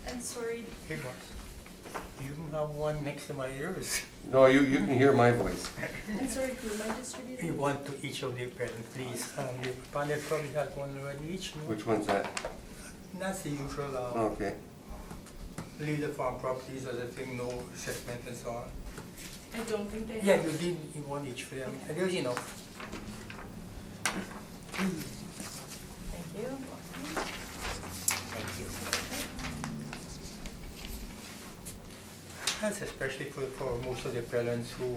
I'm sorry. Hey, boss. You have one next to my ears. No, you can hear my voice. I'm sorry, who am I distributing? You want to each of the appellant, please. The panel probably has one already each. No? Which one's that? That's the usual. Okay. Leave the farm properties as a thing, no assessment and so on. I don't think they Yeah, have. you did one each for them. And there's enough. Thank you. Thank you. That's especially for most of the appellants who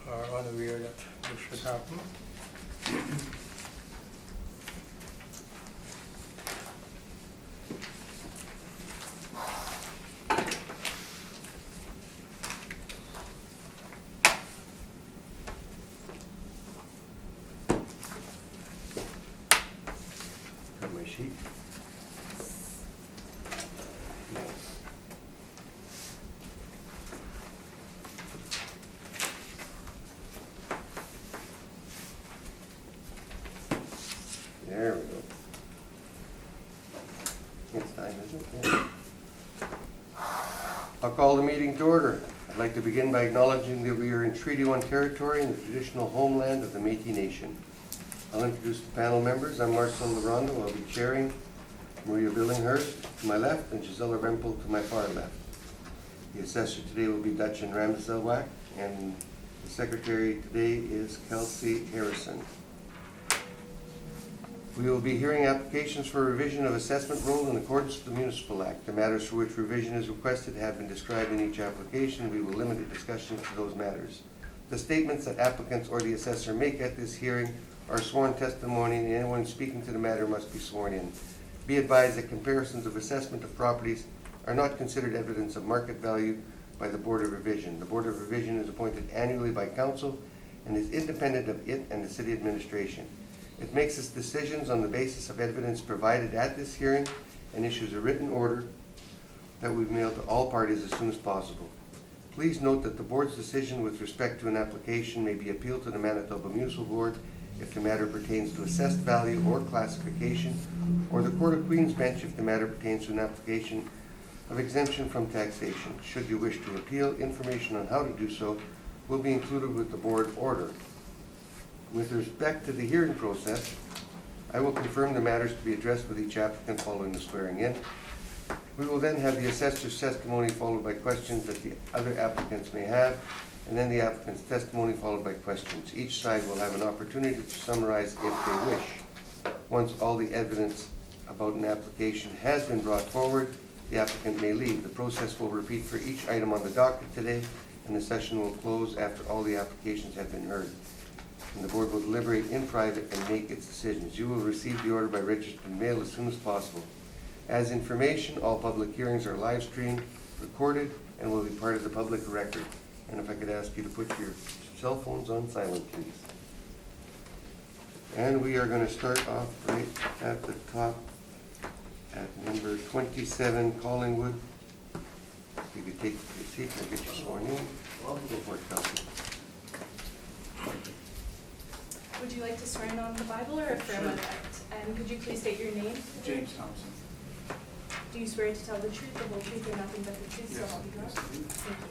are unaware that this should happen. Got my sheet. There we go. It's time, isn't it? Yeah. I'll call the meeting to order. I'd like to begin by acknowledging that we are in Treaty 1 territory in the traditional homeland of the Métis Nation. I'll introduce the panel members. I'm Marcel Larondo. I'll be chairing. Maria Billinghurst to my left and Gisela Rempel to my far left. The assessor today will be Dutchin Ramaselwak, and the secretary today is Kelsey Harrison. We will be hearing applications for revision of assessment roll in accordance with the Municipal Act. The matters for which revision is requested have been described in each application. We will limit the discussion to those matters. The statements that applicants or the assessor make at this hearing are sworn testimony, and anyone speaking to the matter must be sworn in. Be advised that comparisons of assessment of properties are not considered evidence of market value by the Board of Revision. The Board of Revision is appointed annually by Council and is independent of it and the City Administration. It makes its decisions on the basis of evidence provided at this hearing and issues a written order that we've mailed to all parties as soon as possible. Please note that the Board's decision with respect to an application may be appealed to the Manitoba Municipal Board if the matter pertains to assessed value or classification, or the Court of Queen's Bench if the matter pertains to an application of exemption from taxation. Should you wish to appeal, information on how to do so will be included with the Board order. With respect to the hearing process, I will confirm the matters to be addressed with each applicant following the swearing in. We will then have the assessor's testimony followed by questions that the other applicants may have, and then the applicant's testimony followed by questions. Each side will have an opportunity to summarize if they wish. Once all the evidence about an application has been brought forward, the applicant may leave. The process will repeat for each item on the docket today, and the session will close after all the applications have been heard. And the Board will deliberate in private and make its decisions. You will receive the order by registered mail as soon as possible. As information, all public hearings are live streamed, recorded, and will be part of the public record. And if I could ask you to put your cell phones on silent, please. And we are going to start off right at the top at number 27, Collingwood. If you could take your seat and get you sworn in. Go for it, Kelsey. Would you like to swear in on the Bible or affirm on it? And could you please state your name? James Thompson. Do you swear to tell the truth, the whole truth, and nothing but the truth, so help you God? Yes, I do. Thank you.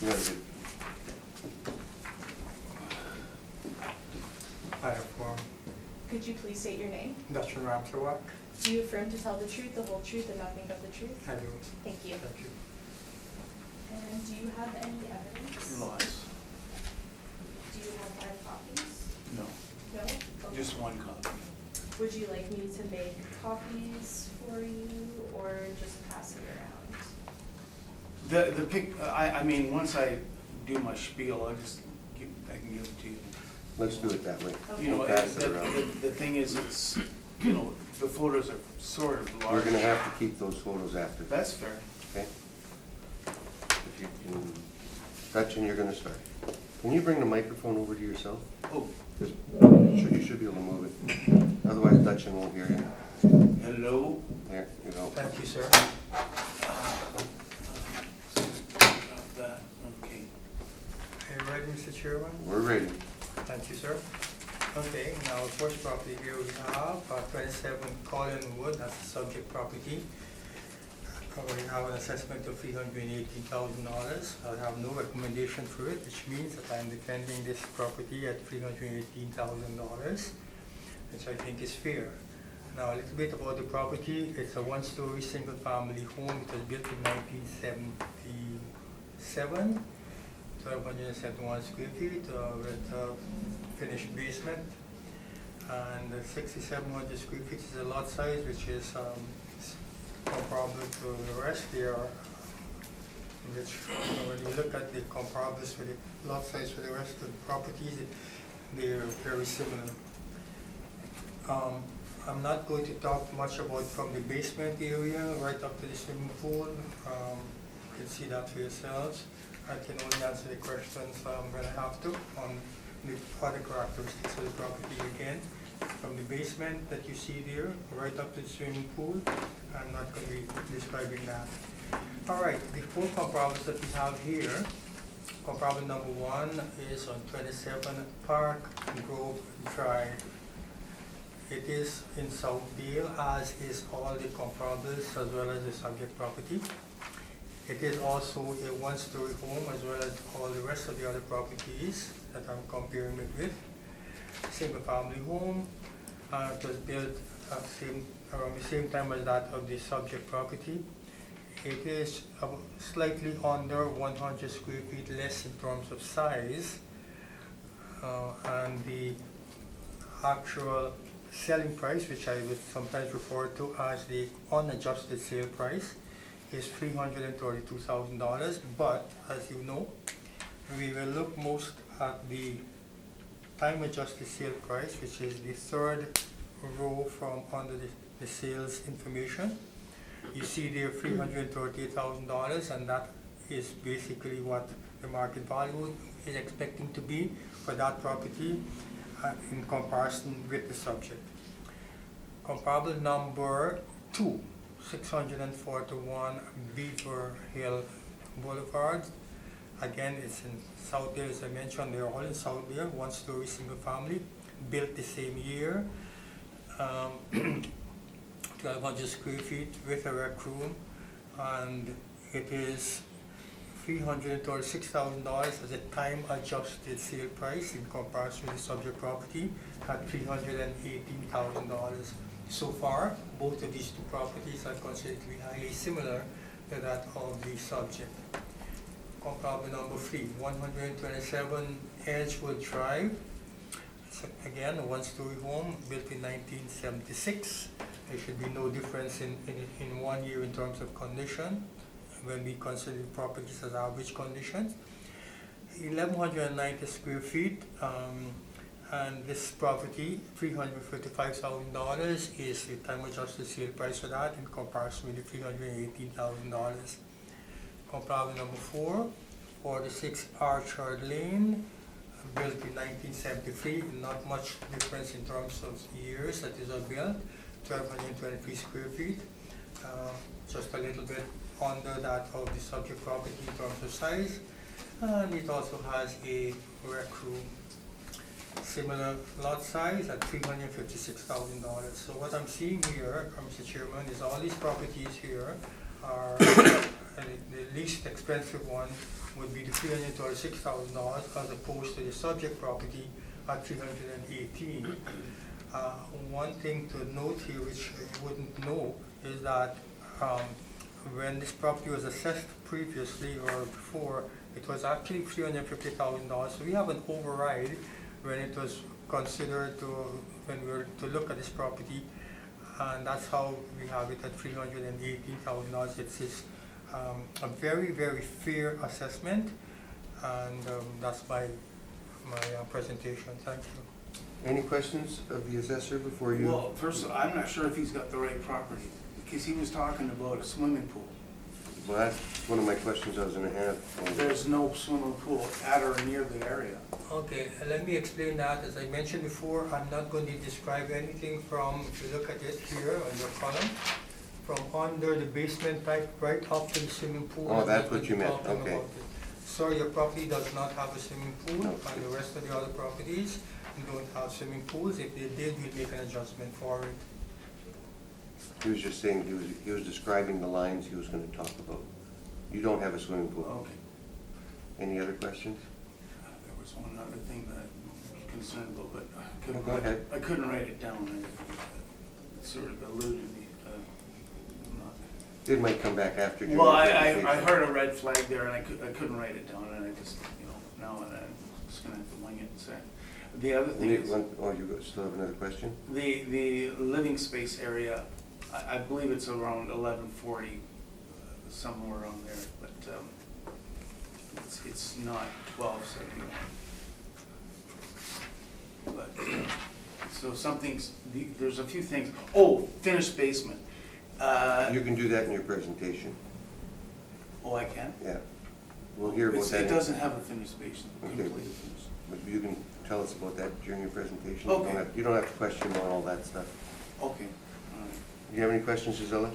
Very good. I affirm. Could you please state your name? Dutchin Ramaselwak. Do you affirm to tell the truth, the whole truth, and nothing but the truth? I do. Thank you. Thank you. And do you have any evidence? Lots. Do you have 5 copies? No, No? Okay. just one copy. Would you like me to make copies for you or just pass it around? The pic, I mean, once I do my spiel, I can give it to you. Let's do it that way. You know, Pass it around. the thing is, it's, you know, the photos are sort of large. We're going to have to keep those photos after. That's fair. Okay? If you can, Dutchin, you're going to start. Can you bring the microphone over to yourself? Oh, You should be able to move it. Otherwise, Dutchin won't hear you. hello. There you go. Thank you, sir. That, okay. And ready, Mr. Chairman? We're ready. Thank you, sir. Okay, now first property here we have 27 Collinwood, that's the subject property. We have an assessment of $318,000. I have no recommendation for it, which means that I'm defending this property at $318,000, which I think is fair. Now, a little bit about the property. It's a one-story single-family home. It was built in 1977, 1,271 square feet with a finished basement. And 6,700 square feet is the lot size, which is comparable to the rest here, which when you look at the comparables for the lot size for the rest of the properties, they're very similar. I'm not going to talk much about from the basement area right up to the swimming pool. You can see that for yourselves. I can only answer the questions when I have to on the other characteristics of the property again. From the basement that you see there, right up to the swimming pool, I'm not going to be describing that. All right, the four comparables that we have here, comparable number one is on 27 Park Grove Drive. It is in Southdale, as is all the comparables as well as the subject property. It is also a one-story home as well as all the rest of the other properties that I'm comparing it with. Single-family home. It was built around the same time as that of the subject property. It is slightly under 100 square feet less in terms of size, and the actual selling price, which I would sometimes refer to as the unadjusted sale price, is $332,000. But as you know, we will look most at the time adjusted sale price, which is the third row from under the sales information. You see there $338,000, and that is basically what the market value is expecting to be for that property in comparison with the subject. Comparable number two, 641 Beaver Hill Boulevard. Again, it's in Southdale, as I mentioned. They're all in Southdale, one-story single family, built the same year, 1,200 square feet with a rec room, and it is $336,000 as a time-adjusted sale price in comparison with the subject property at $318,000. So far, both of these two properties are considered to be highly similar to that of the subject. Comparable number three, 127 Edgewood Drive. It's again a one-story home built in 1976. There should be no difference in 1 year in terms of condition when we consider properties as average conditions. 1,190 square feet, and this property, $355,000 is the time-adjusted sale price for that in comparison with the $318,000. Comparable number four, 46 Archer Lane, built in 1973. Not much difference in terms of years that is built. 1,223 square feet, just a little bit under that of the subject property in terms of size, and it also has a rec room. Similar lot size at $356,000. So what I'm seeing here, Mr. Chairman, is all these properties here are the least expensive one would be the $336,000 as opposed to the subject property at $318,000. One thing to note here, which you wouldn't know, is that when this property was assessed previously or before, it was actually $350,000. So we have an override when it was considered when we were to look at this property, and that's how we have it at $318,000. It's a very, very fair assessment, and that's my presentation. Thank you. Any questions of the assessor before you? Well, first of all, I'm not sure if he's got the right property, because he was talking about a swimming pool. Well, that's one of my questions I was going to have. There's no swimming pool at or near the area. Okay, let me explain that. As I mentioned before, I'm not going to describe anything from, if you look at it here on your column, from under the basement pipe right up to the swimming pool. Oh, I'm that's not what going you to meant. talk to them Okay. about it. sir, your property does not have a swimming pool, No. and the rest of the other properties don't have swimming pools. If they did, we'd make an adjustment for it. He was just saying, he was describing the lines he was gonna talk about. You don't have a swimming pool. Okay. Any other questions? There was one other thing that I was concerned about, but No, go ahead. I couldn't write it down. It sort of eluded me. I'm not- It might come back after. during Well, the I presentation. heard a red flag there and I couldn't write it down and I just, now and then, I'm just gonna have to wing it and say. The other thing is, Oh, you still have another question? the living space area, I believe it's around 1140, somewhere around there, but, it's not 1271. But, so there's a few things, finished basement. You can do that in your presentation, Oh, I can? yeah. We'll hear about that. It doesn't have a finished basement, Okay. completely finished. But you can tell us about that during your presentation. You don't Okay. have- You don't have to question on all that stuff. Okay, all right. Do you have any questions, Gisela?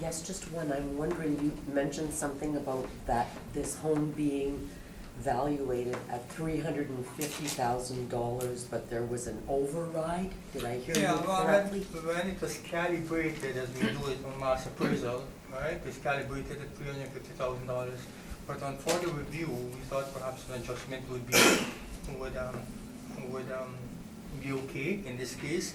Yes, just one. I'm wondering, you mentioned something about that, this home being valuated at $350,000, but there was an override? Did I hear Yeah, you well, correctly? when it was calibrated, as we do it on mass appraisal, right, it's calibrated at $350,000. But on further review, we thought perhaps an adjustment would be okay in this case.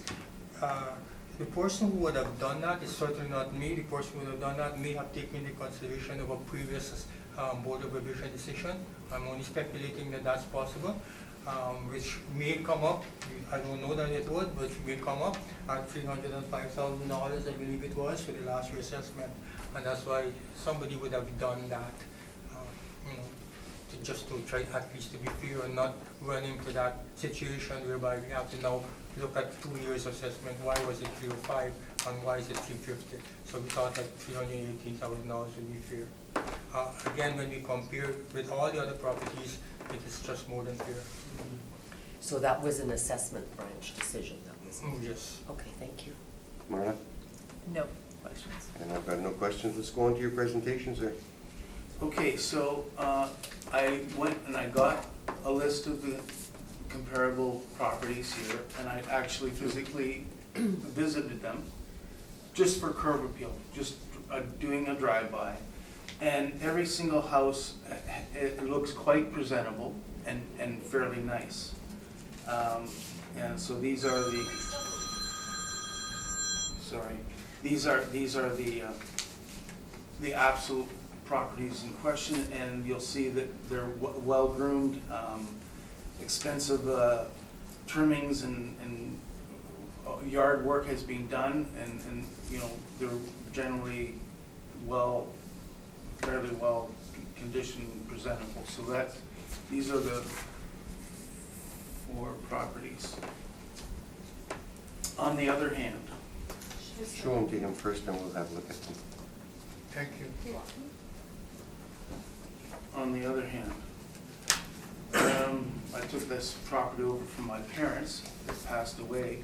The person who would have done that is certainly not me. The person who would have done that may have taken into consideration of a previous Board of Revision decision. I'm only speculating that that's possible, which may come up. I don't know that it would, but it may come up at $305,000, I believe it was, for the last reassessment. And that's why somebody would have done that, just to try at least to be fair and not run into that situation whereby we have to now look at 2 years assessment. Why was it 305 and why is it 350? So we thought that $318,000 would be fair. Again, when we compare with all the other properties, it is just more than fair. So that was an assessment branch decision, that was? Yes. Okay, thank you. Marla? No questions. And I've got no questions. Let's go on to your presentation, sir. Okay, so I went and I got a list of the comparable properties here, and I actually physically visited them just for curb appeal, just doing a drive-by. And every single house, it looks quite presentable and fairly nice. And so these are the, these are the absolute properties in question, and you'll see that they're well-groomed, expensive trimmings and yard work has been done, and they're generally fairly well conditioned and presentable. So these are the 4 properties. On the other hand, Show them to him first, and we'll have a look at them. Thank you. You're welcome. on the other hand, I took this property over from my parents that passed away.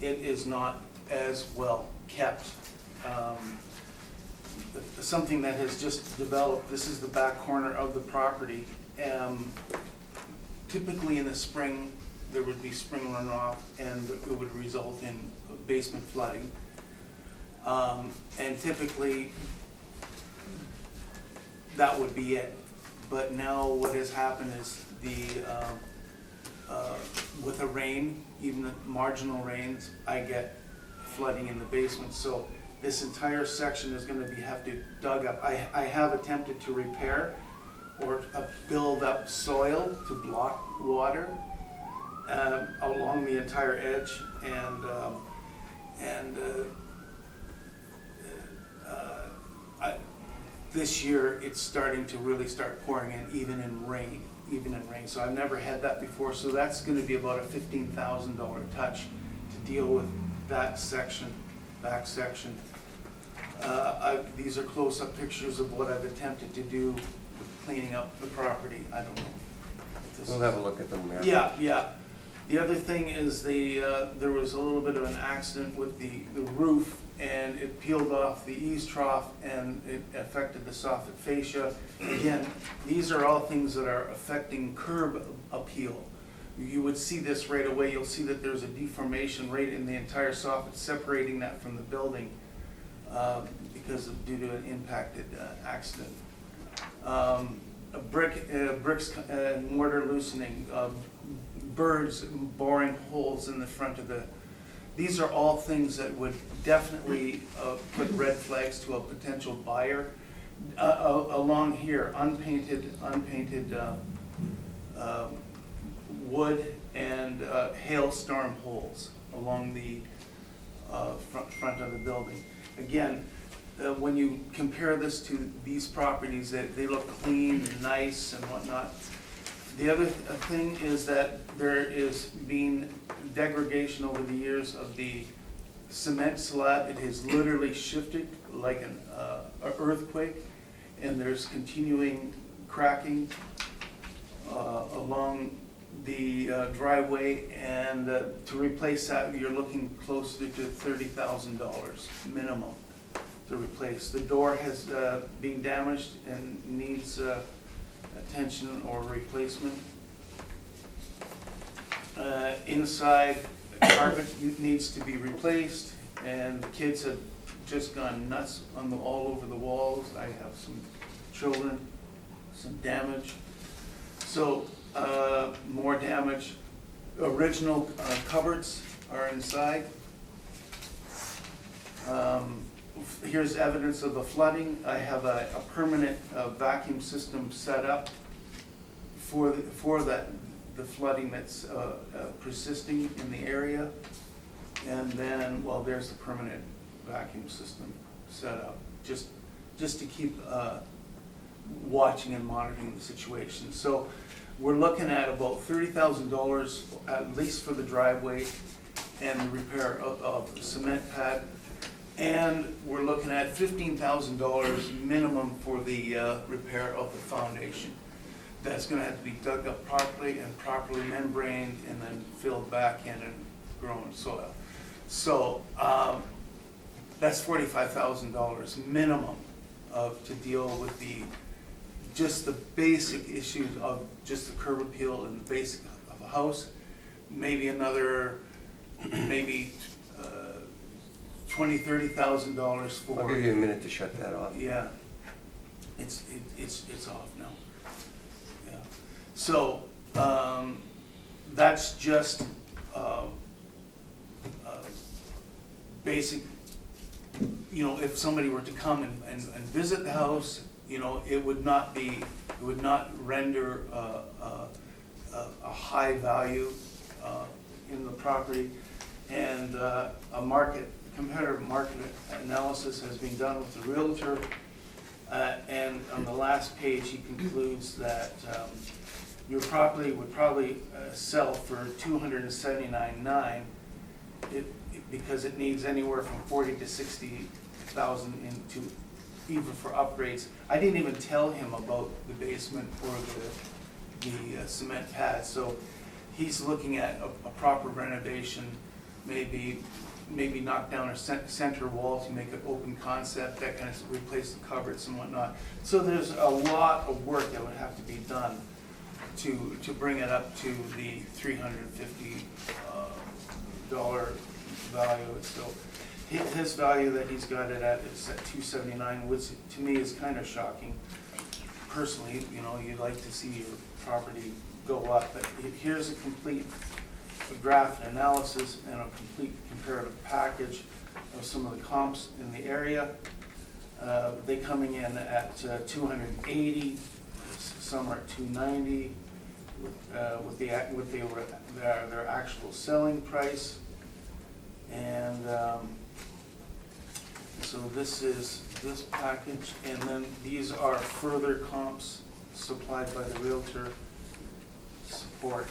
It is not as well kept. Something that has just developed, this is the back corner of the property. Typically in the spring, there would be spring runoff and it would result in basement flooding. And typically, that would be it. But now what has happened is with the rain, even the marginal rains, I get flooding in the basement. So this entire section is gonna have to dug up. I have attempted to repair or build up soil to block water along the entire edge, this year it's starting to really start pouring in, even in rain. So I've never had that before, so that's gonna be about a $15,000 touch to deal with that section, back section. These are close-up pictures of what I've attempted to do with cleaning up the property. I don't know if this We'll is- have a look at them there. Yeah. The other thing is there was a little bit of an accident with the roof, and it peeled off the eaves trough and it affected the soffit fascia. Again, these are all things that are affecting curb appeal. You would see this right away. You'll see that there's a deformation right in the entire soffit, separating that from the building due to an impacted accident. Bricks and mortar loosening, birds boring holes in the front of the. These are all things that would definitely put red flags to a potential buyer. Along here, unpainted wood and hailstorm holes along the front of the building. Again, when you compare this to these properties, they look clean and nice and whatnot. The other thing is that there is being degradation over the years of the cement slab. It has literally shifted like an earthquake, and there's continuing cracking along the driveway, and to replace that, you're looking closer to $30,000 minimum to replace. The door has been damaged and needs attention or replacement. Inside, carpet needs to be replaced, and the kids have just gone nuts all over the walls. I have some children, some damage. So more damage. Original cupboards are inside. Here's evidence of the flooding. I have a permanent vacuum system set up for the flooding that's persisting in the area. And then, well, there's the permanent vacuum system set up, just to keep watching and monitoring the situation. So we're looking at about $30,000 at least for the driveway and the repair of the cement pad. And we're looking at $15,000 minimum for the repair of the foundation. That's gonna have to be dug up properly and properly membraned and then filled back in and grown soil. So that's $45,000 minimum to deal with just the basic issues of just the curb appeal and the basic of a house. Maybe another, maybe $20,000-$30,000 for. I'll give you a minute to shut that off. Yeah, it's off now. Yeah, so that's just basic. You know, if somebody were to come and visit the house, you know, it would not render a high value in the property, and a comparative market analysis has been done with the realtor, and on the last page he concludes that your property would probably sell for $279,900 because it needs anywhere from $40,000 to $60,000 into even for upgrades. I didn't even tell him about the basement or the cement pad, so he's looking at a proper renovation, maybe knock down a center wall to make it open concept, that kind of replace the cupboards and whatnot. So there's a lot of work that would have to be done to bring it up to the $350 value. So his value that he's got it at is at $279,000, which to me is kind of shocking. Personally, you know, you'd like to see your property go up, but here's a complete graph and analysis and a complete comparative package of some of the comps in the area. They coming in at 280, some are at 290 with their actual selling price. And so this is this package, and then these are further comps supplied by the realtor support.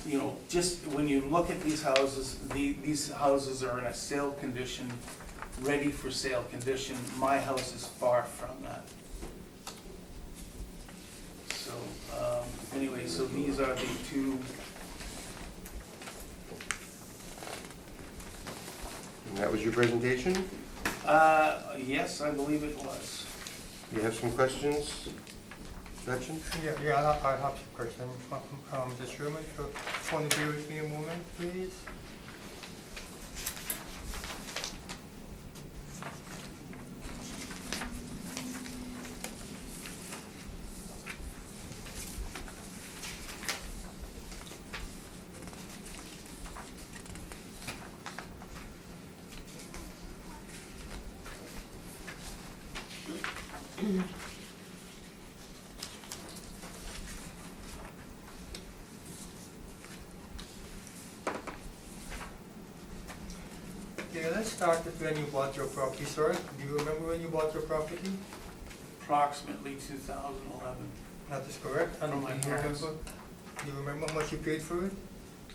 You know, just when you look at these houses, these houses are in a sale condition, ready for sale condition. My house is far from that. So anyway, so these are the two And that was your presentation? Yes, I believe it was. You have some questions? Gretchen? Yeah, I have some questions. Mr. Chairman, so want to be with me a moment, please? Okay, let's start with when you bought your property, sir. Do you remember when you bought your property? Approximately 2011, That is correct. And From my do you parents. remember? Do you remember how much you paid for it?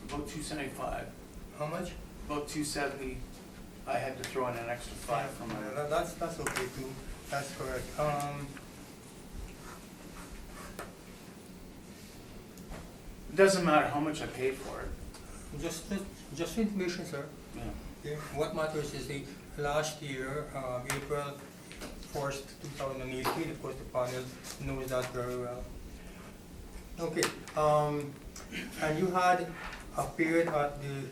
about 275. How much? About 270, I had to throw in an extra 5 from my, That's okay too. That's correct. it doesn't matter how much I paid for it. Just information, sir. Yeah. Okay. What matters is the last year, April 1st, 2018, of course the panel knows that very well. Okay, and you had appeared at the,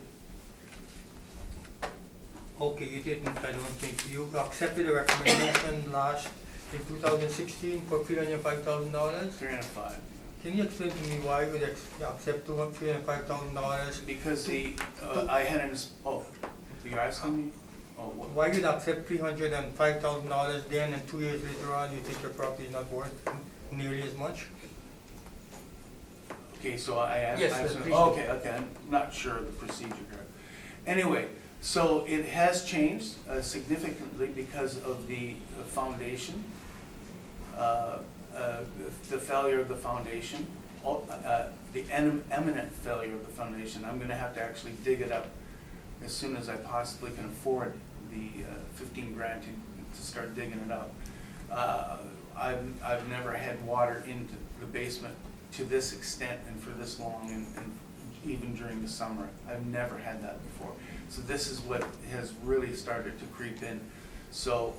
okay, you didn't, I don't think, you accepted a recommendation last, in 2016 for $305,000? 305. Can you explain to me why you would accept $305,000? Because I had an, you're asking me? Oh, what? Why you'd accept $305,000 then and 2 years later on you think your property is not worth nearly as much? Okay, so I asked. Yes, I the said- procedure. Okay, I'm not sure of the procedure here. Anyway, so it has changed significantly because of the foundation, the failure of the foundation, the imminent failure of the foundation. I'm gonna have to actually dig it up as soon as I possibly can afford the 15 grand to start digging it up. I've never had water into the basement to this extent and for this long, and even during the summer. I've never had that before. So this is what has really started to creep in. So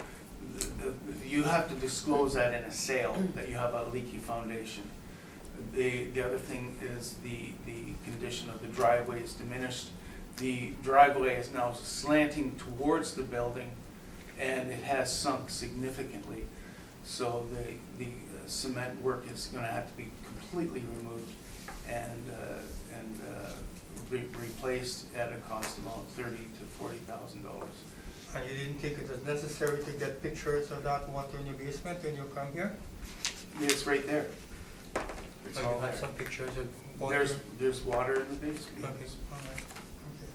you have to disclose that in a sale, that you have a leaky foundation. The other thing is the condition of the driveway is diminished. The driveway is now slanting towards the building, and it has sunk significantly. So the cement work is going to have to be completely removed and replaced at a cost of about $30,000 to $40,000. And you didn't think it was necessary to get pictures of that water in your basement when you come here? It's right there. It's Or all you had there. some pictures of water? There's water in the basement. Okay, all right, okay.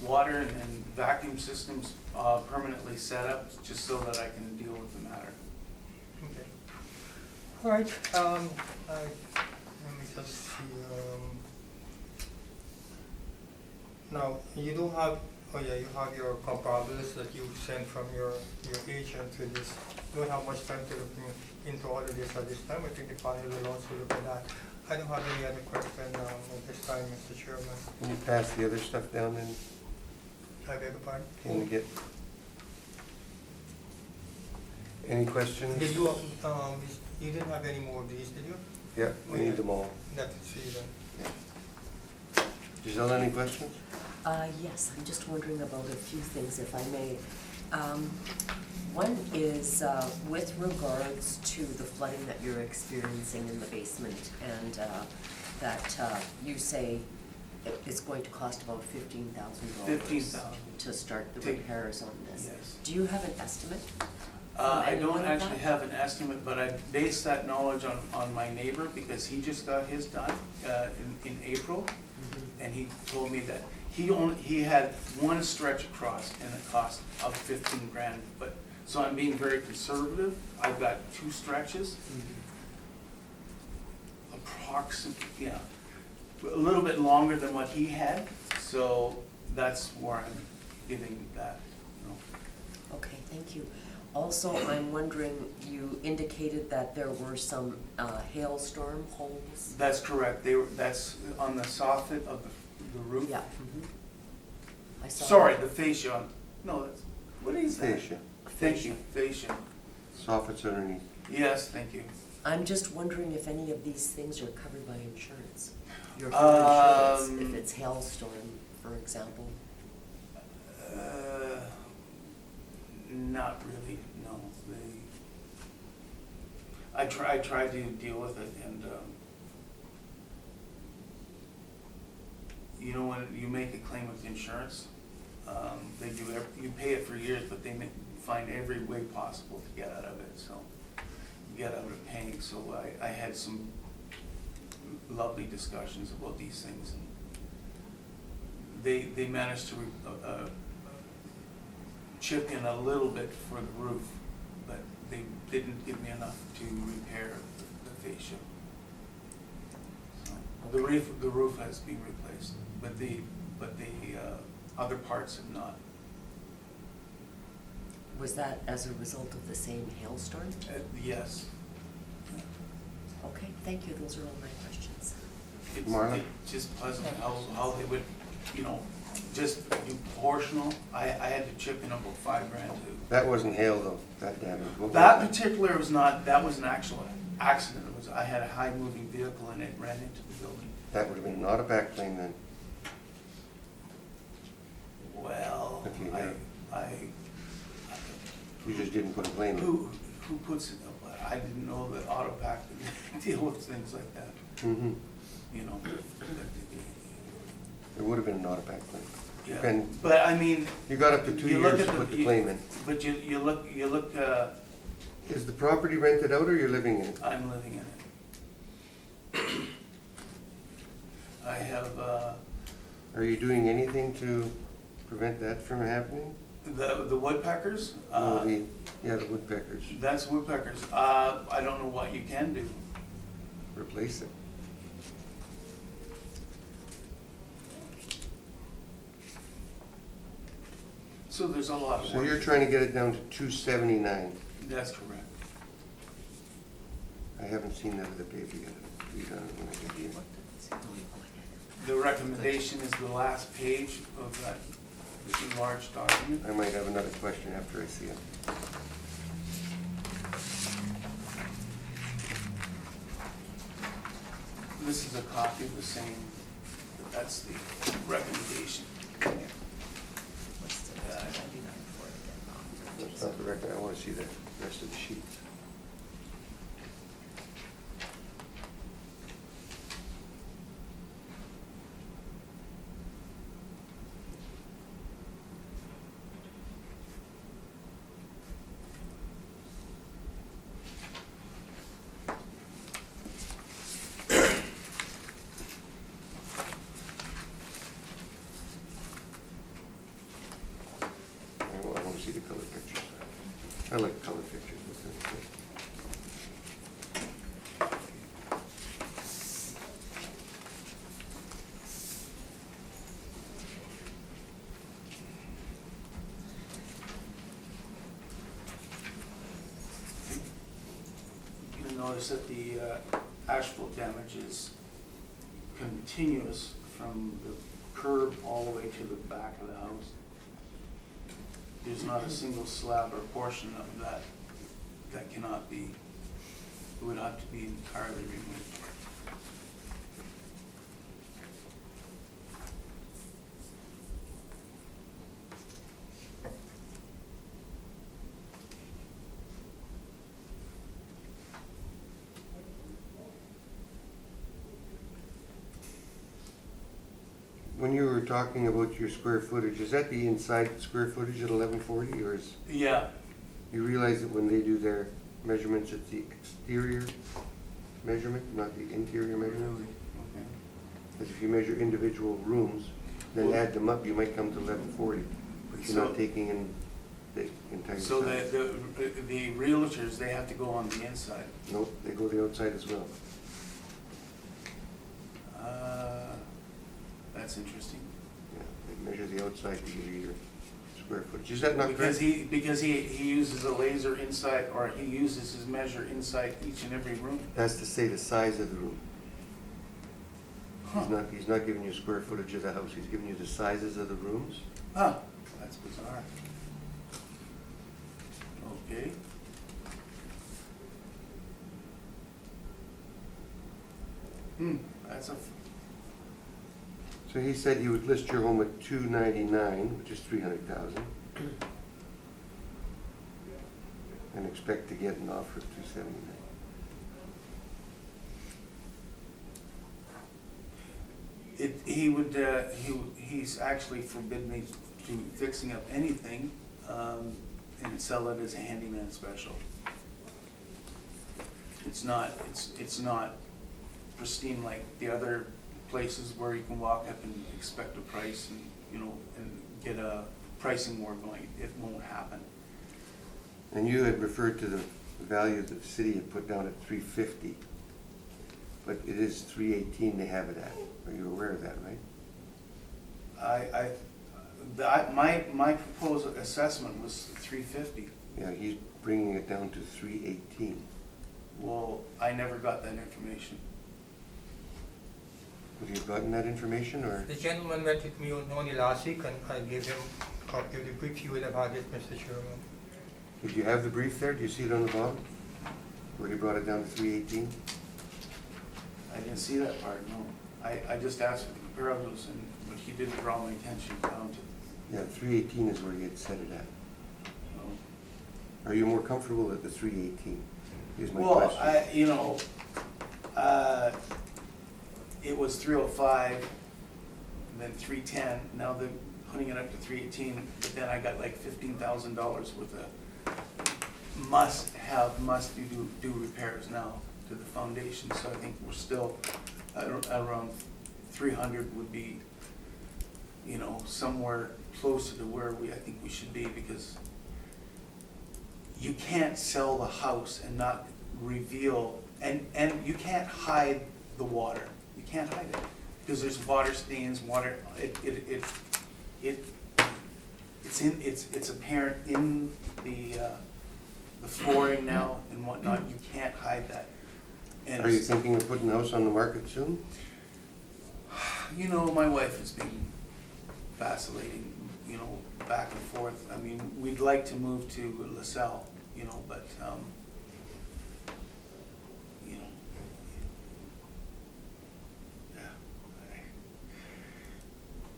Water and vacuum systems permanently set up just so that I can deal with the matter. Okay. All right, let me just see, now, you do have, oh yeah, you have your comparables that you sent from your agent to this. You don't have much time to look into all of this at this time. I think the panel will also look at that. I don't have any other question at this time, Mr. Chairman. Can you pass the other stuff down and I beg your pardon? can we get? Any questions? Did you didn't have any more of these, did you? Yeah, we need them all. Let's see then. Giselle, any questions? Yes, I'm just wondering about a few things, if I may. One is with regards to the flooding that you're experiencing in the basement, and that you say it's going to cost about $15,000. $15,000. To start the Take- repairs on this. Yes. Do you have an estimate? I don't Anyone actually have have an estimate, but I base that knowledge on my neighbor because he just got his done in April. And he told me that he had one stretch across and it cost of 15 grand. But, so I'm being very conservative. I've got 2 stretches. Approximately, yeah, a little bit longer than what he had. So that's where I'm giving that, you know. Okay, thank you. Also, I'm wondering, you indicated that there were some hailstorm holes? That's correct. That's on the soffit of the roof. Yeah. I saw Sorry, that. the fascia No, that's, what is that? Fascia. Thank you, fascia. Soffits underneath. Yes, thank you. I'm just wondering if any of these things are covered by insurance. Your full insurance, if it's hailstorm, for example. Not really, no. I tried to deal with it, and, you know, when you make a claim with insurance, they do, you pay it for years, but they find every way possible to get out of it, so, get out of paying. So I had some lovely discussions about these things, and they managed to chip in a little bit for the roof, but they didn't give me enough to repair the fascia. So the roof has been replaced, but the other parts have not. Was that as a result of the same hailstorm? Yes. Okay, thank you, those are all my questions. Marla? It's just puzzling how they would, you know, just do proportional. I had to chip in about $5,000 to. That wasn't hail though, that damage. What was That particular was not, that was an actual accident. It was, I had a high moving vehicle and it ran into the building. That would have been not a back claim then. Well, If you have. You just didn't put a claim in. Who puts it up? I didn't know that Autopac would deal with things like that, Mm-hmm. you know. It would have been not a back claim. Yeah, And but I mean. you got up to 2 you look years at to put the claim in. But you look, Is the property rented out or you're living in it? I'm living in it. I have, Are you doing anything to prevent that from happening? the woodpeckers, No, the woodpeckers. that's woodpeckers. I don't know what you can do. Replace it. So there's a lot of So work. you're trying to get it down to 279. That's correct. I haven't seen that other paper yet. Read on it when I get here. The recommendation is the last page of that enlarged document. I might have another question after I see it. This is a copy of the same, but that's the recommendation. That's not the record. I want to see the rest of the sheet. I want to see the color pictures. I like color pictures. You'll notice that the asphalt damage is continuous from the curb all the way to the back of the house. There's not a single slab or portion of that that cannot be, it would have to be entirely removed. When you were talking about your square footage, is that the inside square footage at 1140, or is, Yeah, you realize that when they do their measurements, it's the exterior measurement, not the interior measurement? okay. Because if you measure individual rooms, then Well- add them up, you might come to 1140, but you're So- not taking in the entire So size. the realtors, they have to go on the inside. Nope, they go the outside as well. That's interesting. Yeah, they measure the outside to give you your square footage. Is that not Because correct? he uses a laser inside, or he uses his measure inside each and every room. That's to say the size of the room. Huh. He's not giving you square footage of the house, he's giving you the sizes of the rooms. Huh, that's bizarre. Okay. That's a, So he said he would list your home at 299, which is 300,000. And expect to get an offer of 279. he's actually forbidden me to fixing up anything, and sell it as a handyman special. It's not pristine like the other places where you can walk up and expect a price and, you know, and get a pricing war going. It won't happen. And you had referred to the value that the city had put down at 350, but it is 318 they have it at. Are you aware of that, right? My proposed assessment was $350. Yeah, he's bringing it down to 318. Well, I never got that information. Would you have gotten that information, or? The gentleman met with me only last week, and I gave him a copy of the brief. You would have had it, Mr. Chairman. Did you have the brief there? Do you see it on the bottom? Where he brought it down to 318? I didn't see that part, no. I just asked for the comparables, but he didn't draw my attention down to, Yeah, 318 is where he had set it at. you know. Are you more comfortable at the 318? Here's my Well, question. it was 305, and then 310, now they're putting it up to 318, but then I got like $15,000 worth of must do repairs now to the foundation, so I think we're still around 300 would be, you know, somewhere closer to where I think we should be, because you can't sell the house and not reveal, and you can't hide the water. You can't hide it, because there's water stains, it's apparent in the flooring now and whatnot. You can't hide that. And Are you thinking of putting the house on the market soon? you know, my wife has been vacillating, you know, back and forth. I mean, we'd like to move to LaSalle, you know, but, you know, yeah.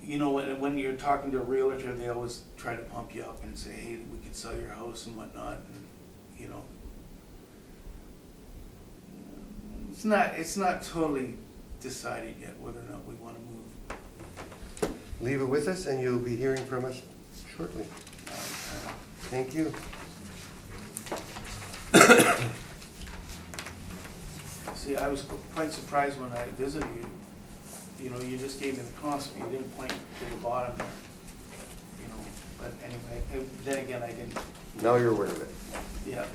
You know, when you're talking to a realtor, they always try to pump you up and say, hey, we could sell your house and whatnot, and, you know. It's not totally decided yet whether or not we want to move. Leave it with us, and you'll be hearing from us shortly. Thank you. See, I was quite surprised when I visited you. You know, you just gave me the comps, but you didn't point to the bottom there. You know, but anyway, then again, I didn't. Now you're aware of it. Yeah.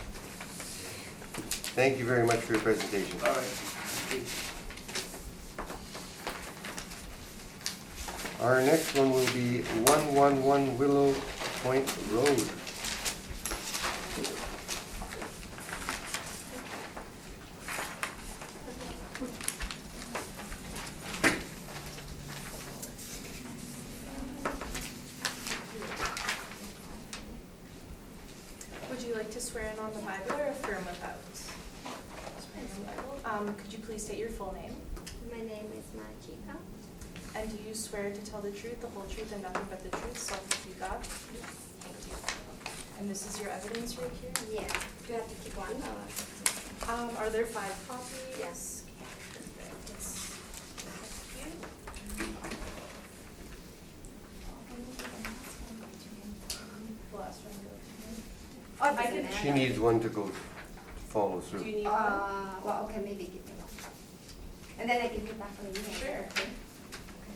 Thank you very much for your presentation. All right. Thank you. Our next one will be 111 Willow Point Road. Would you like to swear in on the Bible or affirm without? Swear in on the Bible. Could you please state your full name? My name is Majika. And do you swear to tell the truth, the whole truth, and nothing but the truth, so help you God? Thank you. And this is your evidence right here? Yeah. Do you have to keep one or? Are there 5 copies? Yes. It's here. The last one goes Oh, I can- doesn't She matter. needs one to go follow here. Do through. you need one? Well, okay, maybe give me one. And then I give you back on the email. Sure. Okay.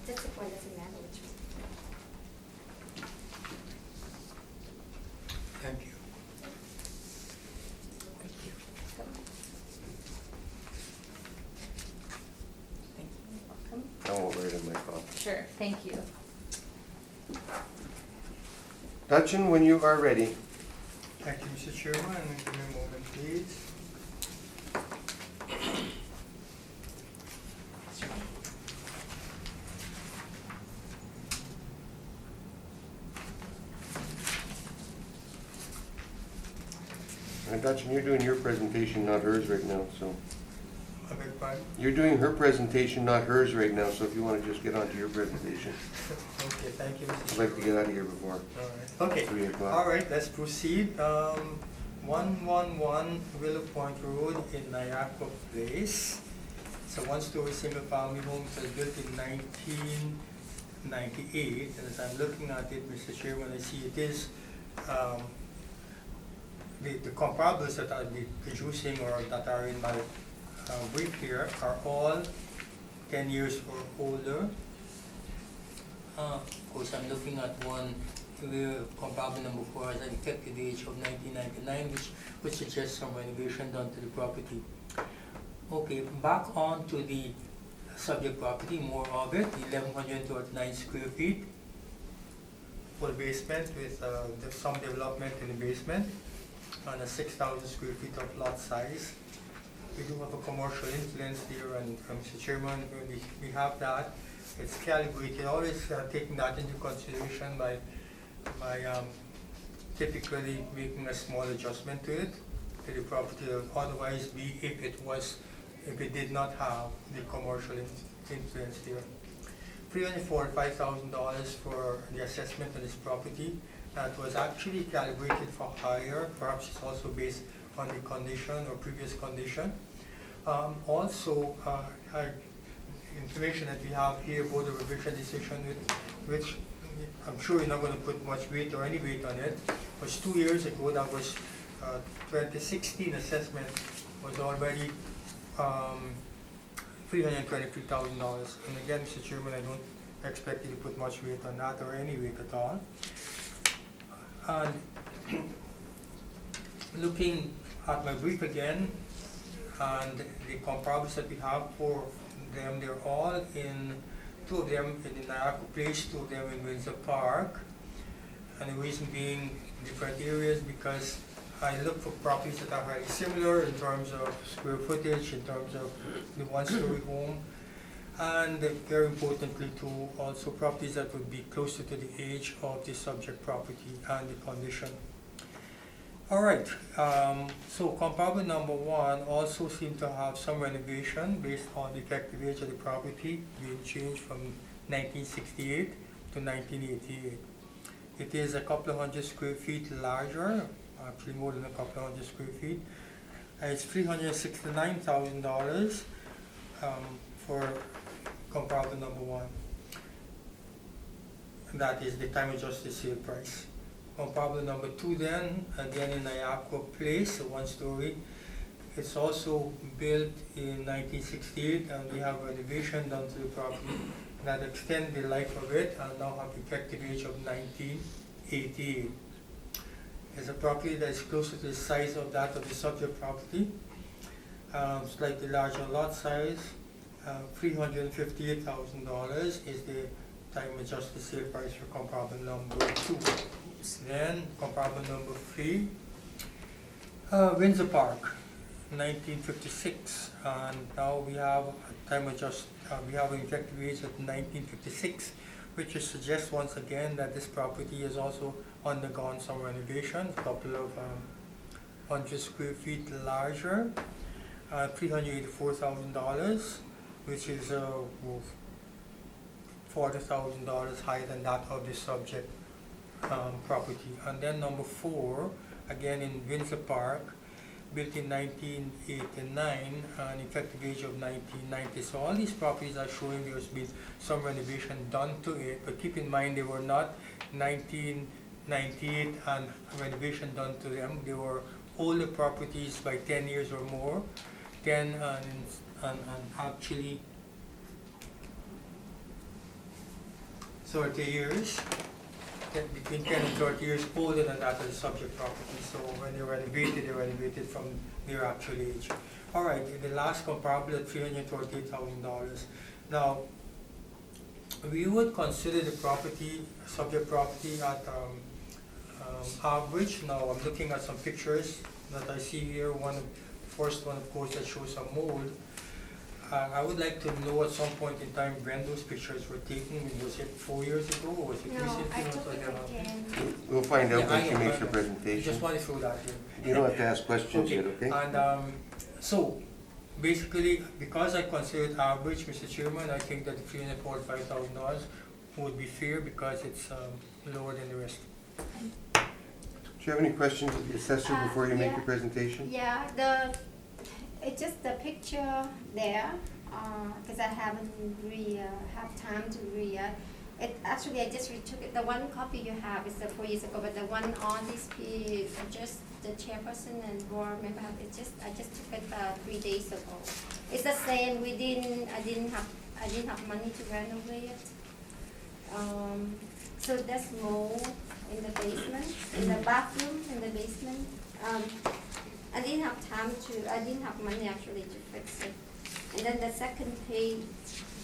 That's the point, doesn't matter which one. Thank you. Welcome. I won't write on my copy. Sure, thank you. Dutchin, when you are ready. Thank you, Mr. Chairman. Give me a moment, please. Dutchin, you're doing your presentation, not hers right now, so. I beg your pardon? You're doing her presentation, not hers right now, so if you want to just get on to your presentation. Okay, thank you, Mr. I'd Chairman. like to get out of here before All right. Okay, 3 o'clock. all right, let's proceed. 111 Willow Point Road in Niagara Place. It's a one-story single-family home. It was built in 1998, and as I'm looking at it, Mr. Chairman, I see it is, the comparables that I'll be producing or that are in my brief here are all 10 years or older. Of course, I'm looking at one, the comparable number 4 has an effective age of 1999, which suggests some renovation done to the property. Okay, back on to the subject property, more of it, 1,139 square feet. Full basement with some development in the basement, and a 6,000 square feet of lot size. We do have a commercial influence there, and Mr. Chairman, we have that. It's calibrated, always taking that into consideration by typically making a small adjustment to it, to the property that would otherwise be if it did not have the commercial influence there. $345,000 for the assessment of this property. That was actually calibrated for higher, perhaps it's also based on the condition or previous condition. Also, information that we have here about the revision decision, which I'm sure you're not going to put much weight or any weight on it. It was 2 years ago. That was 2016 assessment was already $323,000. And again, Mr. Chairman, I don't expect you to put much weight on that or any weight at all. And looking at my brief again, and the comparables that we have for them, they're all in, 2 of them in the Niagara Place, 2 of them in Windsor Park. And the reason being different areas, because I look for properties that are very similar in terms of square footage, in terms of the one-story home, and very importantly too, also properties that would be closer to the age of the subject property and the condition. All right, so comparable number 1 also seemed to have some renovation based on the effective age of the property being changed from 1968 to 1988. It is a couple of hundred square feet larger, actually more than a couple of hundred square feet. And it's $369,000 for comparable number 1. And that is the time adjusted sale price. Comparable number 2 then, again in Niagara Place, a one-story. It's also built in 1968, and we have renovation done to the property that extend the life of it and now have effective age of 1988. It's a property that is closer to the size of that of the subject property, slightly larger lot size. $358,000 is the time adjusted sale price for comparable number 2. Then comparable number 3, Windsor Park, 1956, and now we have a time adjust. We have an effective age of 1956, which suggests once again that this property has also undergone some renovation, a couple of 100 square feet larger, $384,000, which is $40,000 higher than that of the subject property. And then number 4, again in Windsor Park, built in 1989, an effective age of 1990. So all these properties are showing there's been some renovation done to it, but keep in mind they were not 1998 and renovation done to them. They were older properties by 10 years or more, 10 and actually 30 years. Between 10 and 30 years older than that of the subject property. So when they're renovated from their actual age. All right, the last comparable at $338,000. Now, we would consider the property, subject property at average. Now, I'm looking at some pictures that I see here. First one, of course, that shows some mold. I would like to know at some point in time when those pictures were taken. Was it 4 years ago or was it No, recently? I or took it whatever? again. We'll find out Yeah, when she I- makes her I presentation. just want to throw that in. You don't have to ask questions yet, okay? And so, basically, because I consider it average, Mr. Chairman, I think that $345,000 would be fair because it's lower than the rest. Do you have any questions of the assessor before you make yeah. your presentation? Yeah, it's just the picture there, because I haven't really have time to read. Actually, I just retook it. The one copy you have is 4 years ago, but the one on this piece, just the chairperson and board member have, I just took it 3 days ago. It's the same. I didn't have money to renovate it. So there's mold in the basement, in the bathroom, in the basement. I didn't have money actually to fix it. And then the second page,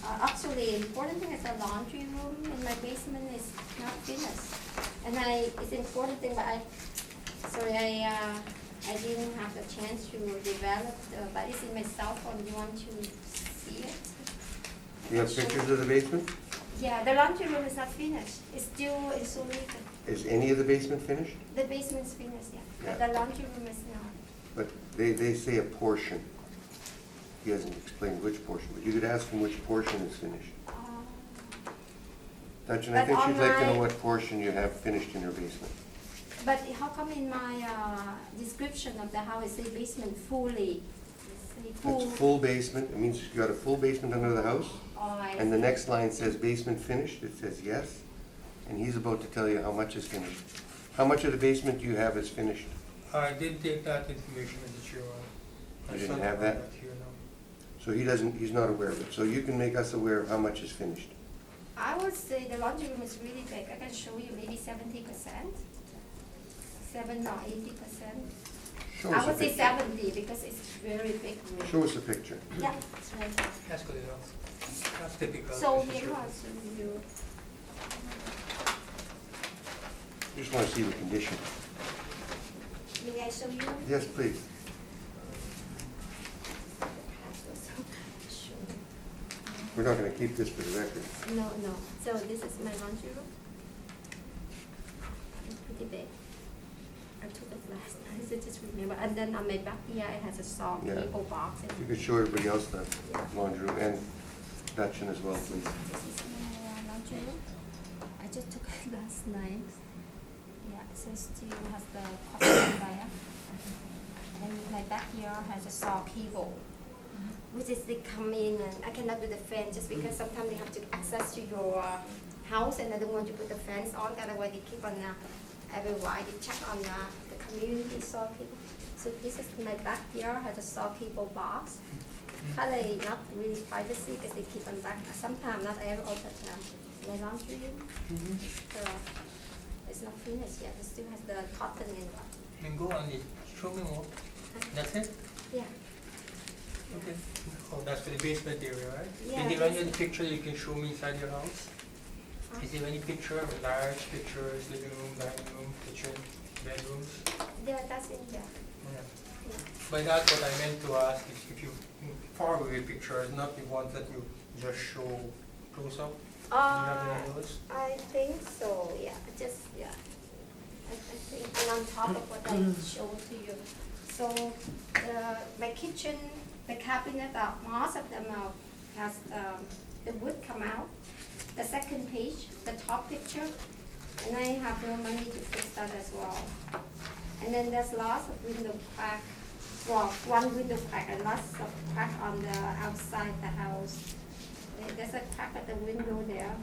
actually important thing is the laundry room in my basement is not finished. And it's important thing, but I didn't have the chance to develop, but it's in my cell phone. You want to see it? You have pictures of the basement? Yeah, the laundry room is not finished. It's still insulated. Is any of the basement finished? The basement's finished, yeah. Yeah. But the laundry room is not. But they say a portion. He hasn't explained which portion, but you could ask him which portion is finished. Dutch, I But think she'd like to know online- what portion you have finished in your basement. But how come in my description of the house, it say basement fully? It say It's full basement, it means you got a full basement under the house, Oh, I and the see. next line says basement finished, it says yes, and he's about to tell you how much is finished. How much of the basement do you have is finished? I did take that information, Mr. Chairman. You I didn't don't have that? here now. So he's not aware of it, so you can make us aware of how much is finished. I would say the laundry room is really big. I can show you maybe 70%, 7 or 80%. Show I us a would say picture. 70 because it's very big room. Show us a picture. Yeah, it's right there. That's good enough. That's typical. So Mr. here Chairman. was you. Just want to see the condition. May I show you? Yes, please. We're not going to keep this for the record. No. So this is my laundry room. It's pretty big. I took it last night, so just remember. And then on my back here, it has a saw Yeah. cable box. If you could show everybody else the laundry room and Dutchin as well, please. This is my laundry room. I just took it last night. Yeah, so still has the cotton there. And my back here has a saw cable. Which is they come in and I cannot do the fence just because sometimes they have to access to your house and I don't want to put the fence on, otherwise they keep on every while they check on the community saw cable. So this is my back here has a saw cable box. Probably not really privacy because they keep on back. Sometimes not every all the time. My laundry room. So it's not finished yet. It still has the cotton in it. Then go on it. Show me more. That's it? Yeah. Okay. Oh, that's for the basement area, right? Yeah, Is there any basement. other picture you can show me inside your house? Is there any picture, large pictures, living room, dining room, kitchen, bedrooms? Yeah, that's in there. Yeah. Yeah. By that, what I meant to ask is if you far away pictures, not the ones that you just show close up. Do you have any of those? I think so, yeah, I think, and on top of what I showed to you. So, my kitchen, the cabinet, most of them has the wood come out. The second page, the top picture, and I have no money to fix that as well. And then there's lots of window crack, well, one window crack and lots of crack on the outside the house. There's a crack at the window there.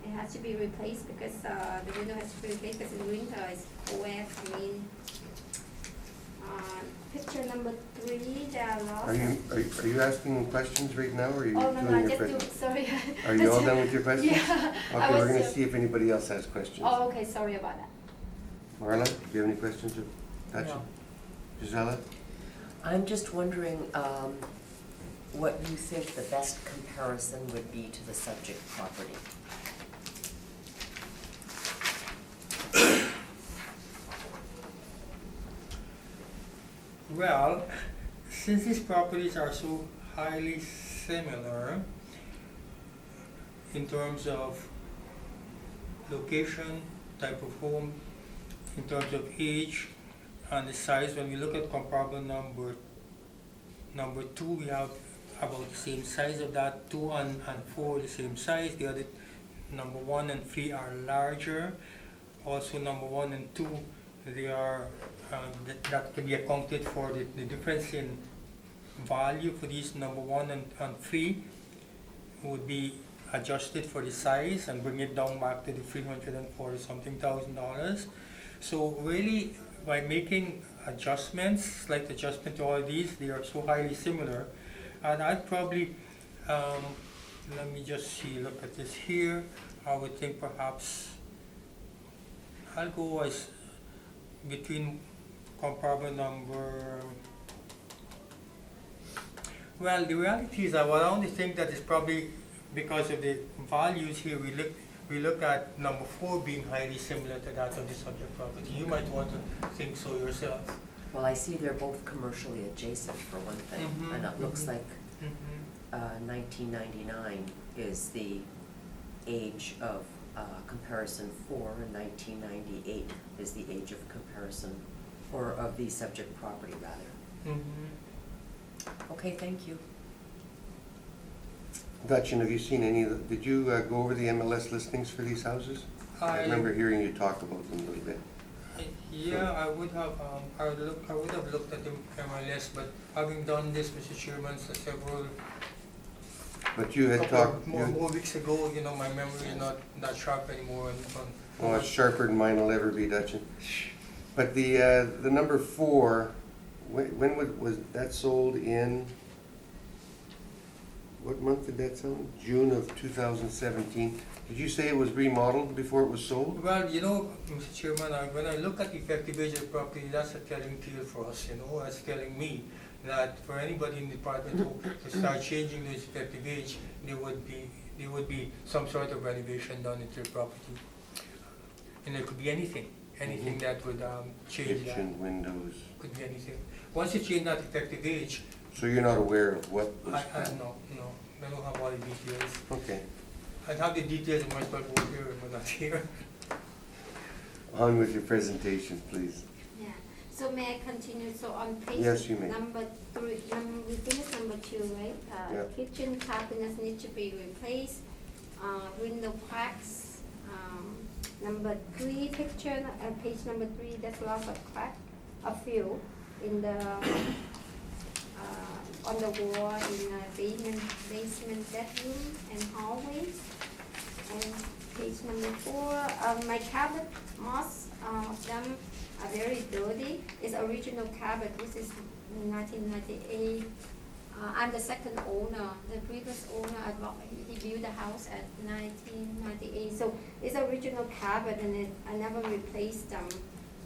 It has to be replaced because the window has to be replaced because in winter it's cold air come in. Picture number 3, there are lots. Are you asking questions right now, or are you Oh, no, doing I your just do, presentation? sorry. Are you all done with your questions? Yeah. I Okay, we're was, going to see if anybody else has questions. Oh, okay, sorry about that. Marla, do you have any questions of Dutchin? No. Gisela? I'm just wondering what you think the best comparison would be to the subject property. Well, since these properties are so highly similar in terms of location, type of home, in terms of age, and the size. When we look at comparable number 2, we have about the same size of that. 2 and 4 the same size. The other number 1 and 3 are larger. Also number 1 and 2, they are that can be accounted for the difference in value for these number 1 and 3 would be adjusted for the size and bring it down back to the $340-something thousand. So really, by making adjustments, slight adjustment to all these, they are so highly similar. And I'd probably, let me just see, look at this here. I would think perhaps I'll go as between comparable number. Well, the reality is I would only think that it's probably because of the values here. We look at number 4 being highly similar to that of the subject property. You might want to think so yourself. Well, I see they're both commercially adjacent for one thing, Mhm, and it looks mhm. like 1999 is the age of comparison for, and 1998 is the age of comparison, or of the subject property rather. Okay, thank you. Dutchin, have you seen any of the, did you go over the MLS listings for these houses? I remember hearing you talk about them a little bit. Yeah, I would have looked at the MLS, but having done this, Mr. Chairman, several But you had couple talked, more weeks ago, my memory is not that sharp anymore. oh, it's sharper than mine will ever be, Dutchin. But the number 4, when was that sold in? What month did that sell? June of 2017. Did you say it was remodeled before it was sold? Well, Mr. Chairman, when I look at the effective age of the property, that's a telling tale for us, that's telling me that for anybody in the department to start changing this effective age, there would be some sort of renovation done into the property. And it could be anything that would change that. Kitchen, windows. Could be anything. Once you change that effective age, So you're not aware of what was? no, I don't have all the details. Okay. I'd have the details in my but here and we're not here. On with your presentation, please. Yeah, so may I continue? So on page Yes, you may. number 3, we finished number 2, right? Yeah. Kitchen cabinets need to be replaced, window cracks. Number 3 picture, page number 3, there's lots of crack, a few in the on the wall in the basement bedroom and hallways. And page number 4, my cabinet, most of them are very dirty. It's original cabinet, this is 1998. I'm the second owner. The previous owner, he built the house at 1998. So it's original cabinet, and I never replaced them.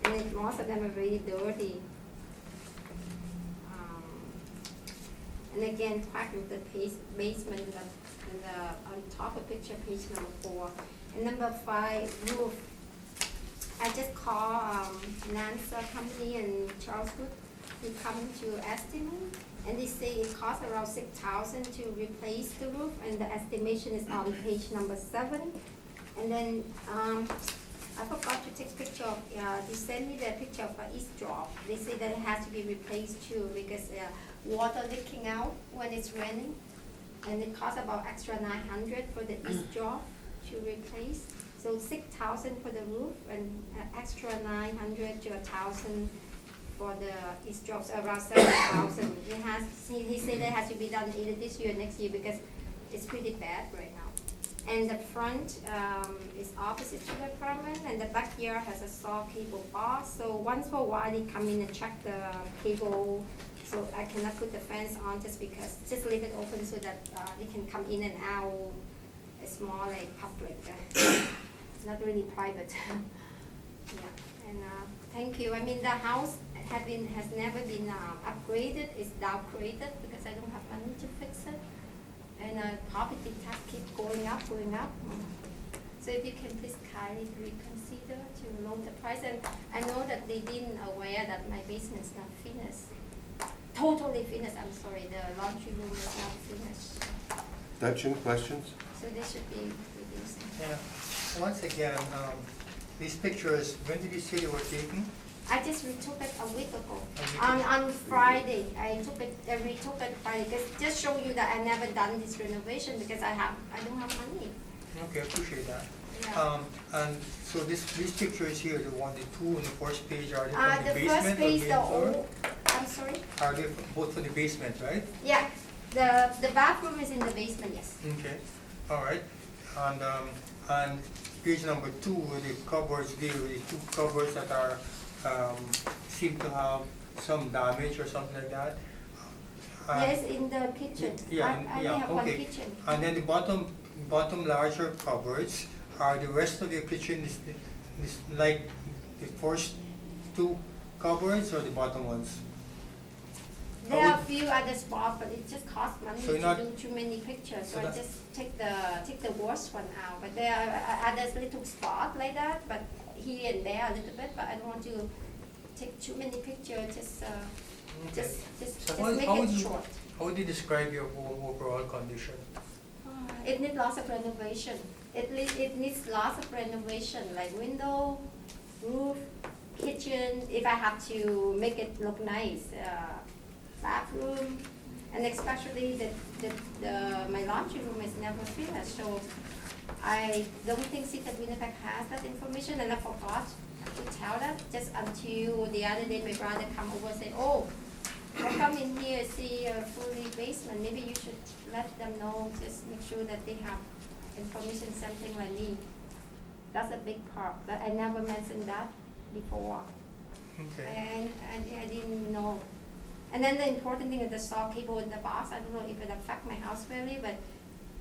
And most of them are very dirty. And again, crack in the basement, on top of picture, page number 4. And number 5, roof. I just call Nansa Company and Charleswood to come to estimate, and they say it costs around $6,000 to replace the roof, and the estimation is on page number 7. And then I forgot to take picture of, they sent me the picture of an east drop. They say that it has to be replaced too because water leaking out when it's raining. And it costs about extra $900 for the east drop to replace. So $6,000 for the roof and extra $900 to $1,000 for the east drops, around $7,000. He said that has to be done either this year or next year because it's pretty bad right now. And the front is opposite to the apartment, and the backyard has a saw cable box. So once for a while, they come in and check the cable. So I cannot put the fence on just leave it open so that they can come in and out. It's more like public, not really private. Yeah, and thank you. I mean, the house has never been upgraded. It's downgraded because I don't have money to fix it. And property tax keeps going up. So if you can please kindly reconsider to lower the price. And I know that they didn't aware that my basement is not finished. totally finished, I'm sorry, the laundry room is not finished. Dutchin, questions? So they should be reducing. Yeah, once again, these pictures, when did you say they were taken? I just retook it a week ago. A week On Friday, I retook it Friday, because just show you that I never done this renovation because I don't have money. Okay, appreciate that. Yeah. And so these pictures here, the two on the first page, are they from the The basement first or page, main the floor? old, I'm sorry? Are they both for the basement, right? Yeah, the bathroom is in the basement, yes. Okay, all right. And page number 2, with the cupboards there, the 2 cupboards that are, seem to have some damage or something like that. Yes, in the kitchen. Yeah, I yeah, only have one okay. kitchen. And then the bottom larger cupboards, are the rest of your kitchen is like the first 2 cupboards or the bottom ones? There are a few other spots, but it just costs money So to you're not- do too many pictures, so so I that- just take the worst one out. But there are other little spots like that, but here and there a little bit, but I don't want to take too many pictures, just Okay. just So make how it would you, short. how would you describe your home overall condition? It needs lots of renovation. It needs lots of renovation, like window, roof, kitchen, if I have to make it look nice, bathroom, and especially my laundry room is never finished, so I don't think City of Winnipeg has that information, and I forgot to tell that, just until the other day my brother come over and said, oh, I'll come in here, see a fully basement, maybe you should let them know, just make sure that they have information, something like me. That's a big part, but I never mentioned that before, Okay. and I didn't know. And then the important thing is the saw cable in the box, I don't know if it affect my house really, but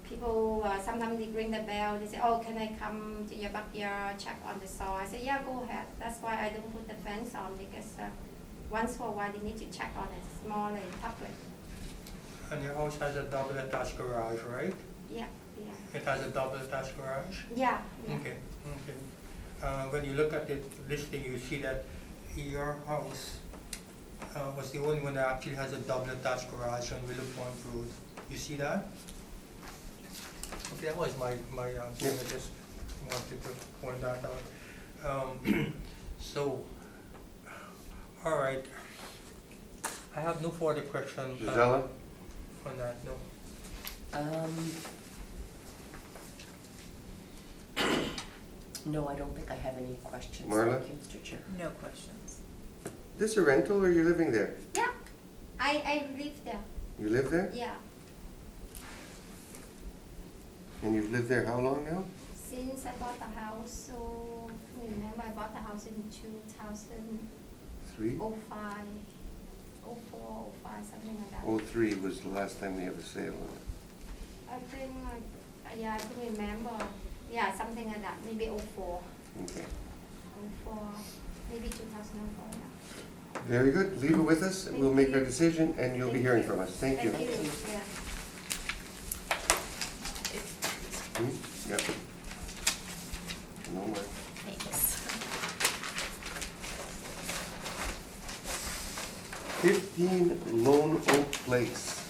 people, sometimes they ring the bell, they say, oh, can I come to your backyard, check on the saw? I say, yeah, go ahead. That's why I don't put the fence on, because once for a while they need to check on it, it's more like public. And your house has a double attached garage, right? Yeah, yeah. It has a double attached garage? Yeah, yeah. Okay, okay. When you look at the listing, you see that your house was the only one that actually has a double attached garage on Willow Point Road. You see that? Okay, that was my thing, I just wanted to point that out. So, all right. I have no further questions Gisela? on that, no. No, I don't think I have any questions. Marla? Thank you, Mr. Chair. No questions. This a rental or you living there? Yeah, I live there, You live there? yeah, And you've lived there how long now? since I bought the house, so, remember I bought the house in 2005, 3? 04, 05, something like that. 03 was the last time we had a sale on it. I think, yeah, I don't remember, yeah, something like that, maybe 04, Okay. 04, maybe 2004, yeah. Very good. Leave it with us, and we'll Thank make our you. decision, and you'll be Thank hearing you. from us. Thank you. Thank you, yeah. Yep. No more. Thanks. 15 Lone Oak Place.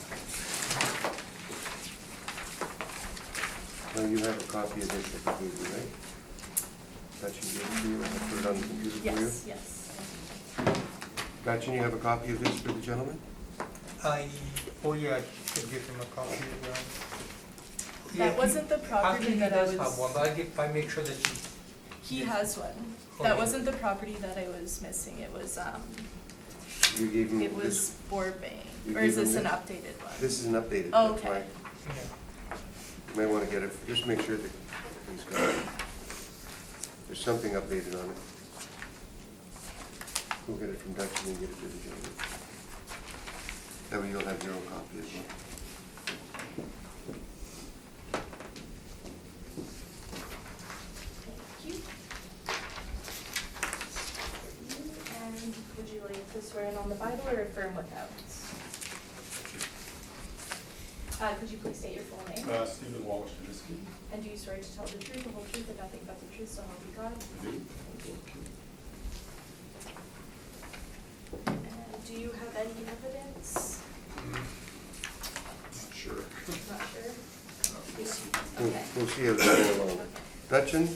Now you have a copy of this that you gave me, right? That you gave to you, I put it on the computer for you? Yes, yes. Gretchen, you have a copy of this for the gentleman? Oh yeah, I should give him a copy as well. That wasn't the property Actually, that I he does have one, was, but I make sure that he has one. Okay. That wasn't the property that I was missing, it was, You gave him it was this. Boardroom, You or is gave this him an this? updated one? This is an updated. Oh, that's okay. why. yeah. You may want to get it, just make sure that he's got it. There's something updated on it. We'll get it from Dutch and then get it to the gentleman. That way you'll have your own copy as well. Thank you. And would you like to swear in on the Bible or affirm without? Could you please state your full name? Stephen Walsh, Minisky. And do you swear to tell the truth, the whole truth, and nothing but the truth, so help you God? I do. And Do you have any evidence? Sure. Not sure. We'll, Okay. we'll see as we go along. Dutchin,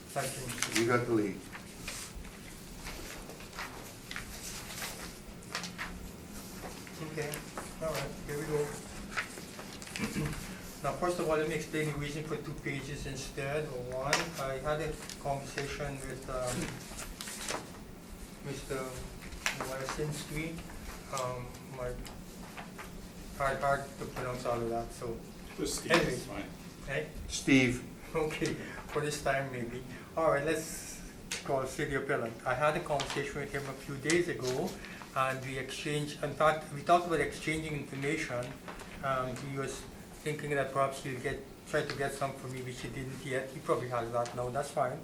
Thank you. you got the lead. Okay, all right, here we go. Now, first of all, let me explain the reason for 2 pages instead of 1. I had a conversation with Mr. Wasinski. Hard to pronounce all of that, so, Just Steve, Anyway. it's fine. hey, Steve, okay, for this time maybe. All right, let's call city appellant. I had a conversation with him a few days ago, and we exchanged, in fact, we talked about exchanging information. He was thinking that perhaps he'll try to get some for me, which he didn't yet. He probably has that now, that's fine.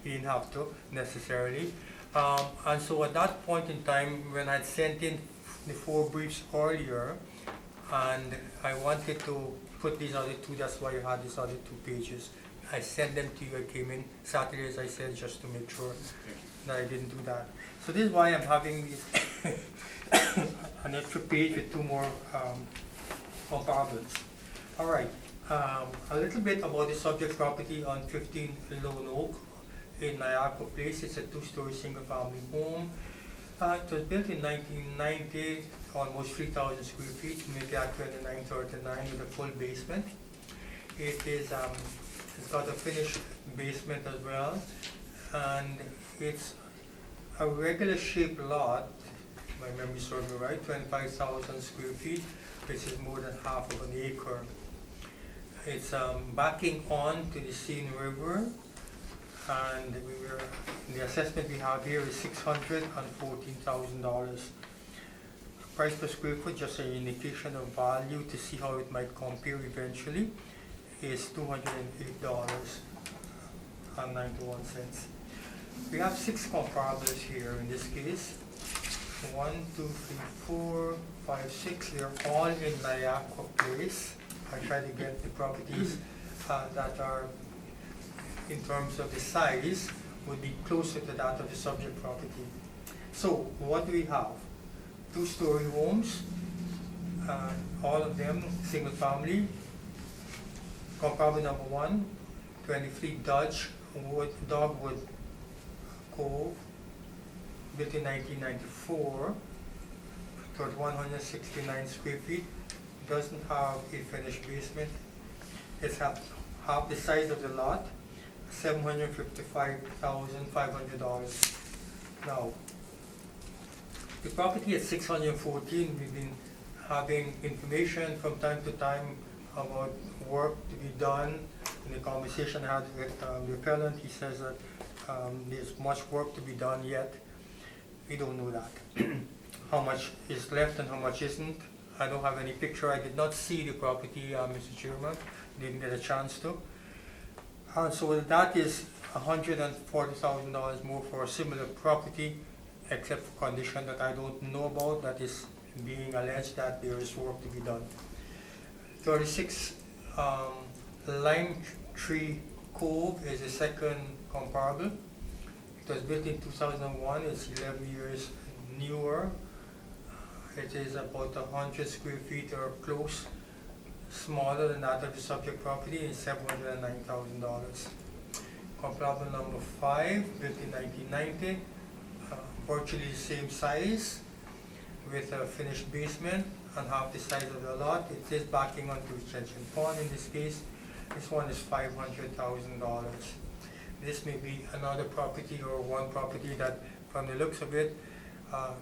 He didn't have to necessarily. And so at that point in time, when I'd sent in the 4 briefs earlier, and I wanted to put these other 2, that's why you had these other 2 pages. I sent them to you, I came in Saturday, as I said, just to make sure that I didn't do that. So this is why I'm having this an extra page with 2 more comparables. All right, a little bit about the subject property on 15 Lone Oak in Niagara Place. It's a 2-story single-family home. It was built in 1990, almost 3,000 square feet, maybe at 2939 with a full basement. It is, it's got a finished basement as well, and it's a regular shaped lot, if my memory serves me right, 25,000 square feet, which is more than half of an acre. It's backing on to the Seine River, and the assessment we have here is $614,000. Price per square foot, just an indication of value to see how it might compare eventually, is $208.91. We have 6 comparables here in this case. 1, 2, 3, 4, 5, 6. They're all in Niagara Place. I try to get the properties that are, in terms of the size, would be closer to that of the subject property. So what do we have? 2-story homes, all of them single family. Comparable number 1, 23 Dogwood Cove, built in 1994. It was 169 square feet. Doesn't have a finished basement. It's half the size of the lot, $755,500. Now, the property at 614, we've been having information from time to time about work to be done. In the conversation I had with the appellant, he says that there's much work to be done yet. We don't know that. How much is left and how much isn't. I don't have any picture. I did not see the property, Mr. Chairman. Didn't get a chance to. So that is $140,000 more for a similar property, except for condition that I don't know about, that is being alleged that there is work to be done. 36 Lime Tree Cove is the second comparable. It was built in 2001, it's 11 years newer. It is about 100 square feet or close, smaller than that of the subject property, and $709,000. Comparable number 5, built in 1990, virtually the same size, with a finished basement and half the size of the lot. It is backing onto retention pond in this case. This one is $500,000. This may be another property or one property that, from the looks of it,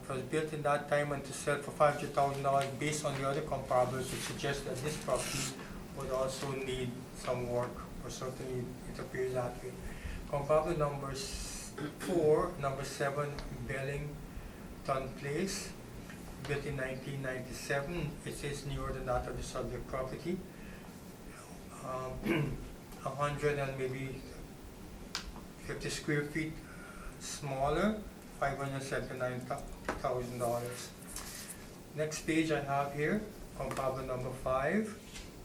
was built in that time and to sell for $500,000 based on the other comparables, which suggest that this property would also need some work, or certainly it appears that way. Comparable number 4, number 7, Bellington Place, built in 1997. It is newer than that of the subject property. 100 and maybe 50 square feet smaller, $579,000. Next page I have here, comparable number 5,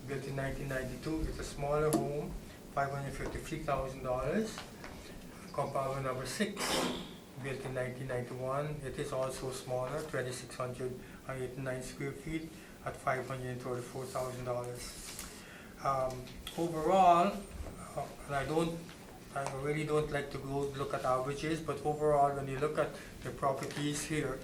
built in 1992. It's a smaller home, $553,000. Comparable number 6, built in 1991. It is also smaller, 2,689 square feet at $534,000. Overall, and I really don't like to go look at averages, but overall, when you look at the properties here,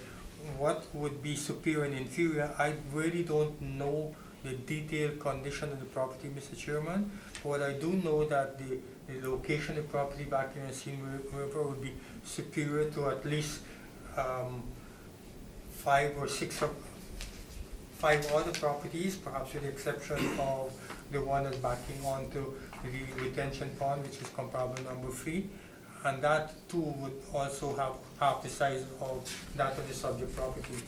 what would be superior and inferior, I really don't know the detailed condition of the property, Mr. Chairman. What I do know that the location of the property back here in Scene River would be superior to at least 5 or 6 or 5 other properties, perhaps with the exception of the one that's backing onto the retention pond, which is comparable number 3. And that too would also have half the size of that of the subject property.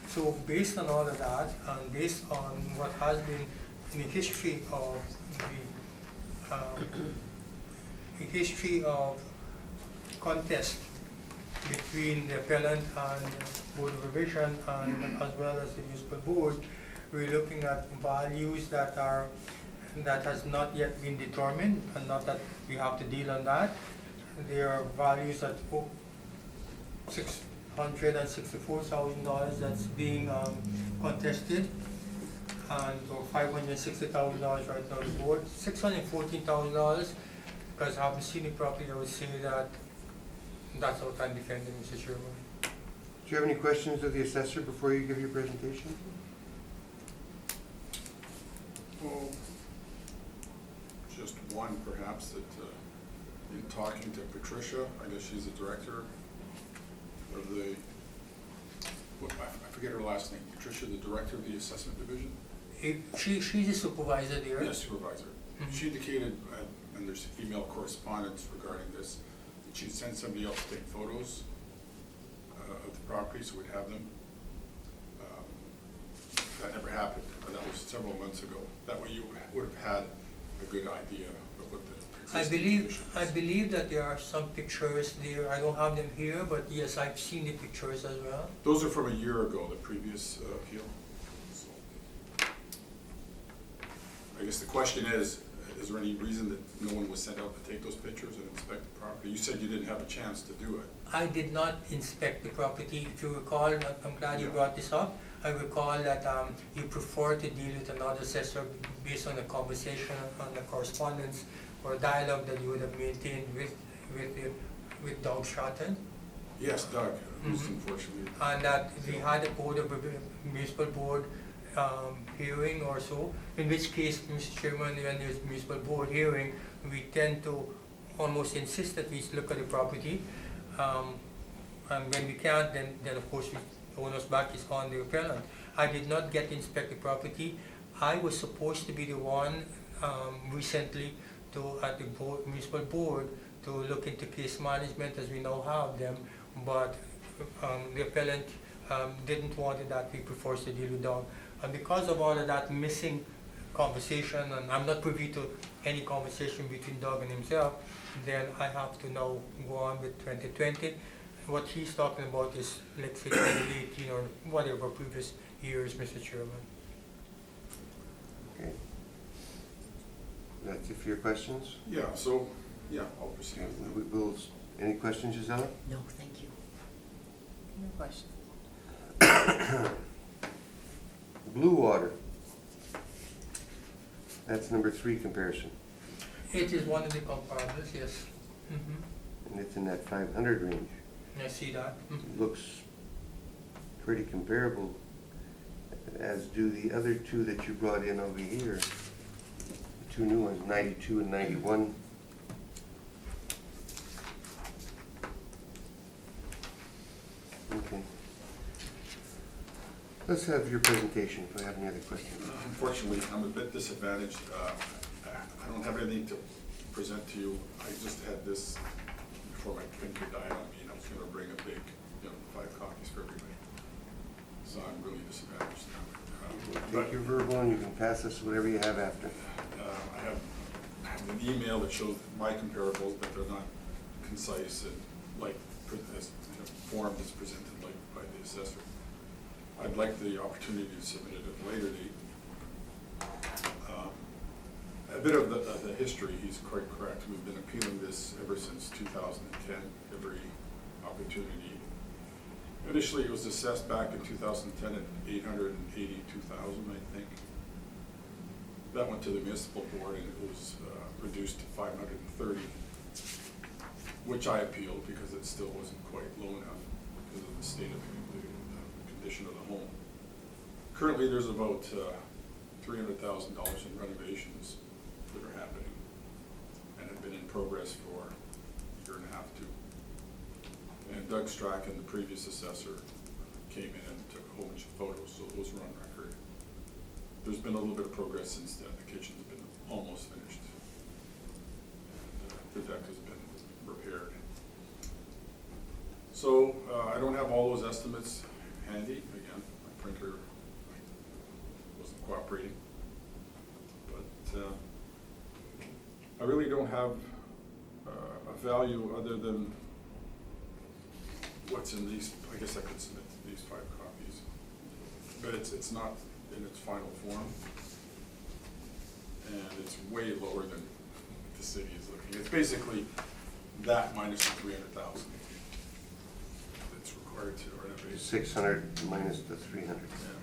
So based on all of that, and based on what has been in the history of the history of contest between the appellant and Board of Revision and as well as the municipal board, we're looking at values that has not yet been determined, and not that we have to deal on that. There are values at $664,000 that's being contested, and or $560,000 right now on the board. $614,000, because I haven't seen the property, I would say that that's what I'm defending, Mr. Chairman. Do you have any questions of the assessor before you give your presentation? Well, just one perhaps, that in talking to Patricia, I guess she's the director of the, I forget her last name, Patricia, the director of the assessment division? She's a supervisor there. Yes, supervisor. Mhm. She indicated, and there's email correspondence regarding this, that she'd send somebody else to take photos of the property, so we'd have them. That never happened. That was several months ago. That way you would have had a good idea of what the existing condition is. I believe that there are some pictures there. I don't have them here, but yes, I've seen the pictures as well. Those are from a year ago, the previous appeal. So, I guess the question is there any reason that no one was sent out to take those pictures and inspect the property? You said you didn't have a chance to do it. I did not inspect the property. If you recall, I'm glad you Yeah. brought this up. I recall that you prefer to deal with another assessor based on a conversation, on the correspondence or dialogue that you would have maintained with Doug Stratton. Yes, Doug, who's Mhm. unfortunately. And that we had a municipal board hearing or so, in which case, Mr. Chairman, when there's municipal board hearing, we tend to almost insist that we look at the property. And when we can't, then of course, the owner's back is on the appellant. I did not get to inspect the property. I was supposed to be the one recently at the municipal board to look into case management, as we now have them, but the appellant didn't want it that we prefers to deal with Doug. And because of all of that missing conversation, and I'm not privy to any conversation between Doug and himself, then I have to now go on with 2020. What he's talking about is, let's say, 2018 or whatever previous years, Mr. Chairman. Okay. That's it for your questions? Yeah, so, yeah, I'll proceed. Any questions, Gisela? No, thank you. No question. Blue Water. That's number 3 comparison, It is one of the comparables, yes. and it's in that 500 range. I see that. Looks pretty comparable, as do the other 2 that you brought in over here. The 2 new ones, 92 and 91. Okay. Let's have your presentation if I have any other questions. Unfortunately, I'm a bit disadvantaged. I don't have anything to present to you. I just had this before my printer died on me, and I was gonna bring a big, 5 copies for everybody. So I'm really disadvantaged now. Take your verbal and you can pass us whatever you have after. I have an email that shows my comparables, but they're not concise and like, as, form that's presented like by the assessor. I'd like the opportunity to submit it at a later date. A bit of the history, he's quite correct. We've been appealing this ever since 2010. Every opportunity. Initially, it was assessed back in 2010 at $882,000, I think. That went to the municipal board and it was reduced to $530,000, which I appealed because it still wasn't quite low enough because of the state of the condition of the home. Currently, there's about $300,000 in renovations that are happening and have been in progress for a year and a half, too. And Doug Strachan, the previous assessor, came in and took a whole bunch of photos, so those were on record. There's been a little bit of progress since then. The kitchen's been almost finished. And the deck has been repaired. So I don't have all those estimates handy. Again, my printer wasn't cooperating. But I really don't have a value other than what's in these. I guess I could submit these 5 copies, but it's not in its final form, and it's way lower than the city is looking. It's basically that minus the $300,000 that's required to renovate. 600 minus the 300. Yeah.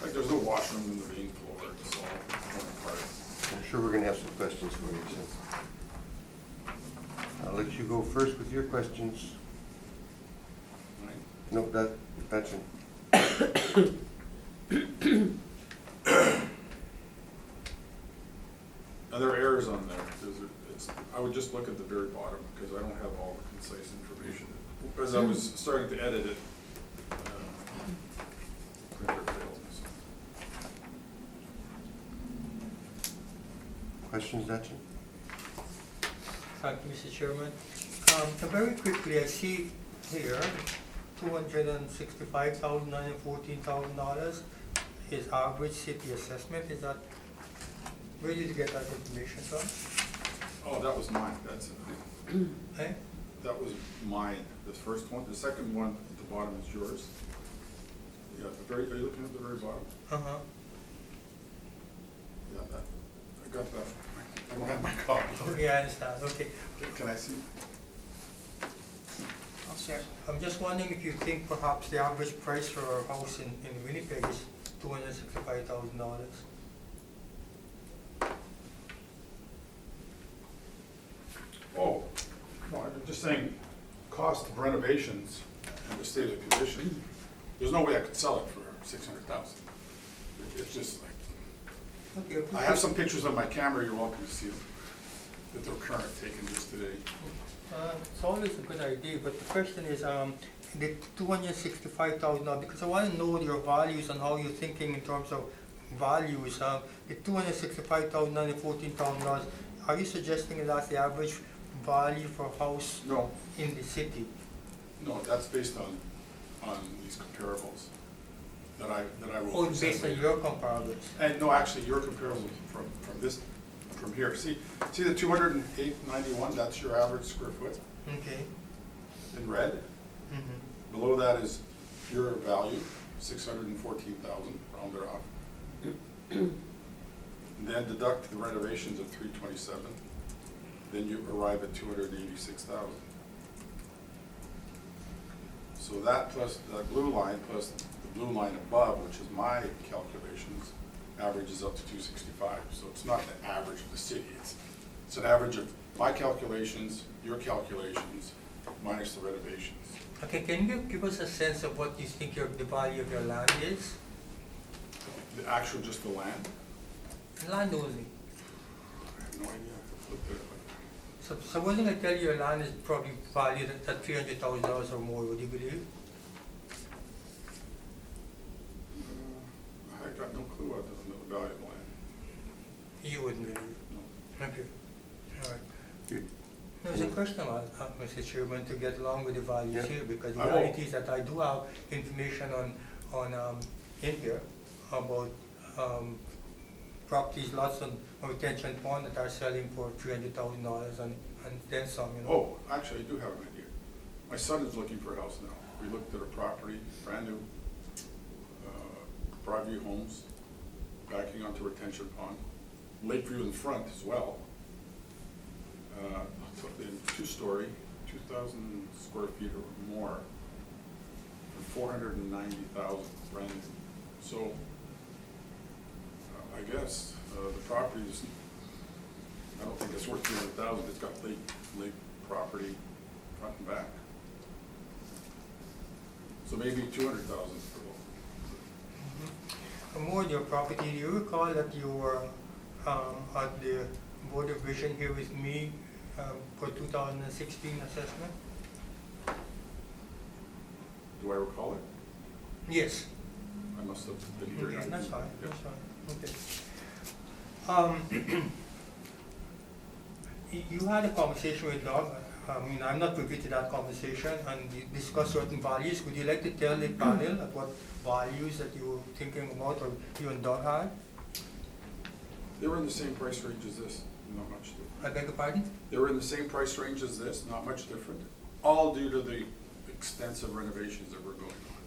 Like there's no washroom in the main floor. It's all torn apart. I'm sure we're gonna have some questions for you, so. I'll let you go first with your questions. Right? No, that's it. Now, there are errors on there. I would just look at the very bottom because I don't have all the concise information. As I was starting to edit it, printer failed me. Questions, Dutchin? Thank you, Mr. Chairman. So very quickly, I see here, $265,000 and $14,000 is average city assessment. Is that, where did you get that information from? Oh, that was mine. That's Eh? that was mine. The first one. The second one at the bottom is yours. Yeah, are you looking at the very bottom? Uh-huh. Yeah, that. I got that. I don't have my copy. Okay, I understand, okay. Can I see? I'll share. I'm just wondering if you think perhaps the average price for a house in Winnipeg is $265,000. Oh, no, I'm just saying, cost of renovations and the state of the condition, there's no way I could sell it for $600,000. It's just like, Okay, I have some pictures on my camera, you're welcome to see them, that they're current, taken just today. It's always a good idea, but the question is, the $265,000, because I want to know your values and how you're thinking in terms of values. The $265,000 and $14,000, are you suggesting that's the average value for a house No, in the city? no, that's based on these comparables that I will Or based present. on your comparables? And no, actually, your comparable from here. See the 208.91, that's your average square foot Okay. in red. Mm-hmm. Below that is your value, 614,000, rounded off. Then deduct the renovations of 327, then you arrive at 286,000. So that plus the blue line plus the blue line above, which is my calculations, averages up to 265. So it's not the average of the city. It's an average of my calculations, your calculations, minus the renovations. Okay, can you give us a sense of what you think the value of your land is? The actual, just the land, Land only. I have no idea. I looked at it like So supposing I tell you your land is probably valued at $300,000 or more, would you believe? I got no clue what the value of land. You wouldn't believe. No. Okay, all right. You- There's a question, Mr. Chairman, to get along with the values Yeah. here, because the I will. reality is that I do have information in here about properties, lots on retention pond that are selling for $300,000 and then some, you know. Oh, actually, I do have an idea. My son is looking for a house now. We looked at a property, brand new, Broadview Homes, backing onto retention pond, Lakeview in front as well. two-story, 2,000 square feet or more, for 490,000 brand new. So, I guess, the property is, I don't think it's worth 300,000, it's got lake property front and back. So maybe 200,000 for both. More on your property, do you recall that you were at the Board of Vision here with me for 2016 assessment? Do I recall it? Yes. I must have been here. Okay, that's fine, Yeah. that's fine, okay. You had a conversation with Doug, I mean, I'm not privy to that conversation, and you discussed certain values. Would you like to tell the panel what values that you were thinking about, or you and Doug had? They were in the same price range as this, not much different. I beg your pardon? They were in the same price range as this, not much different, all due to the extensive renovations that were going on.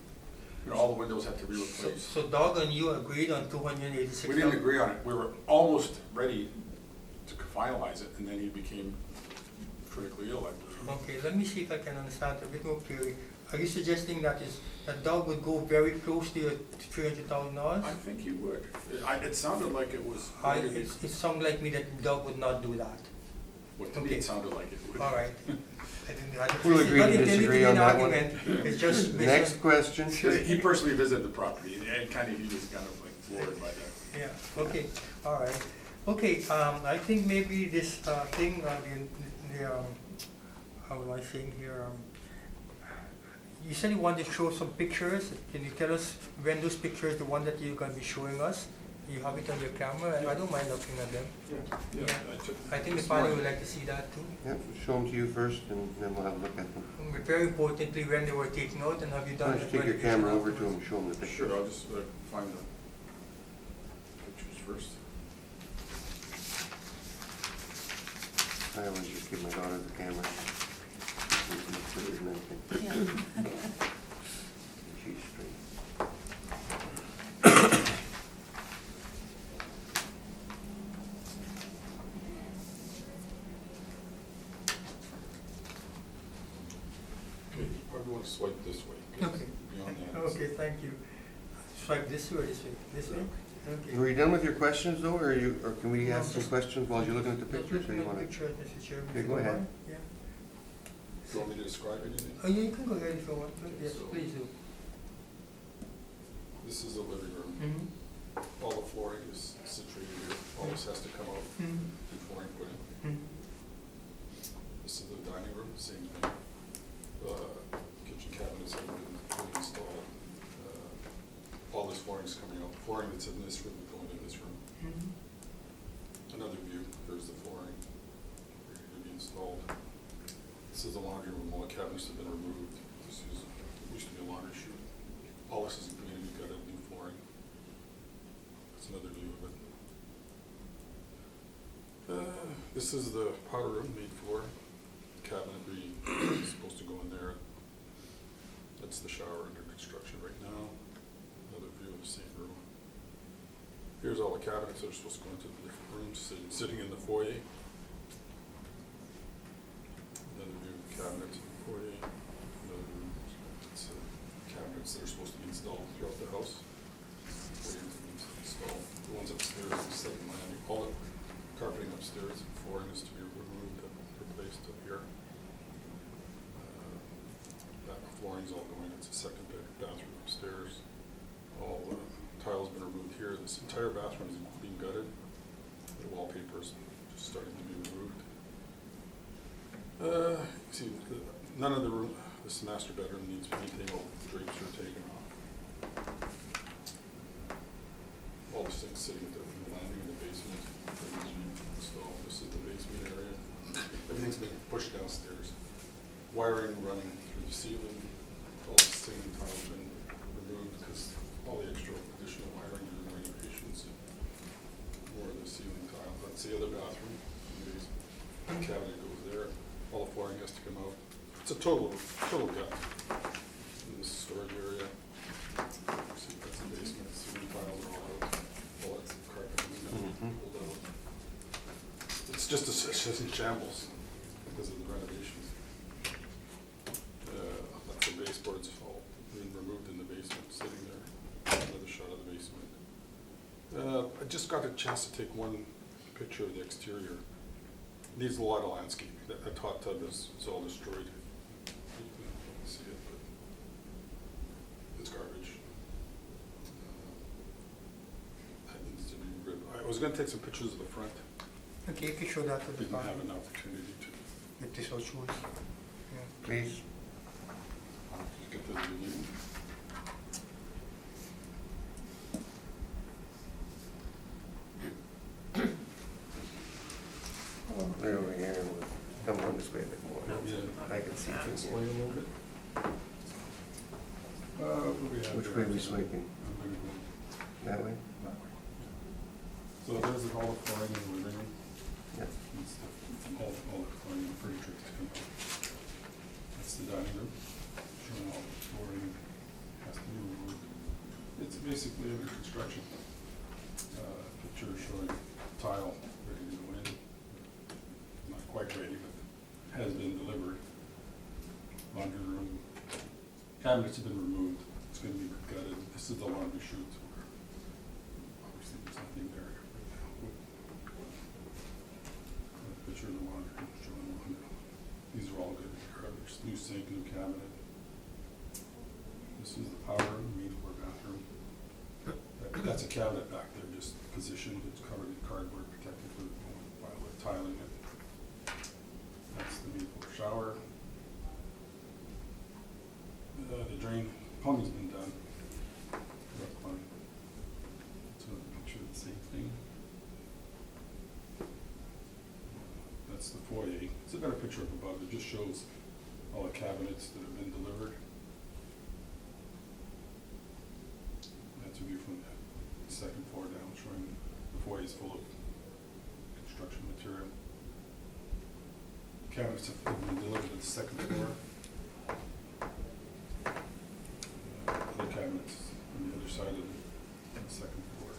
You know, all the windows had to be replaced. So Doug and you agreed on 286,000? We didn't agree on it, we were almost ready to finalize it, and then he became critically ill, I believe. Okay, let me see if I can understand a bit more clearly. Are you suggesting that Doug would go very close to your $300,000? I think he would. It sounded like it was. It sounded like me that Doug would not do that. Well, to me, Okay. it sounded like it would. All right. We'll agree to disagree on that one. It's just based Next question. He personally visited the property, and kind of, he was kind of like floored by that. Yeah, okay, all right. Okay, I think maybe this thing, how am I saying here? You said you wanted to show some pictures. Can you tell us when those pictures, the one that you're going to be showing us? You have it on your camera, and I don't mind looking at them. Yeah, I think the panel would like to see that too. Yep, show them to you first, and then we'll have a look at them. Very importantly, when they were taken out, and have you Why done? don't you take your camera over to them afterwards? and show them the picture? Sure, I'll just find the pictures first. I always just give my daughter the camera. Yeah. She's straight. Okay, you probably want to swipe this way. 'cause Okay. Beyond that. Okay, thank you. Swipe this way or this way? This way? Okay. Are you done with your questions though, or can we ask some questions while you're looking at the pictures, or you want to? Pictures, Mr. Chairman. Okay, if go you ahead. want. Yeah. Do you want me to describe anything? Oh, yeah, you can go ahead if you want. Yes, So- please do. This is the living room. Mm-hmm. All the flooring is situated here. All this has to come out Mm-hmm. and flooring put in. Mm-hmm. This is the dining room, same thing. Kitchen cabinets have been fully installed. All this flooring is coming out. Flooring that's in this room is going in this room. Mm-hmm. Another view, there's the flooring ready to be installed. This is the laundry room. All the cabinets have been removed. This used to be a laundry chute. All this is going to be gutted, new flooring. That's another view of it. This is the powder room, main floor. Cabinetry is supposed to go in there. That's the shower under construction right now. Another view of the same room. Here's all the cabinets that are supposed to go into the different rooms, sitting in the foyer. Another view of the cabinets in the foyer. Another room. It's cabinets that are supposed to be installed throughout the house. Waiting to be installed. The ones upstairs, the second landing, all the carpeting upstairs and flooring is to be removed and replaced up here. That flooring's all going, it's a second bathroom upstairs. All the tiles been removed here. This entire bathroom is being gutted. The wallpaper's just starting to be removed. See, none of the room, this master bedroom needs anything, all the drapes are taken off. All the things sitting at the landing in the basement, everything's being installed. This is the basement area. Everything's been pushed downstairs. Wiring running through the ceiling, all the ceiling tiles been removed because all the extra additional wiring during renovations. More of the ceiling tile. That's the other bathroom. The cabinet goes there. All the flooring has to come out. It's a total gut. In this storage area. See, that's the basement. Ceiling tiles are all out. All that carpet is now pulled out. It's just in shambles. because of the renovations. That's the baseboards all being removed in the basement, sitting there. Another shot of the basement. I just got a chance to take one picture of the exterior. Needs a lot of landscaping. That hot tub is all destroyed. You can see it, but it's garbage. That needs to be rid. I was gonna take some pictures of the front. Okay, you can show that to the Didn't have client, an opportunity to. if this was choose. Yeah. Please. Get to the beginning. They're over here, and we'll come on this way a bit more. Yeah. I can see through Swing here. a little bit. What do we have Which there? way are we swinging? I'm gonna go That way? that way. So there's all the flooring in the living room. Yep. And stuff. All the flooring and furniture to come out. That's the dining room, showing all the flooring has to be removed. It's basically under construction. Picture showing tile ready to go in. Not quite ready, but has been delivered. Laundry room, cabinets have been removed. It's gonna be gutted. This is the laundry chute. Obviously, there's nothing there right now. Picture of the laundry, showing the laundry. These are all good. There's new sink, new cabinet. This is the power room, main floor bathroom. That's a cabinet back there, just positioned. It's covered in cardboard, protected for the moment while we're tiling it. That's the main floor shower. The drain, plumbing's been done. Rough plumbing. So a picture of the same thing. That's the foyer. It's a better picture up above. It just shows all the cabinets that have been delivered. That's a view from the second floor down, showing the foyer is full of construction material. Cabinets have been delivered to the second floor. Other cabinets on the other side of the second floor.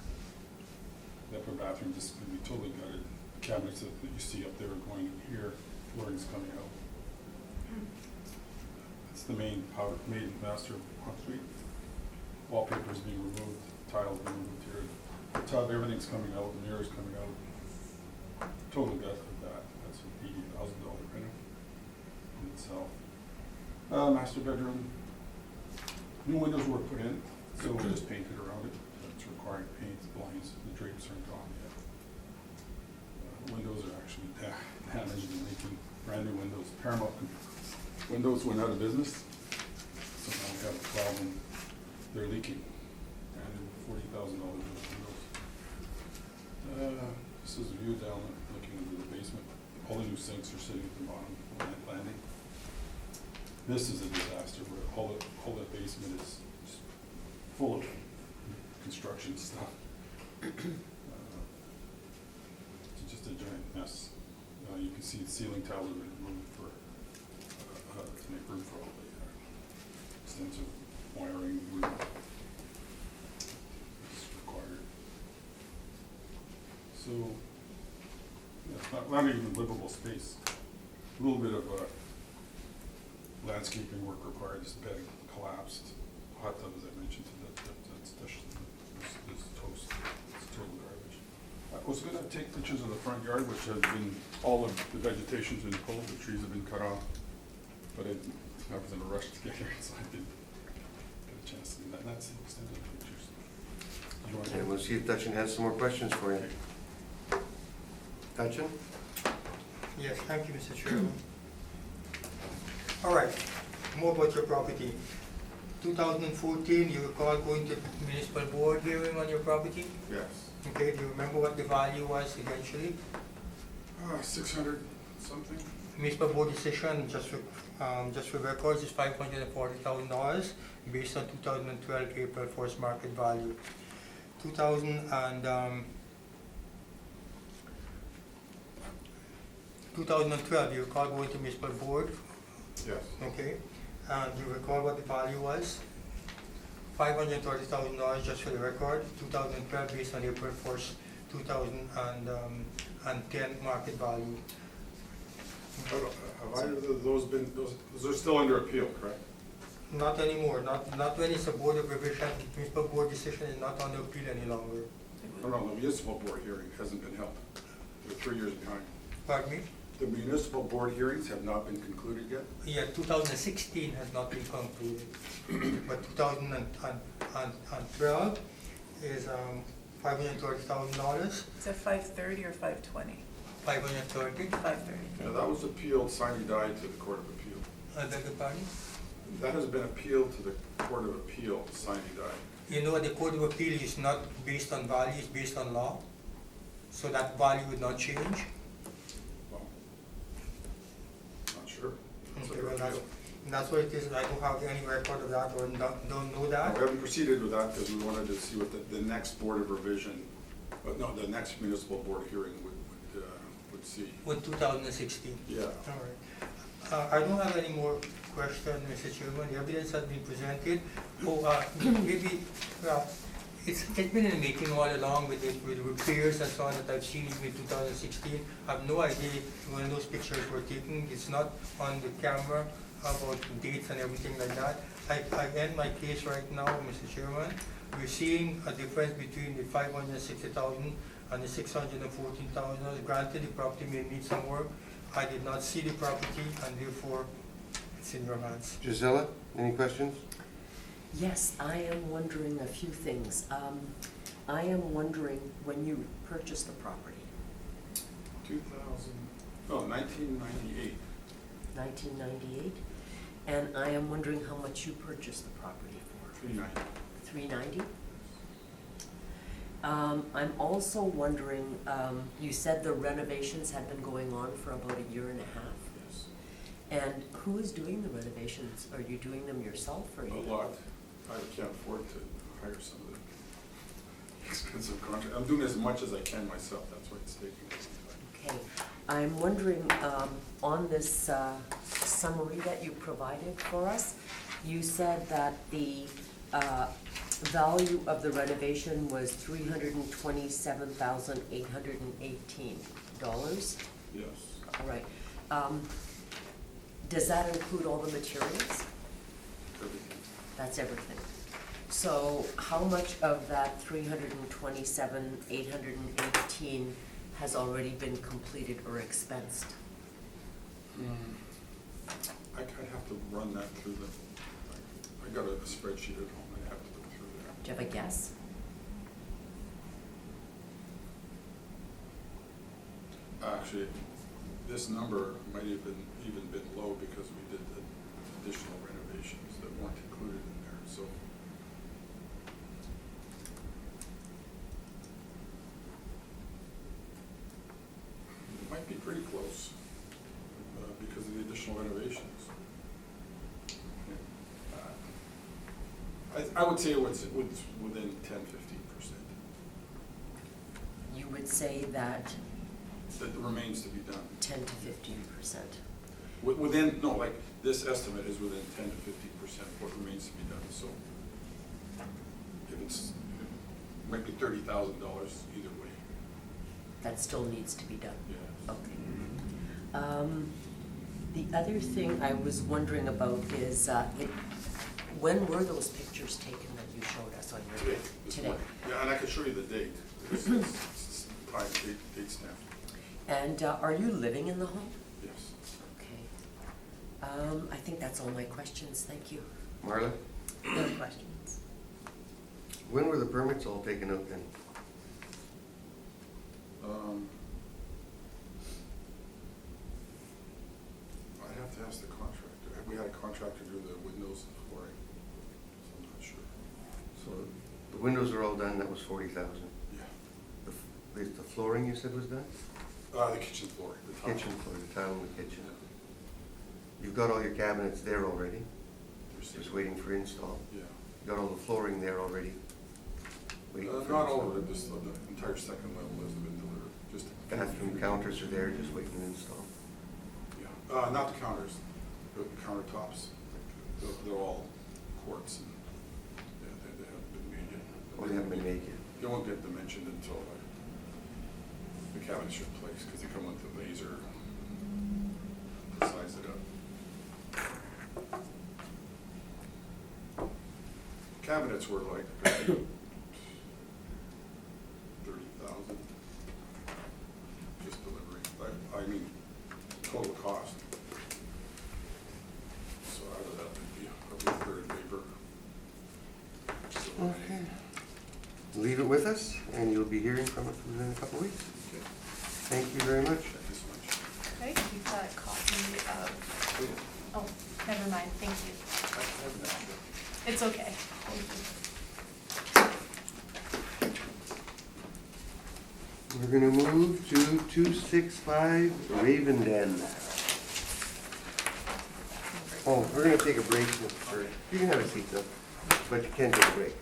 The upper bathroom just going to be totally gutted. Cabinets that you see up there are going in here, flooring's coming out. It's the main master ensuite. Wallpaper's being removed, tiles being removed here. The tub, everything's coming out, the mirror's coming out. Total gut of that. That's an $80,000 reno in itself. Master bedroom. New windows were put in, so we just painted around it. It's requiring paint, blinds, the drapes aren't on yet. Windows are actually damaged and leaking. Brand new windows. Paramount windows went out of business, so now we have a problem. They're leaking. Brand new $40,000 windows. This is a view down looking into the basement. All the new sinks are sitting at the bottom of that landing. This is a disaster where all the basement is just full of construction stuff. It's just a giant mess. You can see the ceiling tiles have been removed for to make room for all the extensive wiring and room is required. So yeah, it's not even livable space. A little bit of landscaping work required. This bed collapsed. Hot tub, as I mentioned, that's toast. It's total garbage. I was going to take pictures of the front yard, which has been, all of the vegetation's been pulled, the trees have been cut off, but I was in a rush to get here, so I didn't get a chance to do that. And that's the extent of the pictures. You want to- And we'll see if Dutchin has some more questions for you. Dutchin? Yes, thank you, Mr. Chairman. All right, more about your property. 2014, you recall going to municipal board hearing on your property? Yes. Okay, do you remember what the value was eventually? 600 something? Municipal board decision, just for records, is $540,000 based on 2012 April 1st market value. 2012, you recall going to municipal board, Yes. okay? And you recall what the value was? $530,000 just for the record, 2012 based on April 1st, 2010 market value. Have either of those been, those are still under appeal, correct? Not anymore, not when it's a board of revision, municipal board decision is not on appeal any longer. No, the municipal board hearing hasn't been held. They're 3 years behind. Pardon me? The municipal board hearings have not been concluded yet? Yeah, 2016 has not been concluded, but 2012 is $530,000, Is that 530 or 520? 530. 530. Now, that was appealed, sine die, to the Court of Appeal. I beg your pardon? That has been appealed to the Court of Appeal, sine die. You know, the Court of Appeal is not based on value, it's based on law, so that value would not change. Well, not sure. That's Okay, under well, appeal. that's what it is. I don't have any record of that or don't know We that. haven't proceeded with that because we wanted to see what the next Board of Revision, the next municipal board hearing would see. With 2016. Yeah. All right. I don't have any more questions, Mr. Chairman. The evidence has been presented. Maybe, well, it's been in the making all along with repairs and so on that I've seen even in 2016. I have no idea when those pictures were taken. It's not on the camera about dates and everything like that. I end my case right now, Mr. Chairman. We're seeing a difference between the 560,000 and the 614,000. Granted, the property may need some work. I did not see the property, and therefore, it's in your hands. Gisela, any questions? Yes, I am wondering a few things. I am wondering when you purchased the property, 1998. 1998, and I am wondering how much you purchased the property for. 390. $390? I'm also wondering, you said the renovations had been going on for about a year and a half. Yes. And who is doing the renovations? Are you doing them yourself or A you? lot. I can't afford to hire some of the expensive contractors. I'm doing as much as I can myself. That's why it's taking me some time. Okay, I'm wondering, on this summary that you provided for us, you said that the value of the renovation was $327,818. Yes. All right. Does that include all the materials? Everything. That's everything. So how much of that $327,818 has already been completed or expensed? I'd have to run that through I got a spreadsheet at home. I have to go through that. Do you have a guess? Actually, this number might have been even been low because we did the additional renovations that weren't included in there, so. It might be pretty close, because of the additional renovations. I would say it's within 10–15%. You would say that That remains to be done. 10 to 15%. Within, no, like, this estimate is within 10–15% of what remains to be done, so if it might be $30,000 either way. That still needs to be done. Yeah. Okay. The other thing I was wondering about is, when were those pictures taken that you showed us on your? Today. This Today. morning. Yeah, and I can show you the date. It's time, date stamp. And are you living in the home? Yes. Okay. I think that's all my questions. Thank you. Marla, No questions. when were the permits all taken out then? I'd have to ask the contractor. We had a contractor do the windows and flooring, so I'm not sure. So the windows are all done, that was 40,000. Yeah. The flooring you said was done? The kitchen floor, the tile. Kitchen floor, the tile in the kitchen. You've got all your cabinets there already, just waiting for install. Yeah. You got all the flooring there already? Waiting for Not install. all of it, just the entire second level has been delivered, just. Bathroom counters are there, just waiting to install. Yeah, not the counters, the countertops, they're all quartz and, yeah, they haven't been made yet. Or they haven't been made yet? They won't get dimensioned until the cabinets are placed, because they come with the laser size it up. Cabinets were like 30,000, just delivery, I mean, total cost. So out of that, it'd be a third paper. So, Okay. Leave it with us, and you'll be hearing from it within a couple of weeks. Okay, Thank you very much. thank you so much. Okay, you've got a copy of, oh, never mind, thank you. I have an extra. It's okay, thank you. We're gonna move to 265 Raven Den. Oh, we're gonna take a break, Mr. Furry. You can have a seat though, but you can take a break.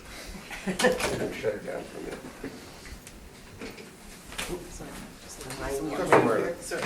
I'm gonna shut her down for a minute. Oops, sorry, just lying Come down here, Marla. here. Sorry.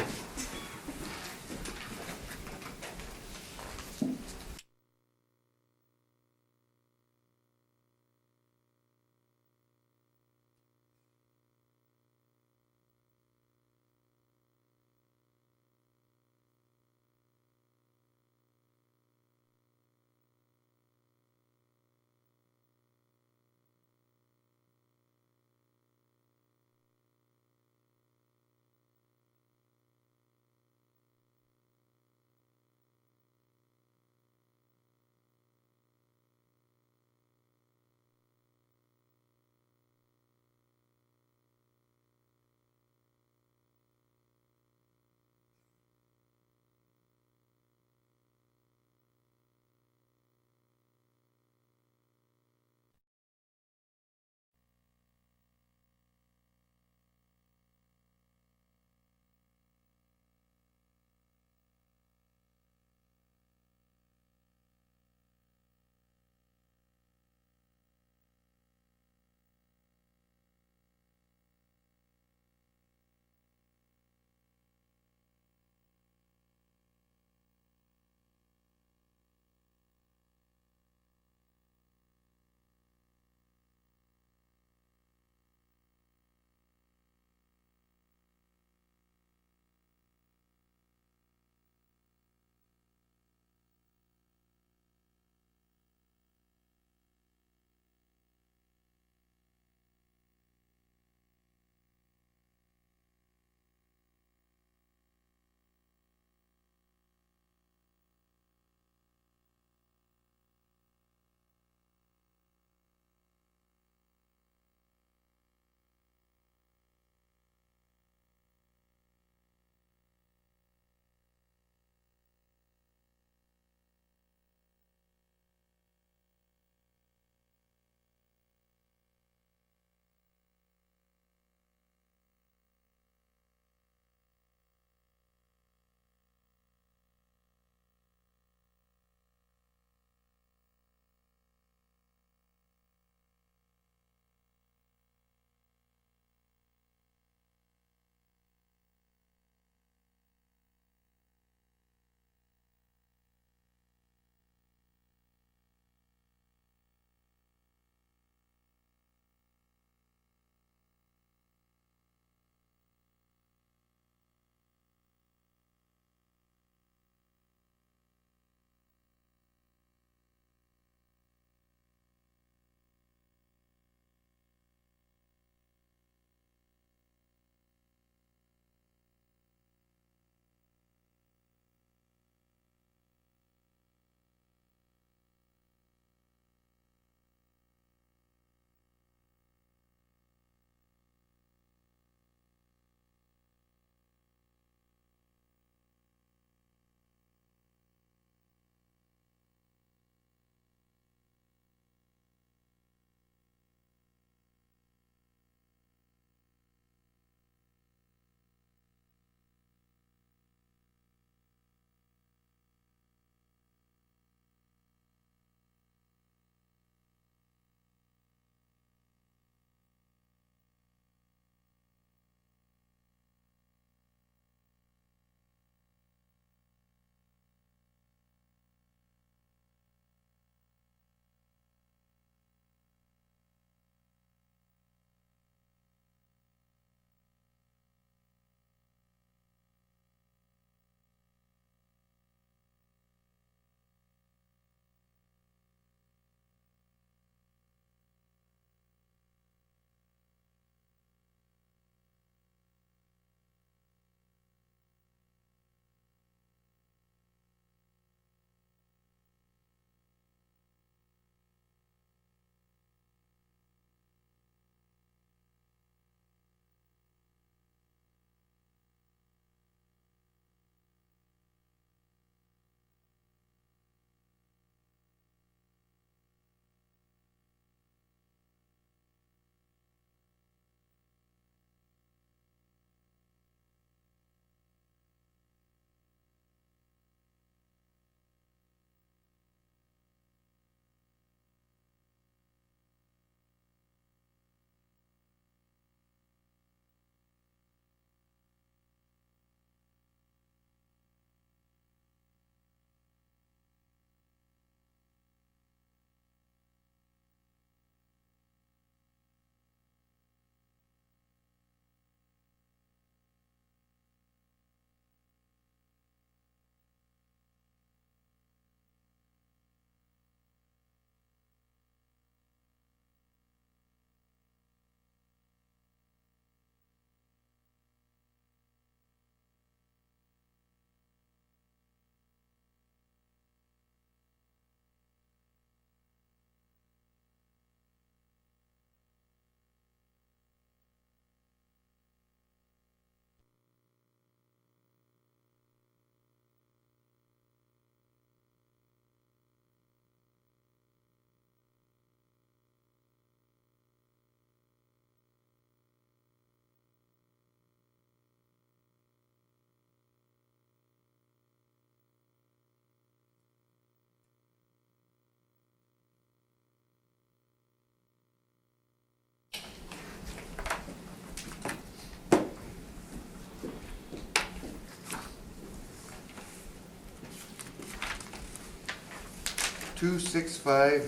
265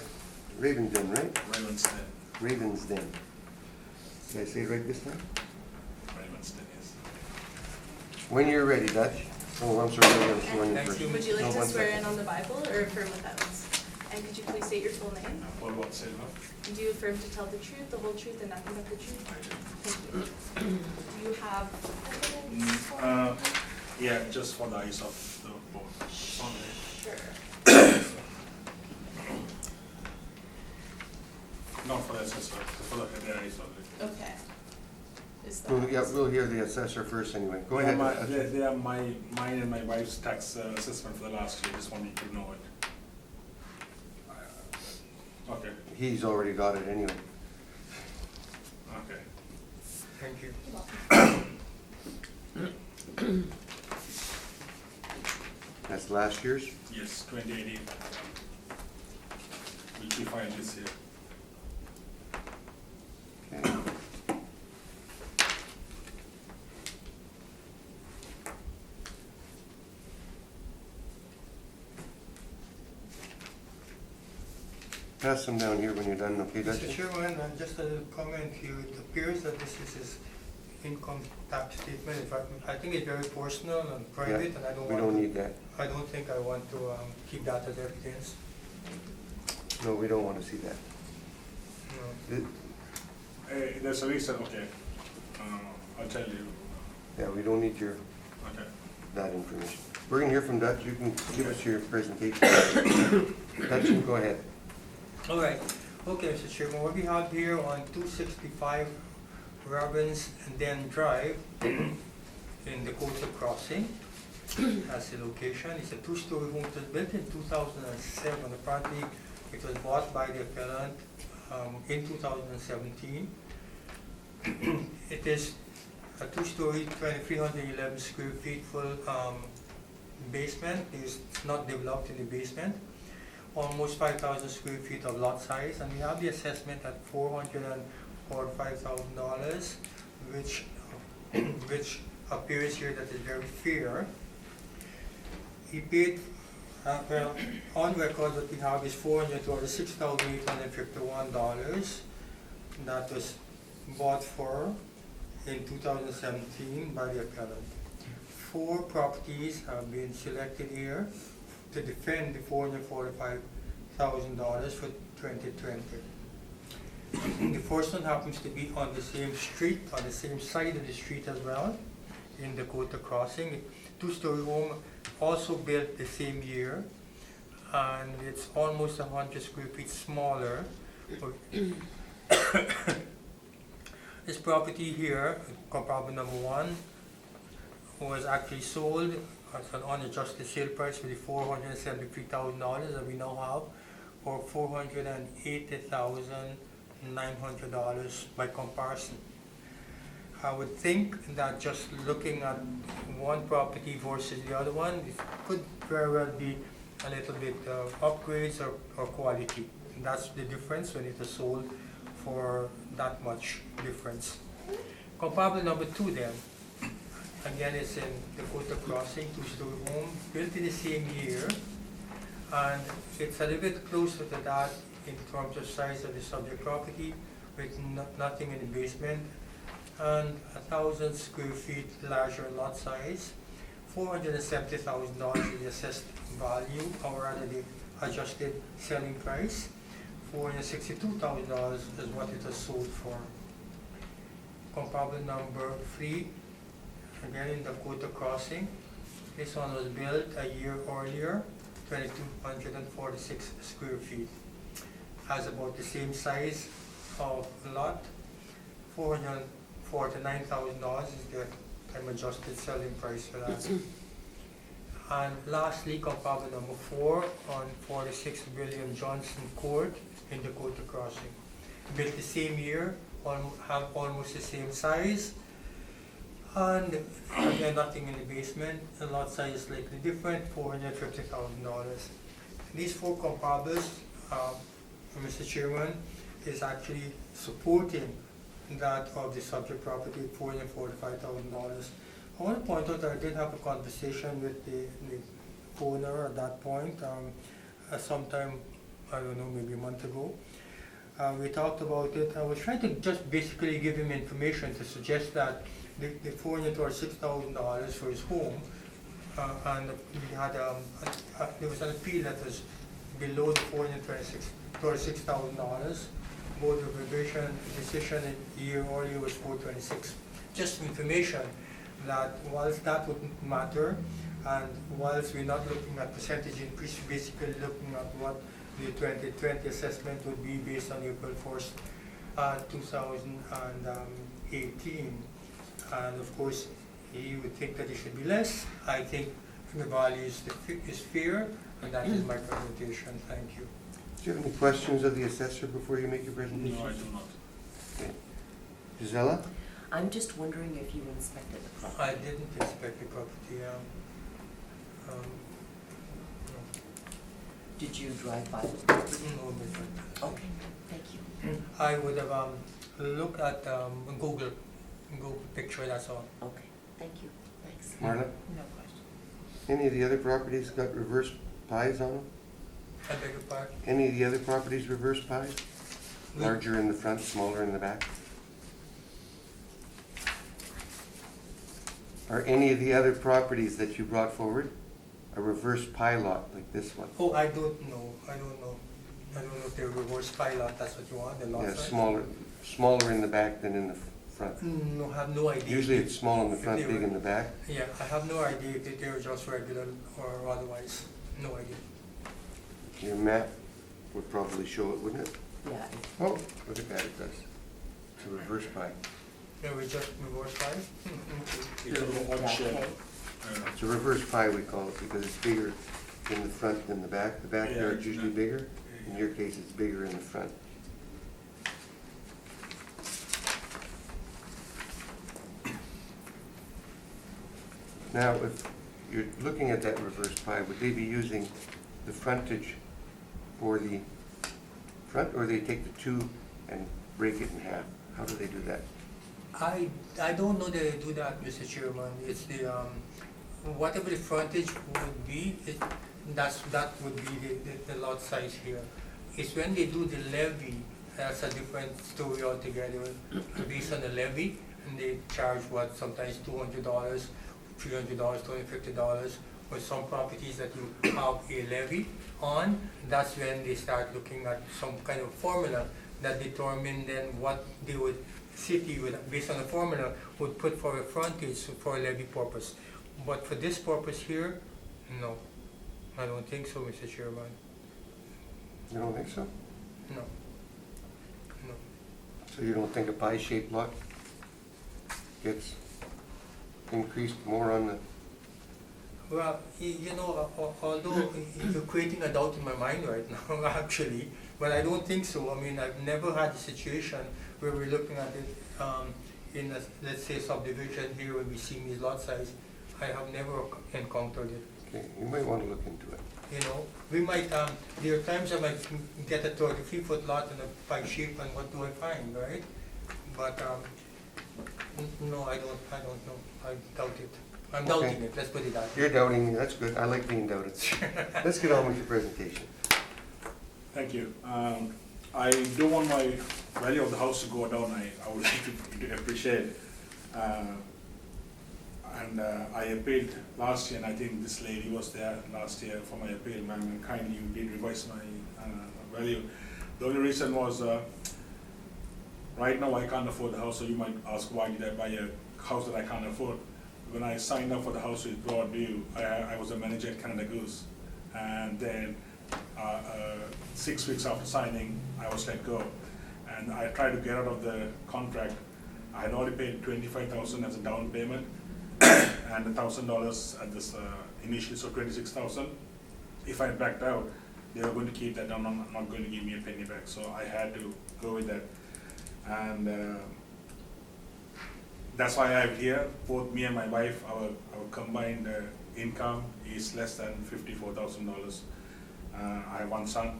Ravensden, right? Ravensden, Ravensden. Did I say it right this time? Ravensden, yes. When you're ready, Dutch. Oh, I'm sorry, I'm showing you Thank first. you. Would you like No, to one swear second. in on the Bible or affirm with oaths? And could you please state your full name? Paul Watt Silva, Do you affirm to tell the truth, the whole truth, and nothing but the truth? I do. Thank you. Do you have evidence for Yeah, just for the eyes of the board. Only. Sure. Not for the assessor, for the eyes only. Okay. Is that? We'll hear the assessor first anyway. Go They ahead. are my- Dutch. They are mine and my wife's tax assessment for the last year, just want you to know it. Okay, He's already got it anyway. okay. Thank you. You're welcome. That's last year's? Yes, 2018. Which we find this year. Okay. Pass them down here when you're done, okay, Dutch? Mr. Chairman, just a little comment here. It appears that this is his income tax statement. In fact, I think it's very personal and private, and I don't We want don't to, need that. I don't think I want to keep that as evidence. No, we don't want to see that. No. There's a reason, okay. I'll tell you. Yeah, we don't need your, Okay. that information. We're gonna hear from Dutch. You can give us your presentation. Dutch, go ahead. All right. Okay, Mr. Chairman, what we have here on 265 Robbins and Den Drive in Dakota Crossing as the location. It's a two-story home that was built in 2007. Apparently, it was bought by the appellant in 2017. It is a two-story, 2,311 square feet full basement. It's not developed in the basement. Almost 5,000 square feet of lot size, and we have the assessment at $445,000, which appears here that is very fair. He paid, well, on record what we have is $406,851. That was bought for in 2017 by the appellant. 4 properties have been selected here to defend the $445,000 for 2020. The first one happens to be on the same street, on the same side of the street as well, in Dakota Crossing. Two-story home, also built the same year, and it's almost 100 square feet smaller. This property here, comparable number 1, was actually sold at an unadjusted sale price for the $473,000 that we now have for $480,900 by comparison. I would think that just looking at one property versus the other one, it could very well be a little bit of upgrades or quality. And that's the difference when it is sold for that much difference. Comparable number 2 then. Again, it's in Dakota Crossing, two-story home, built in the same year, and it's a little bit closer to that in terms of size of the subject property, with nothing in the basement, and 1,000 square feet larger lot size. $470,000 is the assessed value, or rather the adjusted selling price. $462,000 is what it was sold for. Comparable number 3. Again in Dakota Crossing. This one was built a year earlier, 2,246 square feet. Has about the same size of lot. $449,000 is the time adjusted selling price for that. And lastly, comparable number 4 on 46 William Johnson Court in Dakota Crossing. Built the same year, have almost the same size. And again, nothing in the basement. The lot size is slightly different, $450,000. These 4 comparables, Mr. Chairman, is actually supporting that of the subject property at $445,000. I want to point out that I did have a conversation with the owner at that point, sometime I don't know, maybe a month ago. We talked about it. I was trying to just basically give him information to suggest that the $400 or $6,000 for his home, and we had there was an appeal that was below the $426,000. Board of revision decision in year earlier was 426. Just information that whilst that wouldn't matter, and whilst we're not looking at percentage increase, we're basically looking at what the 2020 assessment would be based on April 1st, 2018. And of course, he would think that it should be less. I think the value is fair, and that is my presentation. Thank you. Do you have any questions of the assessor before you make your presentation? No, I do not. Okay. Gisela? I'm just wondering if you inspected the property. I didn't inspect the property. No. Did you drive by the property? No, Mr. Okay, thank you. I would have looked at Google picture, that's all. Okay, thank you, thanks. Marla? No question. Any of the other properties got reverse pies on them? I beg your pardon? Any of the other properties reverse pies? We- Larger in the front, smaller in the back? Are any of the other properties that you brought forward a reverse pie lot like this one? Oh, I don't know. I don't know if they're reverse pilot, that's what you want, the lot Yeah, size? smaller in the back than in the front. No, I have no idea. Usually it's small in the If front, they big were- in the back. Yeah, I have no idea if they were just regular or otherwise. No idea. Your map would probably show it, wouldn't it? Yeah, Oh, look at that, it does. It's a reverse pie. They were just reverse pilot? It's a one yeah, shed. okay. It's a reverse pie, we call it, because it's bigger in the front than the back. The backyard's Yeah, usually bigger. In your case, it's bigger in the front. Now, if you're looking at that reverse pie, would they be using the frontage for the front, or they take the two and break it in half? How do they do that? I don't know they do that, Mr. Chairman. It's the, whatever the frontage would be, that would be the lot size here. It's when they do the levy, that's a different story altogether. Based on the levy, and they charge sometimes $200, $300, $250. For some properties that you have a levy on, that's when they start looking at some kind of formula that determine then what they would, city would, based on the formula, would put for a frontage for a levy purpose. But for this purpose here, no, I don't think so, Mr. Chairman. You don't think so? No. No. So you don't think a pie-shaped lot gets increased more on the, Well, you know, although you're creating a doubt in my mind right now, actually, but I don't think so. I mean, I've never had a situation where we're looking at it in a, let's say, subdivision here where we see these lot size. I have never encountered it. okay, you might want to look into it. You know, we might, there are times I might get a 33-foot lot in a pie shape, and what do I find, right? But no, I don't know. I doubt it. I'm doubting Okay. it. Let's put it that way. You're doubting me, that's good, I like being doubted. Let's get on with your presentation. Thank you. I don't want my value of the house to go down. I would like to appreciate. And I appealed last year, and I think this lady was there last year for my appeal. Ma'am, and kindly you did revise my value. The only reason was right now I can't afford the house, so you might ask why did I buy a house that I can't afford. When I signed up for the house with Broadview, I was a manager at Canada Goose, and then 6 weeks after signing, I was let go. And I tried to get out of the contract. I had already paid $25,000 as a down payment and $1,000 at this initially, so $26,000. If I backed out, they were going to keep that, and not going to give me a penny back. So I had to go with that, and that's why I'm here. Both me and my wife, our combined income is less than $54,000. I have one son.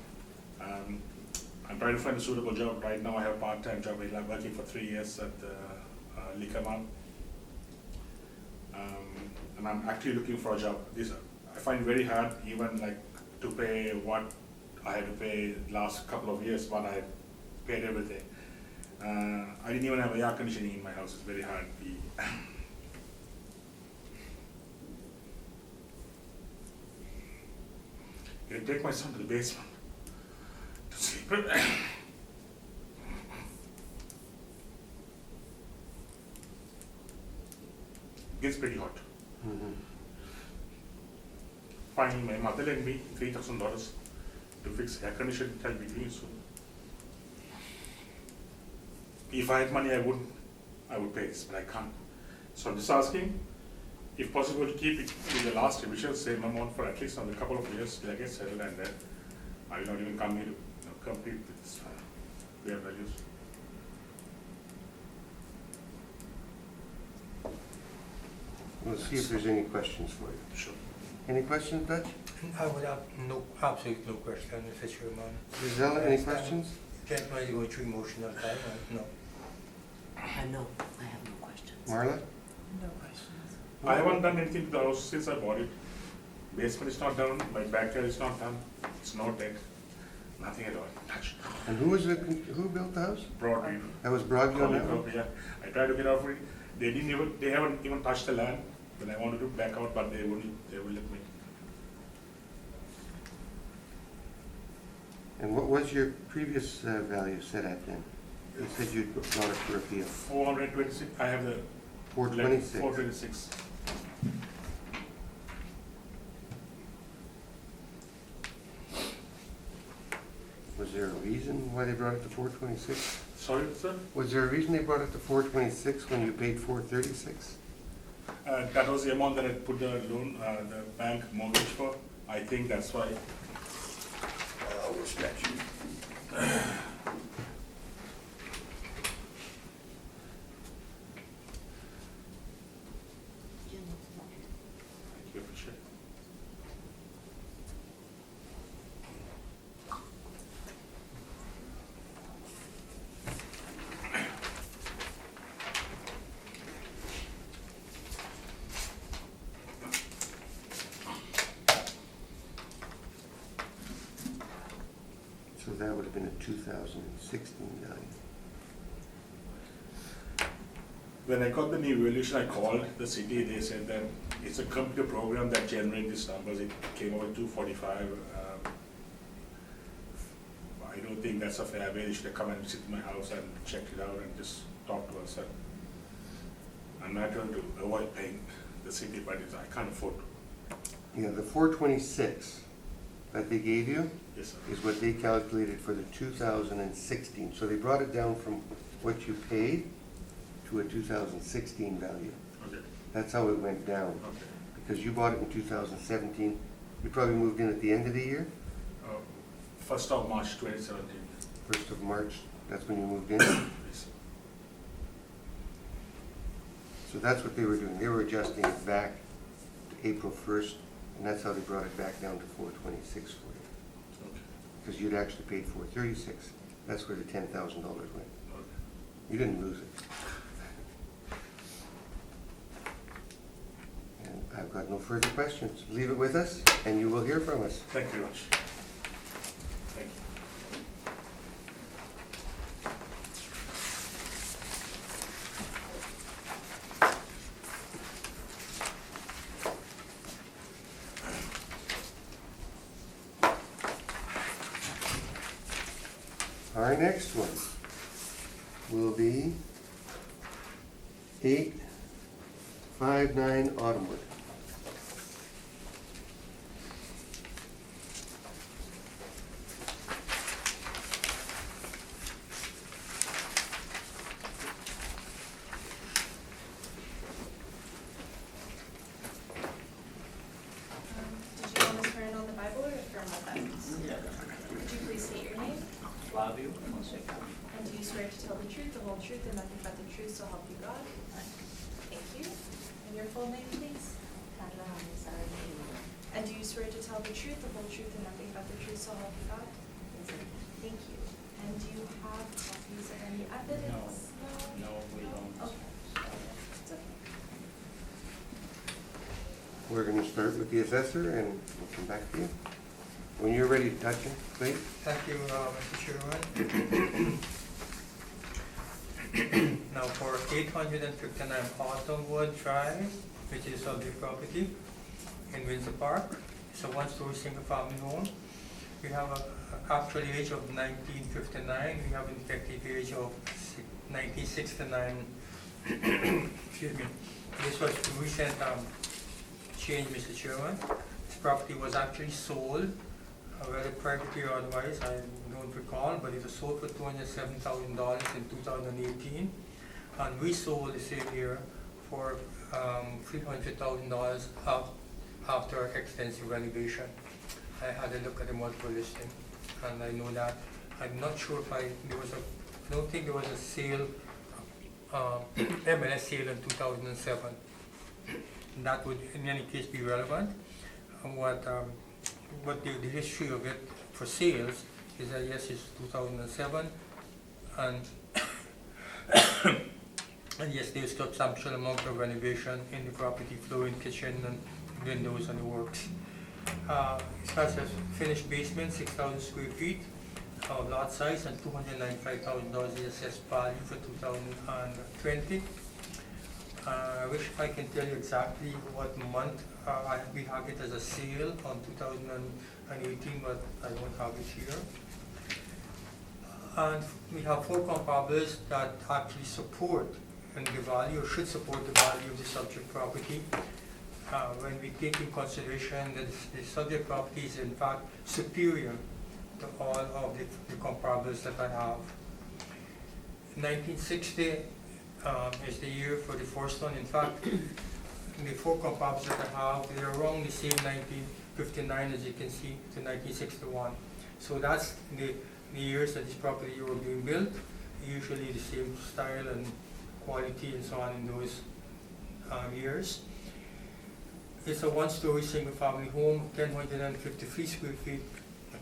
I'm trying to find a suitable job. Right now I have a part-time job. I'm working for 3 years at Liquor Mart. And I'm actually looking for a job. This I find very hard, even like to pay what I had to pay last couple of years, but I paid everything. I didn't even have air conditioning in my house. It's very hard. I take my son to the basement to sleep. Gets pretty hot. Mhm. Finally, my mother lent me $3,000 to fix air conditioning tile between. So, if I had money, I would pay this, but I can't. So I'm just asking, if possible, to keep it to the last revision, same amount for at least another couple of years till I get settled, and then I will not even come here to compete with this fair values. We'll see if there's any questions for you. Sure. Any questions, Dutch? I would have absolutely no question, if it's your man. Gisela, any questions? Can't really go through motion at a time, no. No, I have no questions. Marla? No questions. I haven't done anything to the house since I bought it. Basement is not done, my backyard is not done, it's no deck, nothing at all, touched. And who built the house? Broadview. That was Broadview on that one? Yeah, I tried to get out of it. They haven't even touched the land. When I wanted to back out, but they wouldn't let me. And what was your previous value set at then? You said you brought it for appeal. 426, I have the. 426. 426. Was there a reason why they brought it to 426? Sorry, sir? Was there a reason they brought it to 426 when you paid 436? That was the amount that I put the loan, the bank mortgage for. I think that's why. Thank you, appreciate it. So that would have been a 2016 value. When I got the new evaluation, I called the city. They said that it's a computer program that generates these numbers. It came over 245. I don't think that's a fair way. They should have come and sit in my house and checked it out and just talked to us. I'm not trying to avoid paying the city, but I can't afford to. Yeah, the 426 that they gave you Yes, sir. is what they calculated for the 2016. So they brought it down from what you paid to a 2016 value. Okay. That's how it went down. Okay. Because you bought it in 2017. You probably moved in at the end of the year, 1st of March 2017. 1st of March, that's when you moved in. Yes. So that's what they were doing. They were adjusting it back to April 1st, and that's how they brought it back down to 426 for you. Okay. Because you'd actually paid 436. That's where the $10,000 went. Okay. You didn't lose it. And I've got no further questions. Leave it with us, and you will hear from us. Thank you very much. Thank you. Our next one will be 859 Autumnwood. Did you want us to turn on the Bible or affirm with us? Would you please state your name? Flavio Fonseca. And do you swear to tell the truth, the whole truth, and nothing but the truth, so help you God? Thank you. And your full name, please? And do you swear to tell the truth, the whole truth, and nothing but the truth, so help you God? Thank you. And do you have copies of any evidence? No, we don't. Okay. It's okay. We're going to start with the assessor, and we'll come back to you. When you're ready to touch it, please. Thank you, Mr. Chairman. Now for 859 Autumnwood Drive, which is subject property in Windsor Park. It's a one-story single-family home. We have an actual age of 1959. We have an effective age of 1969. Excuse me. This was a recent change, Mr. Chairman. This property was actually sold, whether privately or otherwise, I don't recall, but it was sold for $207,000 in 2018, and resold the same year for $300,000 after extensive renovation. I had a look at the multiple listing, and I know that. I'm not sure if I don't think there was a sale, MLS sale in 2007. That would in any case be relevant. What the history of it for sales is that yes, it's 2007, and and yes, there's substantial amount of renovation in the property, flooring, kitchen, and windows and the works. It has a finished basement, 6,000 square feet of lot size, and $295,000 is assessed value for 2020. I wish I can tell you exactly what month we have it as a sale on 2018, but I don't have it here. And we have 4 comparables that actually support and the value, or should support the value of the subject property. When we take in consideration that the subject property is in fact superior to all of the comparables that I have. 1960 is the year for the first one. In fact, the 4 comparables that I have, they are around the same 1959 as you can see to 1961. So that's the years that this property were being built, usually the same style and quality and so on in those years. It's a one-story single-family home, 1,053 square feet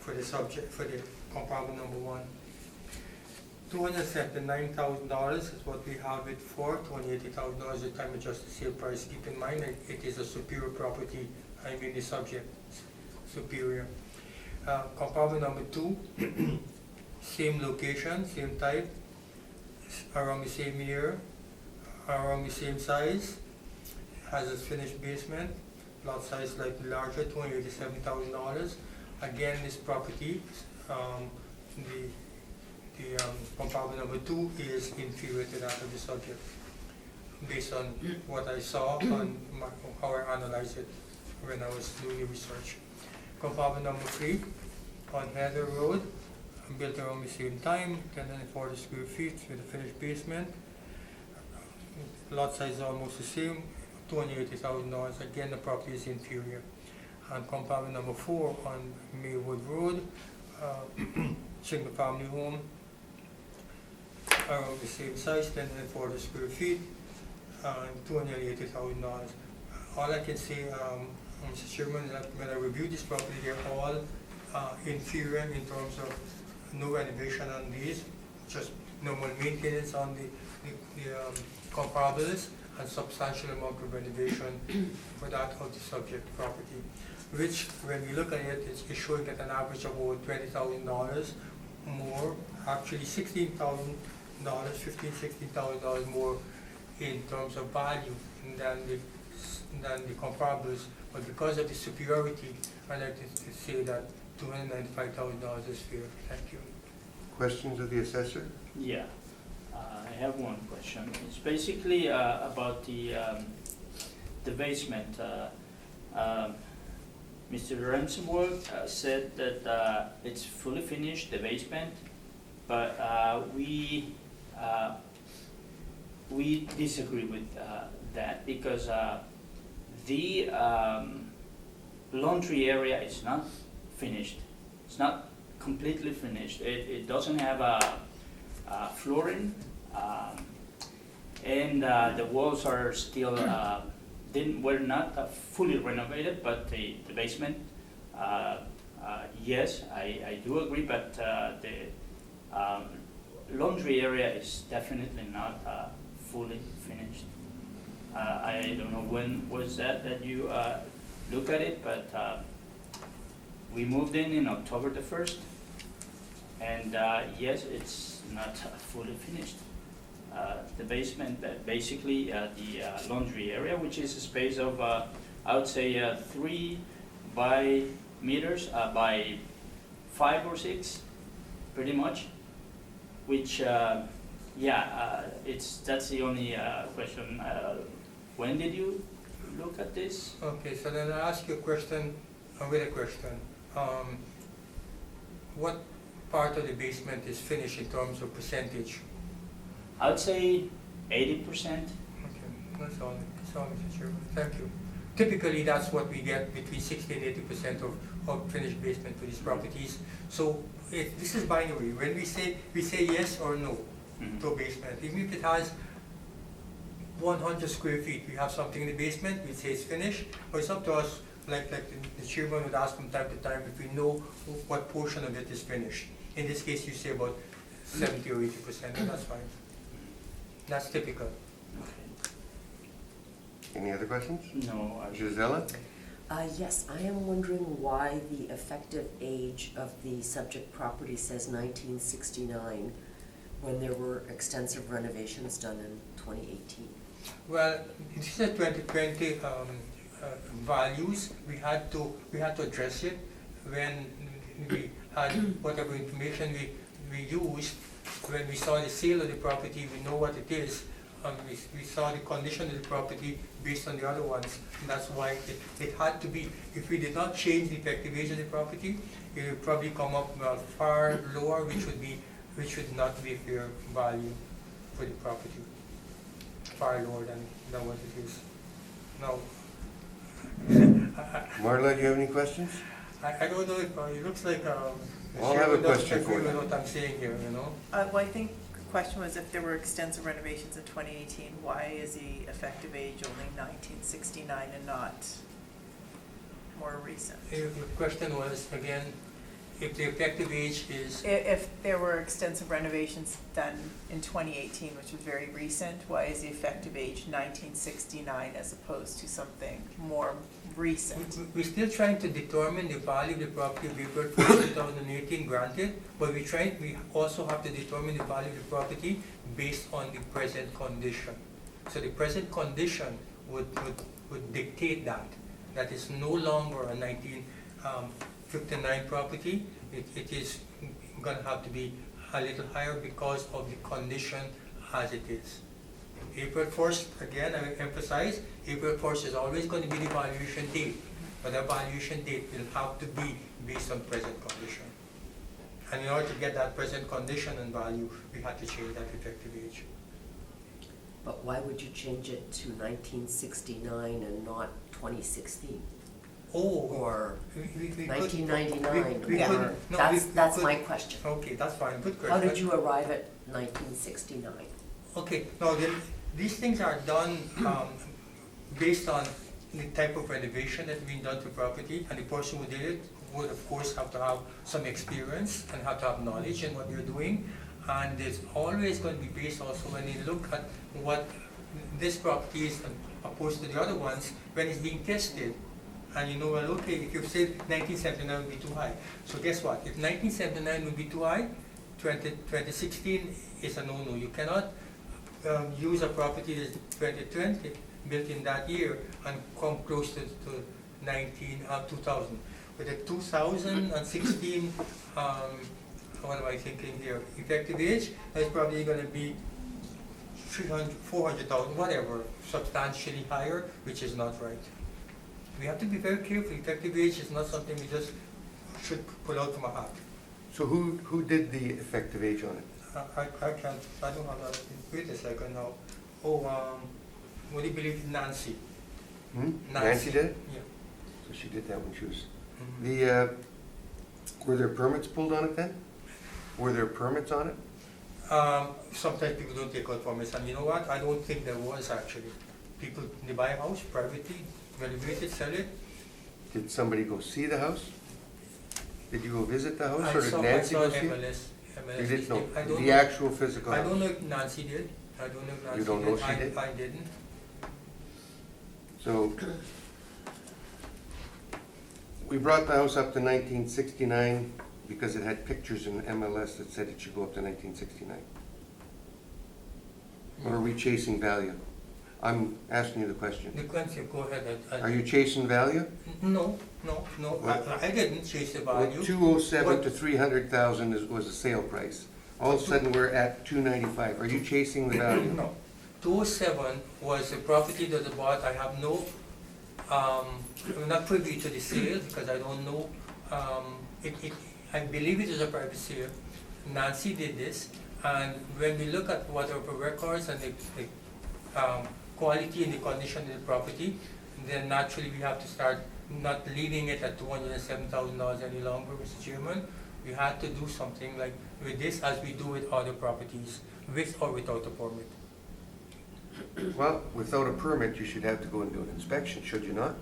for the subject, for the comparable number 1. $279,000 is what we have it for. $280,000 the time adjusted sale price. Keep in mind that it is a superior property. I mean the subject superior. Comparable number 2, same location, same type, around the same year, around the same size, has a finished basement, lot size slightly larger, $287,000. Again, this property, the comparable number 2 is inferior to that of the subject, based on what I saw and how I analyzed it when I was doing the research. Comparable number 3 on Heather Road, built around the same time, 1,040 square feet with a finished basement. Lot size is almost the same, $280,000. Again, the property is inferior. And comparable number 4 on Maywood Road, single family home, around the same size, 1,040 square feet, and $280,000. All I can say, Mr. Chairman, is that when I reviewed this property, they're all inferior in terms of no renovation on these, just normal maintenance on the comparables, and substantial amount of renovation for that of the subject property, which when we look at it, it's showing that an average of over $20,000 more, actually $16,000, $16,000 more in terms of value than the comparables. But because of the superiority, I'd like to say that $295,000 is fair. Thank you. Questions of the assessor? Yeah, I have one question. It's basically about the basement. Mr. Remsenberg said that it's fully finished, the basement, but we disagree with that because the laundry area is not finished. It's not completely finished. It doesn't have flooring, and the walls are still were not fully renovated. But the basement, yes, I do agree. But the laundry area is definitely not fully finished. I don't know when was that you look at it, but we moved in October the 1st, and yes, it's not fully finished. The basement, basically the laundry area, which is a space of, I would say 3 by meters by 5 or 6, pretty much, which, that's the only question. When did you look at this? Okay, so then I'll ask you a question, with a question. What part of the basement is finished in terms of percentage? I would say 80%. Okay, that's all, Mr. Chairman, thank you. Typically, that's what we get, between 60 and 80% of finished basement for these properties. So this is binary. When we say yes or no to a basement, even if it has 100 square feet, we have something in the basement, we say it's finished, but it's up to us, like the chairman would ask from time to time if we know what portion of it is finished. In this case, you say about 70 or 80%, and that's fine. That's typical. Any other questions? No, I Gisela? Yes, I am wondering why the effective age of the subject property says 1969 when there were extensive renovations done in 2018. Well, this is a 2020 values. We had to address it when we had whatever information we used. When we saw the sale of the property, we know what it is. We saw the condition of the property based on the other ones, and that's why it had to be. If we did not change the effective age of the property, it would probably come up far lower, which would not be a fair value for the property. Far lower than what it is now. Marla, do you have any questions? I don't know if it looks like the I'll have a chairman doesn't question for agree you. with what I'm saying here, you know. Well, I think the question was if there were extensive renovations in 2018, why is the effective age only 1969 and not more recent? The question was, again, if the effective age is, If there were extensive renovations done in 2018, which was very recent, why is the effective age 1969 as opposed to something more recent? we're still trying to determine the value of the property we built for 2018 granted, but we also have to determine the value of the property based on the present condition. So the present condition would dictate that is no longer a 1959 property. It is going to have to be a little higher because of the condition as it is. April 1st, again, I emphasize, April 1st is always going to be the valuation date, but the valuation date will have to be based on present condition. And in order to get that present condition and value, we had to change that effective age. But why would you change it to 1969 and not 2016? Or we could- 1999? we Yeah. could- no, we That's could- my question. Okay, that's fine, good question. How did you arrive at 1969? Okay, now these things are done based on the type of renovation that's being done to property, and the person who did it would of course have to have some experience and have to have knowledge in what you're doing. And it's always going to be based also when you look at what this property is opposed to the other ones when it's being tested. And you know, well, okay, if you say 1979 would be too high. So guess what? If 1979 would be too high, 2016 is a no-no. You cannot use a property that's 2020, built in that year, and come close to 2000. With the 2016, what am I thinking here? Effective age, that's probably going to be 300, 400,000, whatever, substantially higher, which is not right. We have to be very careful. Effective age is not something we just should pull out from a hat. So who did the effective age on it? I can't, I don't have that. Wait a second now. What do you believe, Nancy? Nancy did it? Yeah. So she did that when she was... Mhm. Were there permits pulled on it then? Were there permits on it? Sometimes people don't take out permits, and you know what? I don't think there was actually. People, they buy a house privately, renovate it, sell it. Did somebody go see the house? Did you go visit the house, I or did saw Nancy go see it? MLS. You didn't know, I don't the know. actual physical I house? don't know if Nancy did. I don't know if Nancy You don't know did. she did? I didn't. So, We brought the house up to 1969 because it had pictures in MLS that said it should go up to 1969. Or are we chasing value? I'm asking you the question. The question, go ahead. Are you chasing value? No, What? I didn't chase the Well, value. 207 to 300,000 was the sale price. All of a sudden, we're at 295. Are you chasing the value? No. 207 was the property that I bought. I have no, I'm not privy to the sale because I don't know. I believe it is a private sale. Nancy did this, and when we look at what our records and the quality and the condition of the property, then naturally we have to start not leaving it at $207,000 any longer, Mr. Chairman. We had to do something like with this as we do with other properties, with or without a permit. Well, without a permit, you should have to go and do an inspection, should you not?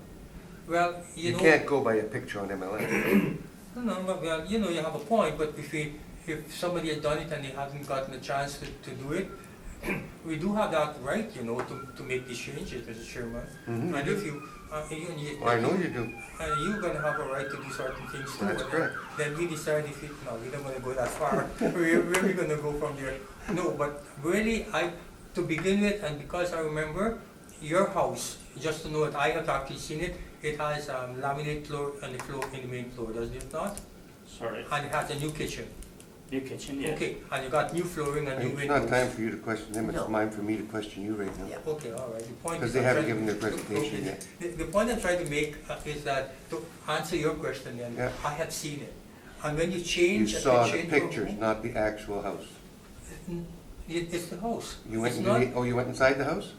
Well, you know. can't go by a picture on MLS. No, well, you know, you have a point, but if somebody had done it and they haven't gotten a chance to do it, we do have that right, you know, to make these changes, Mr. Chairman. Mhm. And if you, Well, I know you do. you're gonna have a right to do certain things too. That's and correct. Then we decide if no, we don't wanna go that far. Where we gonna go from there? No, but really, to begin with, and because I remember your house, just to know that I have actually seen it, it has laminate floor on the floor in the main floor, does it not? Sorry, And it has a new kitchen. new kitchen, yes. Okay, and you got new flooring and new It's windows. not time for you to question them, it's No. time for me to question you right now. Yeah. Okay, all right, the point Because is. they I'm haven't trying- given their presentation okay, yet. The point I'm trying to make is that, to answer your question then, Yeah. I have seen it. And when you You change. saw the change your pictures, home, not the actual house. It's the house. You went, It's not, you went inside the house?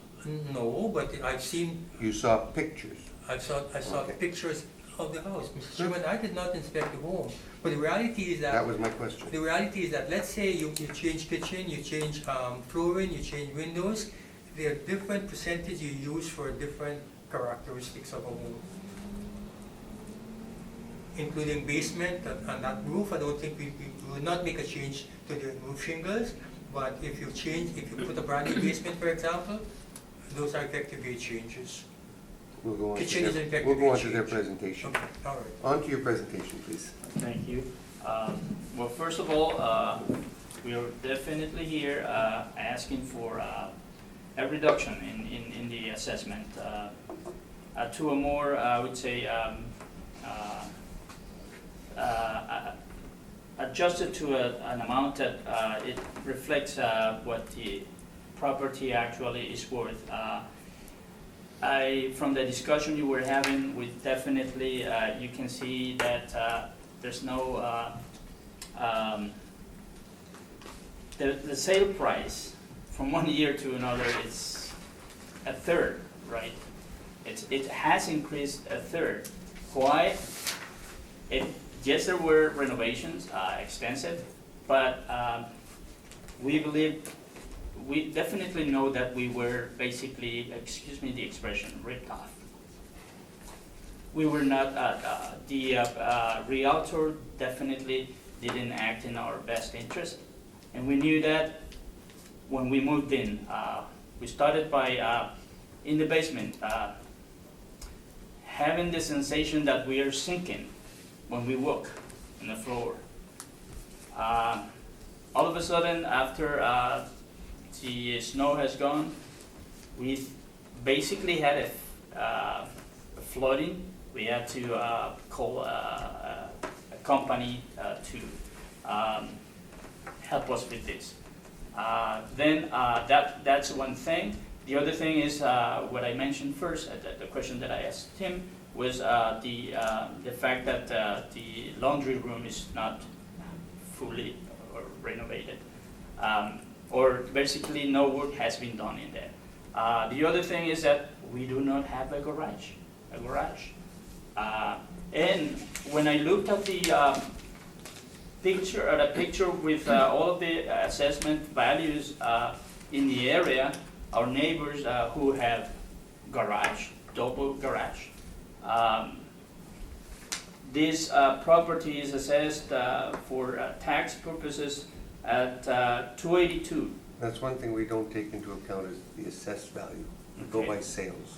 no, but I've seen, You saw pictures. I saw Okay. pictures of the house. Mr. Chairman, I did not inspect the home, but the reality is That was my question. the reality is that, let's say you change kitchen, you change flooring, you change windows, there are different percentage you use for different characteristics of a home. Including basement and that roof, I don't think we would not make a change to the roof shingles, but if you put a brand new basement, for example, those are effective rate changes. We'll go on Kitchen to is their, effective we'll go on to change. their presentation. Okay, all right. On to your presentation, please. Thank you. Well, first of all, we are definitely here asking for a reduction in the assessment to a more, I would say, adjusted to an amount that it reflects what the property actually is worth. From the discussion you were having, we definitely, you can see that there's no, the sale price from one year to another is a third, right? It has increased a third. Why? Yes, there were renovations, extensive, but we believe, we definitely know that we were basically, excuse me the expression, ripped off. We were not, the realtor definitely didn't act in our best interest, and we knew that when we moved in. We started by, in the basement, having the sensation that we are sinking when we walk on the floor. All of a sudden, after the snow has gone, we basically had a flooding. We had to call a company to help us with this. Then that's one thing. The other thing is what I mentioned first, the question that I asked him was the fact that the laundry room is not fully renovated. Or basically no work has been done in there. The other thing is that we do not have a garage. And when I looked at the picture with all of the assessment values in the area, our neighbors who have garage, double garage, this property is assessed for tax purposes at $282. That's one thing we don't take into account is the assessed value. We go Okay. by sales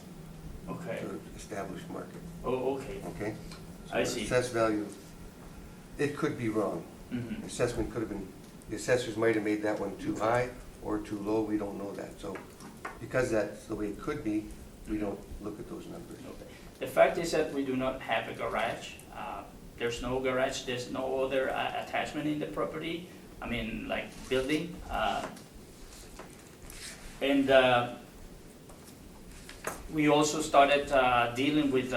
Okay. to establish market, Oh, okay. okay? I see. Assessed value, it could be wrong. Mhm. Assessment could have been, the assessors might have made that one too high or too low, we don't know that. So because that's the way it could be, we don't look at those numbers. Okay. The fact is that we do not have a garage. There's no garage, there's no other attachment in the property, I mean, like building. And we also started dealing with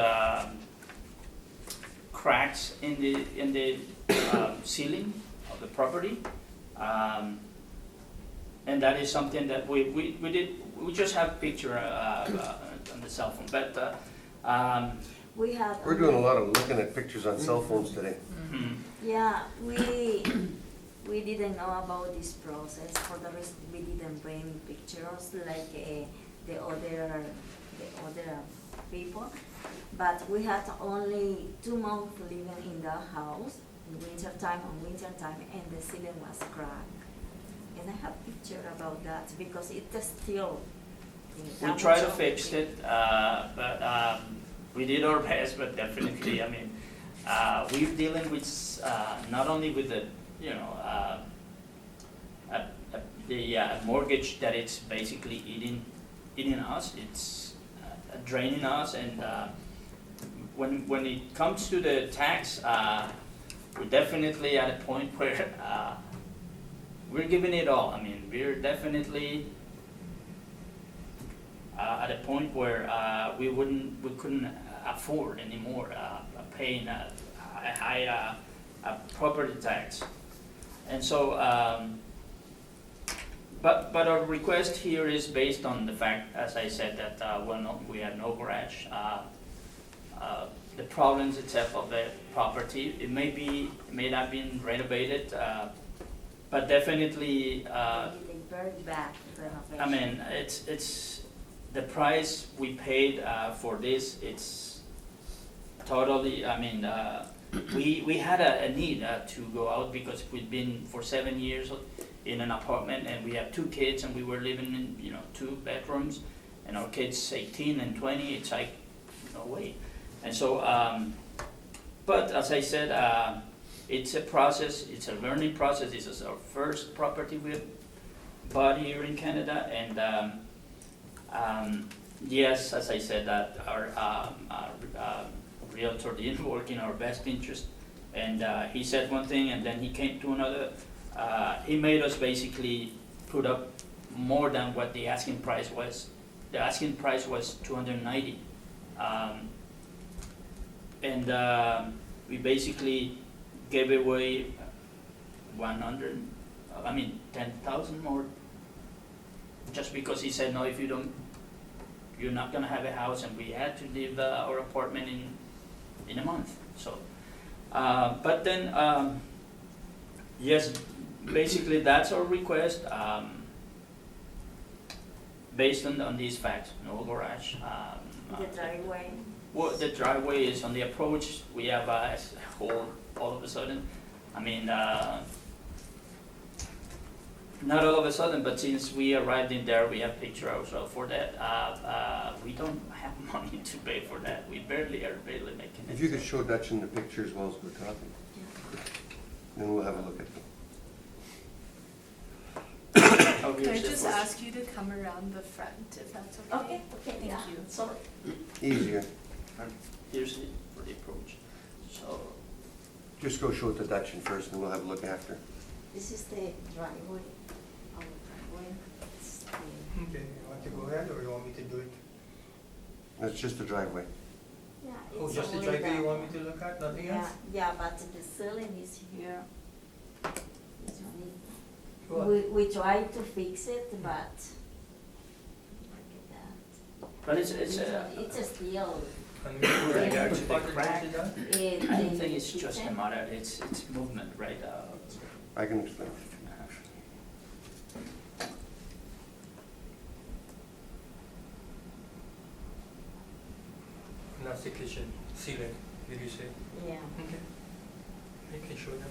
cracks in the ceiling of the property. And that is something that we just have a picture on the cell phone, but We have. We're doing a lot of looking at pictures on cell phones today. Yeah, we didn't know about this process. For the rest, we didn't bring pictures like the other people. But we had only 2 months living in the house in winter time, and the ceiling was cracked. And I have picture about that because it's still. we try to fix it, but we did our best, but definitely, I mean, we're dealing with not only with the, you know, the mortgage that it's basically eating us, it's draining us, and when it comes to the tax, we're definitely at a point where we're giving it all. I mean, we're definitely at a point where we couldn't afford anymore paying a high property tax, and so. But our request here is based on the fact, as I said, that we have no garage. The problems itself of the property, it may not have been renovated, but definitely. Very bad renovation. I mean, it's the price we paid for this. It's totally. I mean, we had a need to go out because we've been for 7 years in an apartment, and we have 2 kids, and we were living in 2 bedrooms, and our kids 18 and 20. It's like no way, and so. But as I said, it's a process. It's a learning process. This is our first property we bought here in Canada, and yes, as I said, that our realtor didn't work in our best interest, and he said one thing, and then he came to another. He made us basically put up more than what the asking price was. The asking price was $290, and we basically gave away 10,000 more, just because he said no. If you don't, you're not gonna have a house, and we had to leave our apartment in a month. So, but then yes. Basically, that's our request, based on these facts. No garage. The driveway. Well, the driveway is on the approach. We have a hole all of a sudden. I mean, not all of a sudden, but since we arrived in there, we have picture also for that. We don't have money to pay for that. We are barely making it. If you could show Dutch in the picture as well as we're talking, then we'll have a look at them. Oh, Can I here's the just first. ask you to come around the front, if that's okay? Okay, Thank yeah. you. Sorry. Easier. Here's it for the approach. So, Just go show it to Dutch in first, and we'll have a look after. This is the driveway. Our driveway. It's the- Okay, you want to go ahead, or you want me to do it? That's just the driveway. Yeah, Oh, it's just the only driveway you that want one. me to look at, nothing Yeah, else? yeah, but the ceiling is here. It's only- What? We tried to fix it, but look at that. but it's It's a steel. And we Right, actually, part of crack. it done? in I don't the think it's just a kitchen. matter. It's movement, right? I can explain. And that's the kitchen ceiling, did you say? Yeah. Okay. You can show them.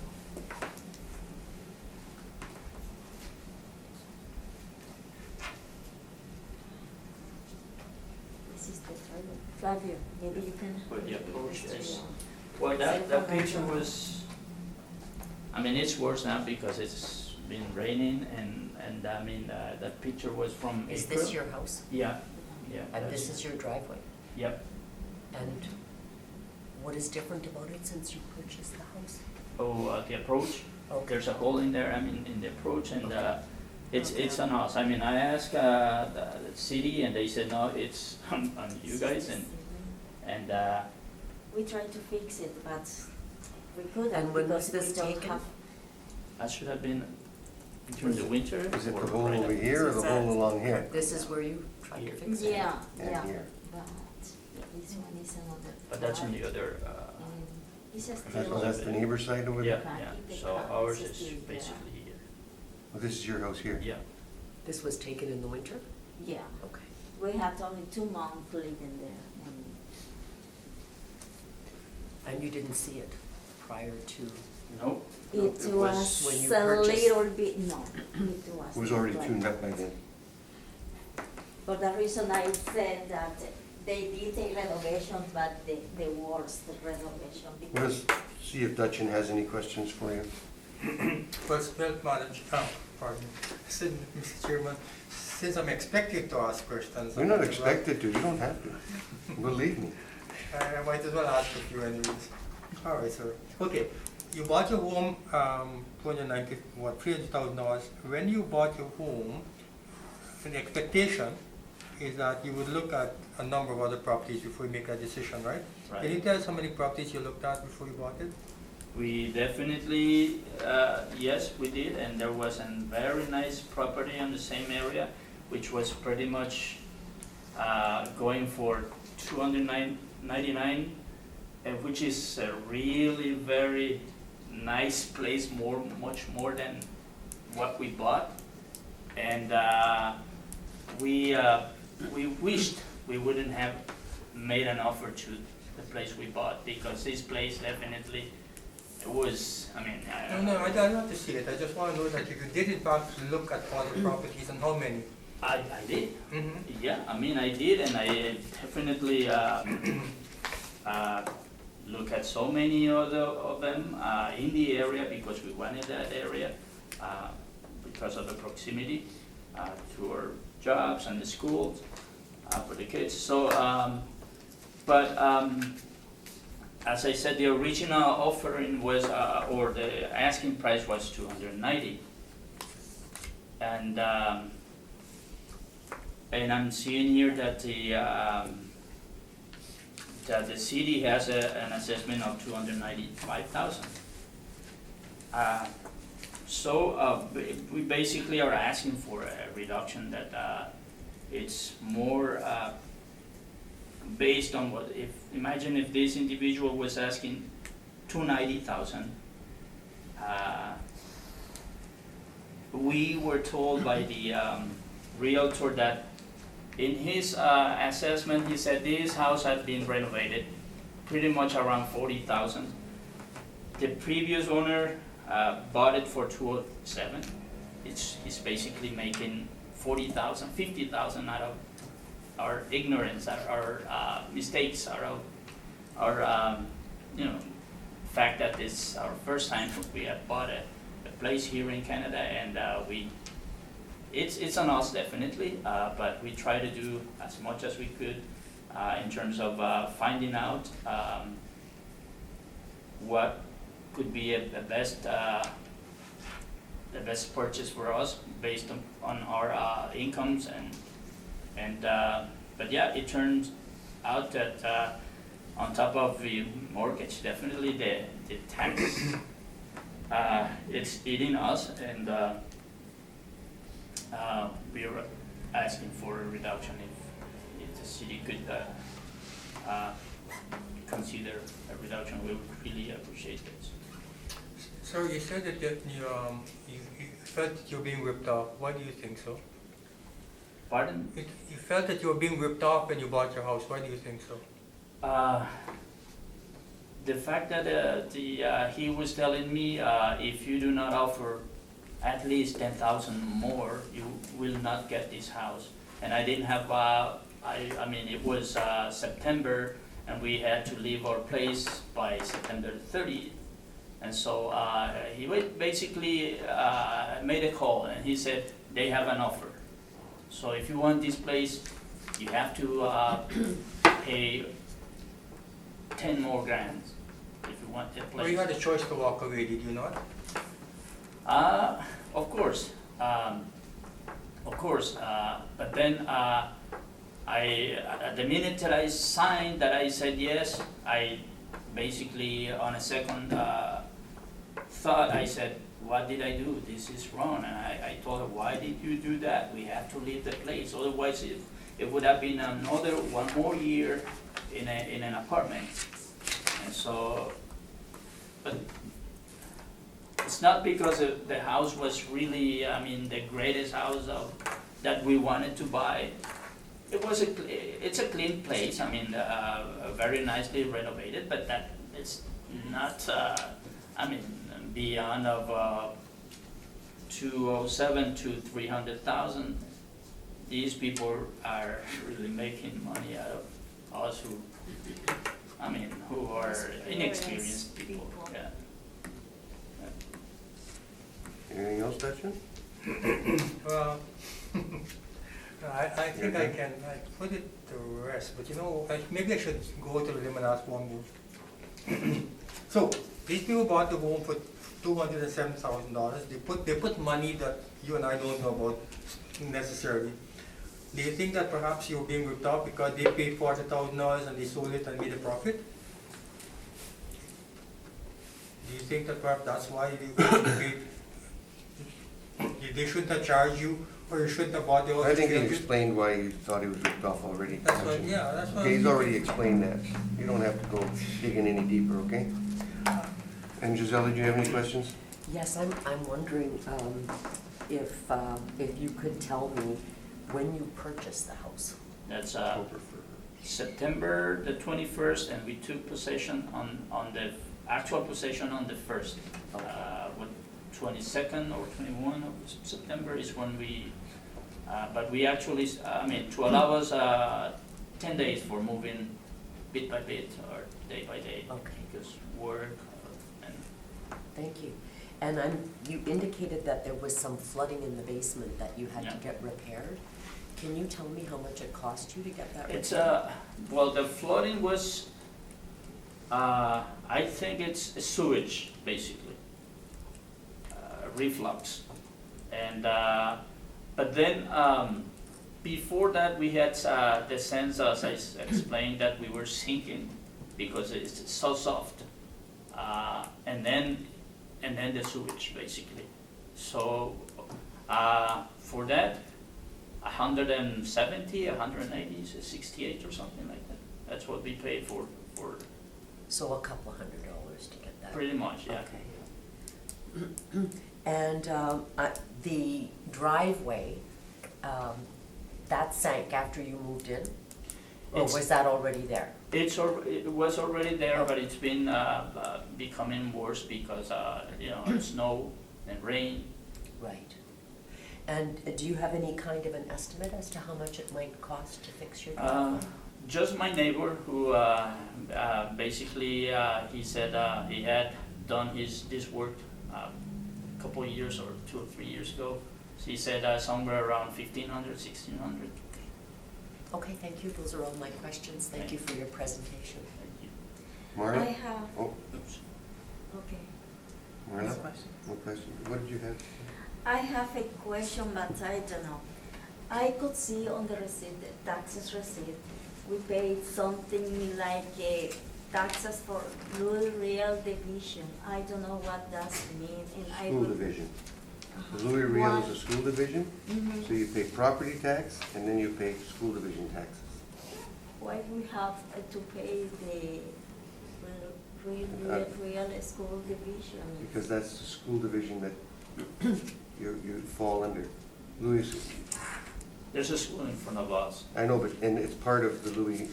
This is the driveway. Flavio, maybe you can. Where the approach is. Well, that picture was, I mean, it's worse now because it's been raining and I mean, that picture was from April. Is this your house? Yeah, yeah. And that's- this is your driveway? Yep. And what is different about it since you purchased the house? Oh, the approach, Okay. there's a hole in there, I mean, in the approach, and it's on us. I mean, I asked the city, and they said, no, it's on you guys, and We tried to fix it, but we couldn't And when was because we this don't taken? have. that should have been during the winter. Is it or the hole right over after. here or the hole along here? This is where you tried to fix it? Yeah, And yeah, here. but this one is another. But that's on the part, other, and It's just That's the neighbor side over there? yeah, yeah, so ours is basically here, Well, this is your house here? yeah. This was taken in the winter? Yeah, Okay. we had only 2 months living there, and And you didn't see it prior to, Nope. it It was was when you a purchased. little bit, no, it was. It was not already like tuned up that. by then. For the reason I said that they did a renovation, but the worst renovation Let because. us see if Dutchin has any questions for you. Well, managed, pardon me. Mr. Chairman, since I'm expected to ask questions. You're not I might as well- expected to, you don't have to. Believe me. I might as well ask a few anyways. All right, sir. Okay, you bought your home, $300,000. When you bought your home, the expectation is that you would look at a number of other properties before you make a decision, right? Right. Can you tell us how many properties you looked at before you bought it? We definitely, yes, we did, and there was a very nice property in the same area, which was pretty much going for $299, which is a really very nice place, much more than what we bought. And we wished we wouldn't have made an offer to the place we bought, because this place definitely was, I mean, No, I don't want to see it. I just want to know that if you did in fact look at all the properties and how many. I did. Mm-hmm. Yeah, I mean, I did, and I definitely look at so many of them in the area, because we wanted that area, because of the proximity to our jobs and the schools for the kids. So, as I said, the original offering was, or the asking price was $290, and I'm seeing here that the city has an assessment of $295,000. So we basically are asking for a reduction that it's more based on what, imagine if this individual was asking $290,000. We were told by the realtor that in his assessment, he said this house had been renovated pretty much around $40,000. The previous owner bought it for $207,000. He's basically making $40,000, $50,000 out of our ignorance, our mistakes, our fact that this is our first time we have bought a place here in Canada, and it's on us definitely, but we try to do as much as we could in terms of finding out what could be the best purchase for us based on our incomes and but yeah, it turns out that on top of the mortgage, definitely the tax it's eating us, and we are asking for a reduction if the city could consider a reduction. We would really appreciate it. So you said that you felt that you were being ripped off. Why do you think so? Pardon? You felt that you were being ripped off when you bought your house. Why do you think so? The fact that he was telling me if you do not offer at least $10,000 more, you will not get this house. And I didn't have, I mean, it was September, and we had to leave our place by September 30th. And so he basically made a call, and he said, they have an offer. So if you want this place, you have to pay 10 more grand if you want the place. Well, you had a choice to walk away, did you not? Of course, but then the minute that I signed that I said yes, I basically on a second thought I said, what did I do? This is wrong. And I told her, why did you do that? We have to leave the place. Otherwise, it would have been another 1 more year in an apartment. And so, but it's not because the house was really, the greatest house that we wanted to buy. It's a clean place. Very nicely renovated, but that it's not. Beyond of 207 to 300,000. These people are really making money out of us who are inexperienced people. Yeah. Anything else, Dutchman? Well, I think I can put it to rest, but maybe I should go to the limb and ask one more. So, these people bought the home for $207,000. They put money that you and I don't know about necessarily. Do you think that perhaps you're being ripped off because they paid $40,000 and they sold it and made a profit? Do you think that perhaps that's why they shouldn't have charged you, or you shouldn't have bought the house? I think he explained why he thought he was ripped off already. That's what, yeah, that's what. Okay, he's already explained that. You don't have to go digging any deeper, okay? And Gisela, do you have any questions? Yes, I'm wondering if you could tell me when you purchased the house. That's September the 21st, and we took possession on the actual possession on the 1st. What 22nd or 21 of September is when we. But we actually, to allow us 10 days for moving bit by bit or day by day. Okay. Because work. Thank you. And you indicated that there was some flooding in the basement that you had to Yeah. get repaired. Can you tell me how much it cost you to get that repaired? It's the flooding was, I think it's a sewage basically, reflux, and but then before that we had the sense, as I explained, that we were sinking because it's so soft, and then the sewage basically. So for that, 170, 180, 68 or something like that. That's what we paid for. So a couple $100 to get that? Pretty much, yeah. Okay. And the driveway, that sank after you moved in? Or It's- was that already there? It was already there, but it's been becoming worse because snow and rain. Right. And do you have any kind of an estimate as to how much it might cost to fix your driveway? Just my neighbor who basically he said he had done this work a couple of years or 2 or 3 years ago. So he said somewhere around $1,500, $1,600. Okay, thank you. Those are all my questions. Thank you for your presentation. Thank you. Marla? I have, Oh, Oops. okay. Marla? Question. No question. What did you have? I have a question, but I don't know. I could see on the receipt, the taxes receipt, we paid something like taxes for Louis-Real division. I don't know what that means, and I School would. division. Uh-huh. The Louis Real Why? is a school division, Mhm. so you pay property tax and then you pay school division taxes. Why we have to pay the real school division? Because that's the school division that you fall under. Louis, There's a school in front of us. I know, but, and it's part of the Louis,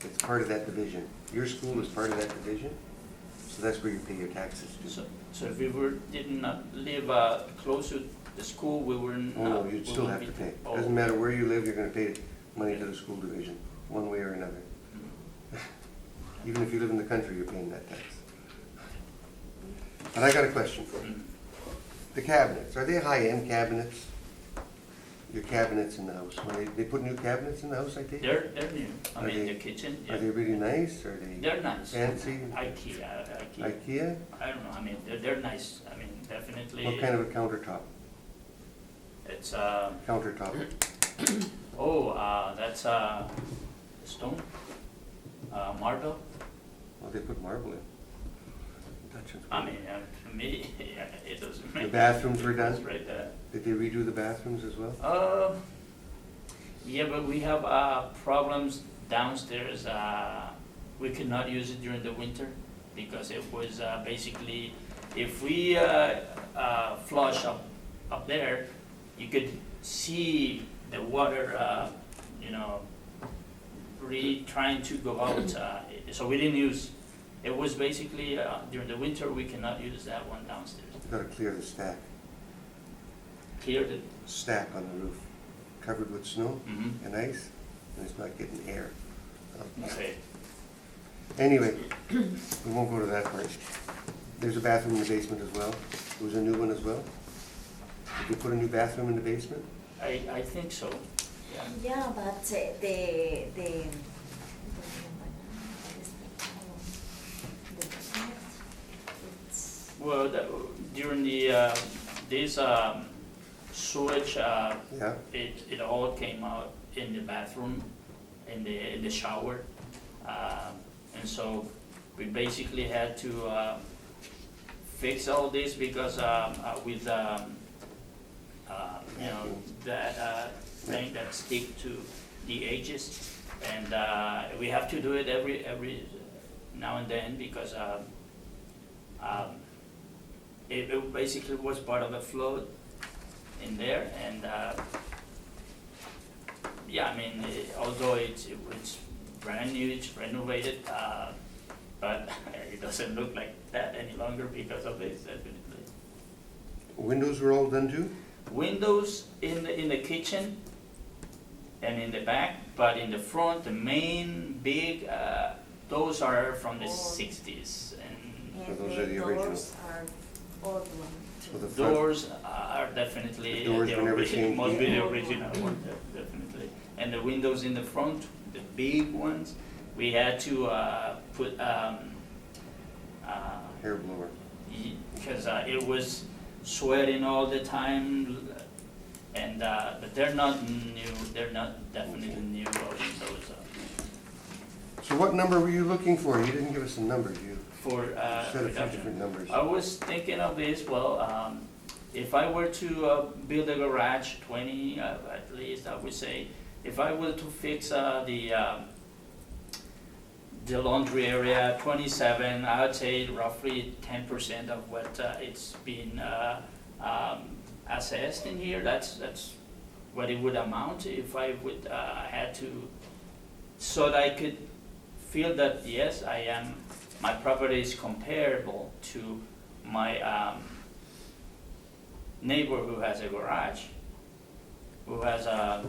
it's part of that division. Your school is part of that division, so that's where you pay your taxes to. So if we did not live close to the school, we were not. Oh, no, you'd still have to pay. Doesn't matter where you live, you're gonna pay money to the school division, one way or another. Even if you live in the country, you're paying that tax. And I got a question for you. The cabinets, are they high-end cabinets? Your cabinets in the house, when they put new cabinets in the house, I take it? They're new, I Are mean, they- the kitchen, Are yeah. they really nice? Are they They're nice. fancy? IKEA. IKEA? I don't know, I mean, they're nice, I mean, definitely. What kind of a countertop? It's, Countertop? that's, stone, marble. Well, they put marble in. Touching I mean, for me, yeah, it doesn't make. The bathrooms were done? It's right there. Did they redo the bathrooms as well? Yeah, but we have, problems downstairs, we could not use it during the winter, because it was, basically, if we, flush up there, you could see the water, really trying to go out, so we didn't use, it was basically, during the winter, we cannot use that one downstairs. You gotta clear the stack. Cleared it. Stack on the roof, covered with snow Mm-hmm. and ice, and it's not getting air. Okay. Anyway, we won't go to that part. There's a bathroom in the basement as well. There was a new one as well. Did you put a new bathroom in the basement? I think so, yeah. Yeah, but it's Well, during this sewage, Yeah? it all came out in the bathroom, in the shower. And so we basically had to fix all this because with that thing that stick to the edges. And we have to do it every now and then because it basically was part of a float in there. And yeah, I mean, although it's brand new, it's renovated, but it doesn't look like that any longer because of this, definitely. Windows were all done too? Windows in the kitchen and in the back, but in the front, the main big, those are from the Old. 60s. And So those the are the original. doors are old one So too. the front- doors are definitely The doors were never original, changed? must be the Yeah. original one, definitely. And the windows in the front, the big ones, we had to put, Hair blower. because it was sweating all the time, and but they're not new. They're not definitely new windows So what number were you looking for? You didn't give us a number, you for said a few reduction. different numbers. I was thinking of this. Well, if I were to build a garage, 20 at least, I would say, if I were to fix the laundry area, 27, I would say roughly 10% of what it's been assessed in here. That's what it would amount if I would had to, so that I could feel that yes, my property is comparable to my neighbor who has a garage, who has a.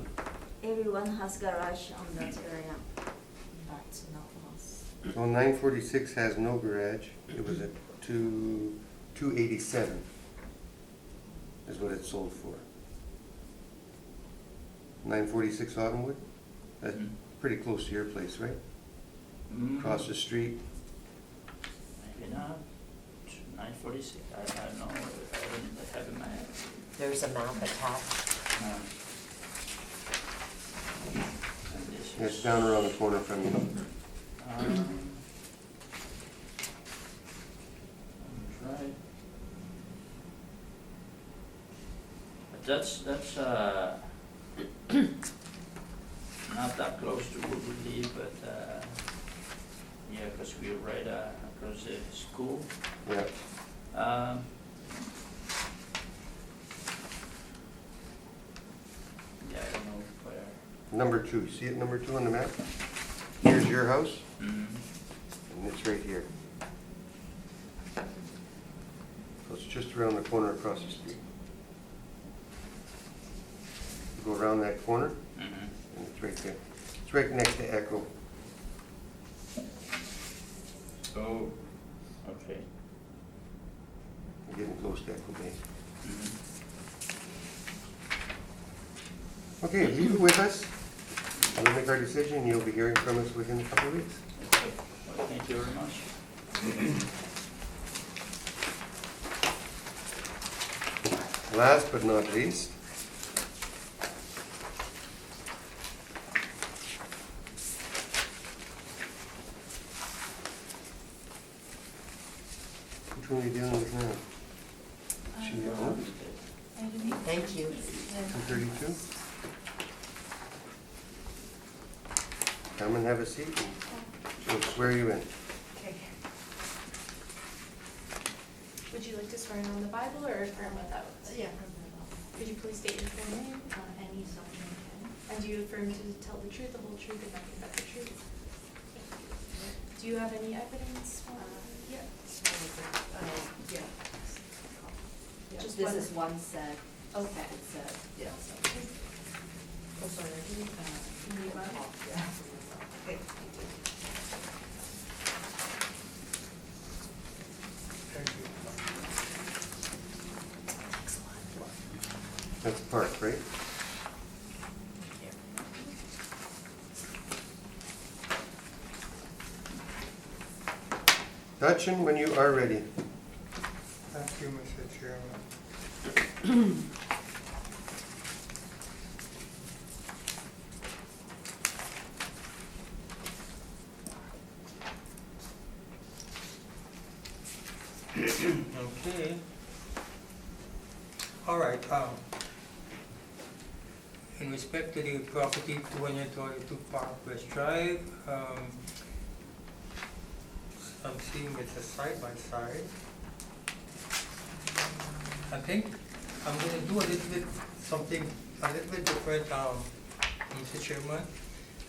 Everyone has garage on that area, but not us. So 946 has no garage. It was at 287 is what it sold for. 946 Autumnwood? That's Mhm. pretty close to your place, right? Mm, Across the street. maybe not. 946. I don't know. I don't have in my head. There's a map attached. And this It's is, down around the corner from you. right. But that's not that close to where we live, but yeah, because we're right across the school. Yeah. Yeah, I don't know where. Number 2. See it, number 2 on the map? Here's your house, Mhm. and it's right here. So it's just around the corner across the street. You go around that corner, Mhm. and it's right there. It's right next to Echo. Oh, okay. We're getting close to Echo Bay. Okay, leave it with us. We'll make our decision, you'll be hearing from us within a couple of weeks. Okay. Well, thank you very much. Last but not least, which one are you dealing with now? She owned Thank you. 232? Come and have a seat, and she'll swear you in. Okay. Would you like to swear in on the Bible or affirm without? Yeah. Could you please state your full name? Any something. And do you affirm to tell the truth, the whole truth, and nothing but the truth? Do you have any evidence? Yeah. Yeah. Just This one. is one set. Okay. It said, yeah. Oh, sorry, I didn't, can you run? Yeah. Okay. Thank you. That's Park, right? Dutchin, when you are ready. Thank you, Mr. Chairman. Okay. All right, in respect to the property 222 Park West Drive, I'm seeing it's a side-by-side. I think I'm gonna do a little bit different, Mr. Chairman,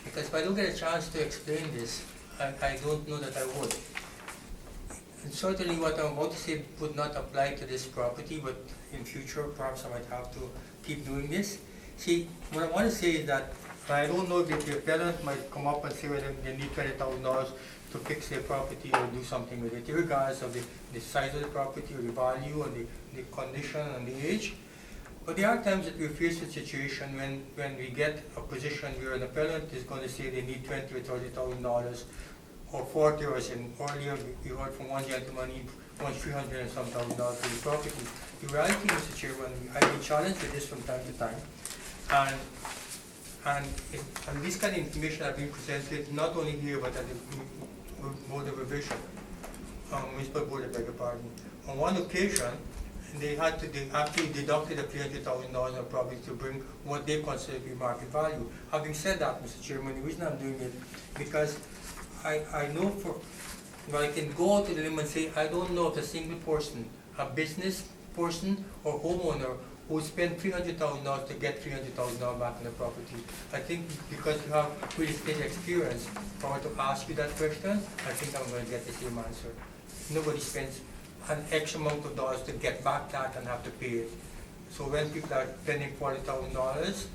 because if I don't get a chance to explain this, I don't know that I would. And certainly what I'm about to say would not apply to this property, but in future perhaps I might have to keep doing this. See, what I want to say is that I don't know if the appellant might come up and say whether they need $20,000 to fix their property or do something with it, regardless of the size of the property or the value and the condition and the age. But there are times that we face a situation when we get a position where an appellant is going to say they need $20,000 or $30,000 or 40, or as in earlier we heard from one gentleman he wants $300 and some thousand dollars for the property. The reality, Mr. Chairman, I've been challenged with this from time to time, and this kind of information I've been presented not only here but at the Board of Revision, Municipal Board, I beg your pardon. On one occasion, they actually deducted a $300,000 of property to bring what they consider to be market value. Having said that, Mr. Chairman, the reason I'm doing it because I know I can go out to the limb and say I don't know if a single person, a business person or homeowner who spent $300,000 to get $300,000 back in the property. I think because you have real estate experience, if I were to ask you that question, I think I'm going to get the same answer. Nobody spends an X amount of dollars to get back that and have to pay it. So when people are spending $40,000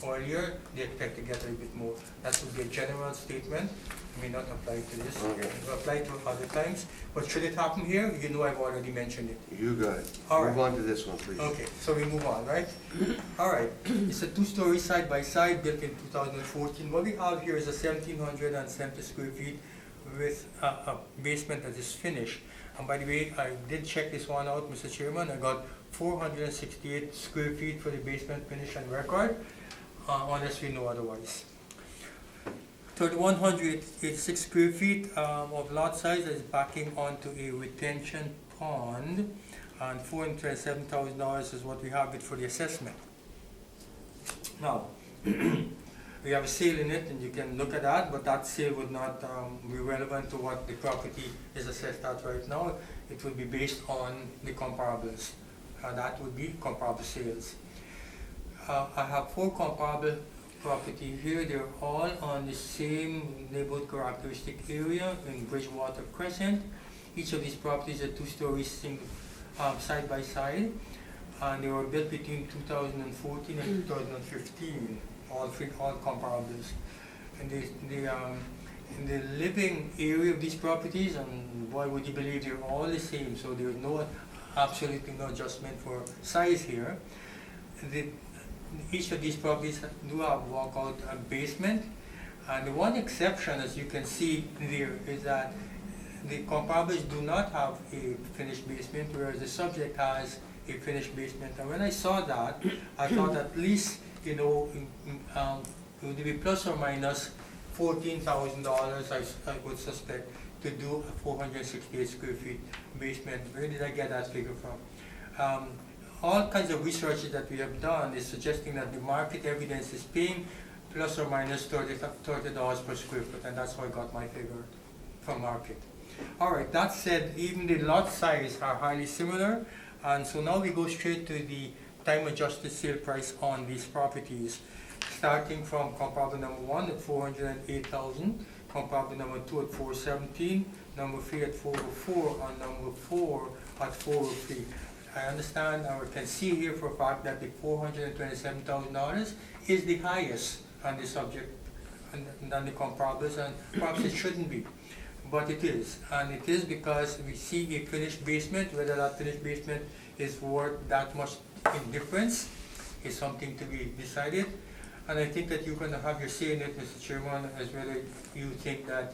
earlier, they expect to get a little bit more. That would be a general statement. It may not apply to this. Okay. It will apply to other times. But should it happen here, you know I've already mentioned it. You got it. All Move right. on to this one, please. Okay, so we move on, right? All right, it's a two-story side-by-side built in 2014. What we have here is a 1,770 square feet with a basement that is finished. And by the way, I did check this one out, Mr. Chairman. I got 468 square feet for the basement finish and record, unless we know otherwise. 3,186 square feet of lot size is backing onto a retention pond, and $427,000 is what we have it for the assessment. Now, we have a sale in it, and you can look at that, but that sale would not be relevant to what the property is assessed at right now. It would be based on the comparables. That would be comparable sales. I have 4 comparable property here. They're all on the same neighborhood characteristic area in Bridgewater Crescent. Each of these properties are 2 stories side by side, and they were built between 2014 and 2015. All comparables. And the living area of these properties, and why would you believe they're all the same, so there's absolutely no adjustment for size here. Each of these properties do have walkout basement, and the one exception, as you can see there, is that the comparables do not have a finished basement, whereas the subject has a finished basement. And when I saw that, I thought at least, it would be plus or minus $14,000, I would suspect, to do a 468 square feet basement. Where did I get that figure from? All kinds of research that we have done is suggesting that the market evidence is paying plus or minus $30 per square foot, and that's how I got my figure from market. All right, that said, even the lot size are highly similar, and so now we go straight to the time adjusted sale price on these properties, starting from comparable number 1 at 408,000, comparable number 2 at 417, number 3 at 404, and number 4 at 403. I understand or can see here for a fact that the $427,000 is the highest on the subject than the comparables, and perhaps it shouldn't be, but it is. And it is because we see a finished basement. Whether that finished basement is worth that much in difference is something to be decided. And I think that you're going to have your say in it, Mr. Chairman, as whether you think that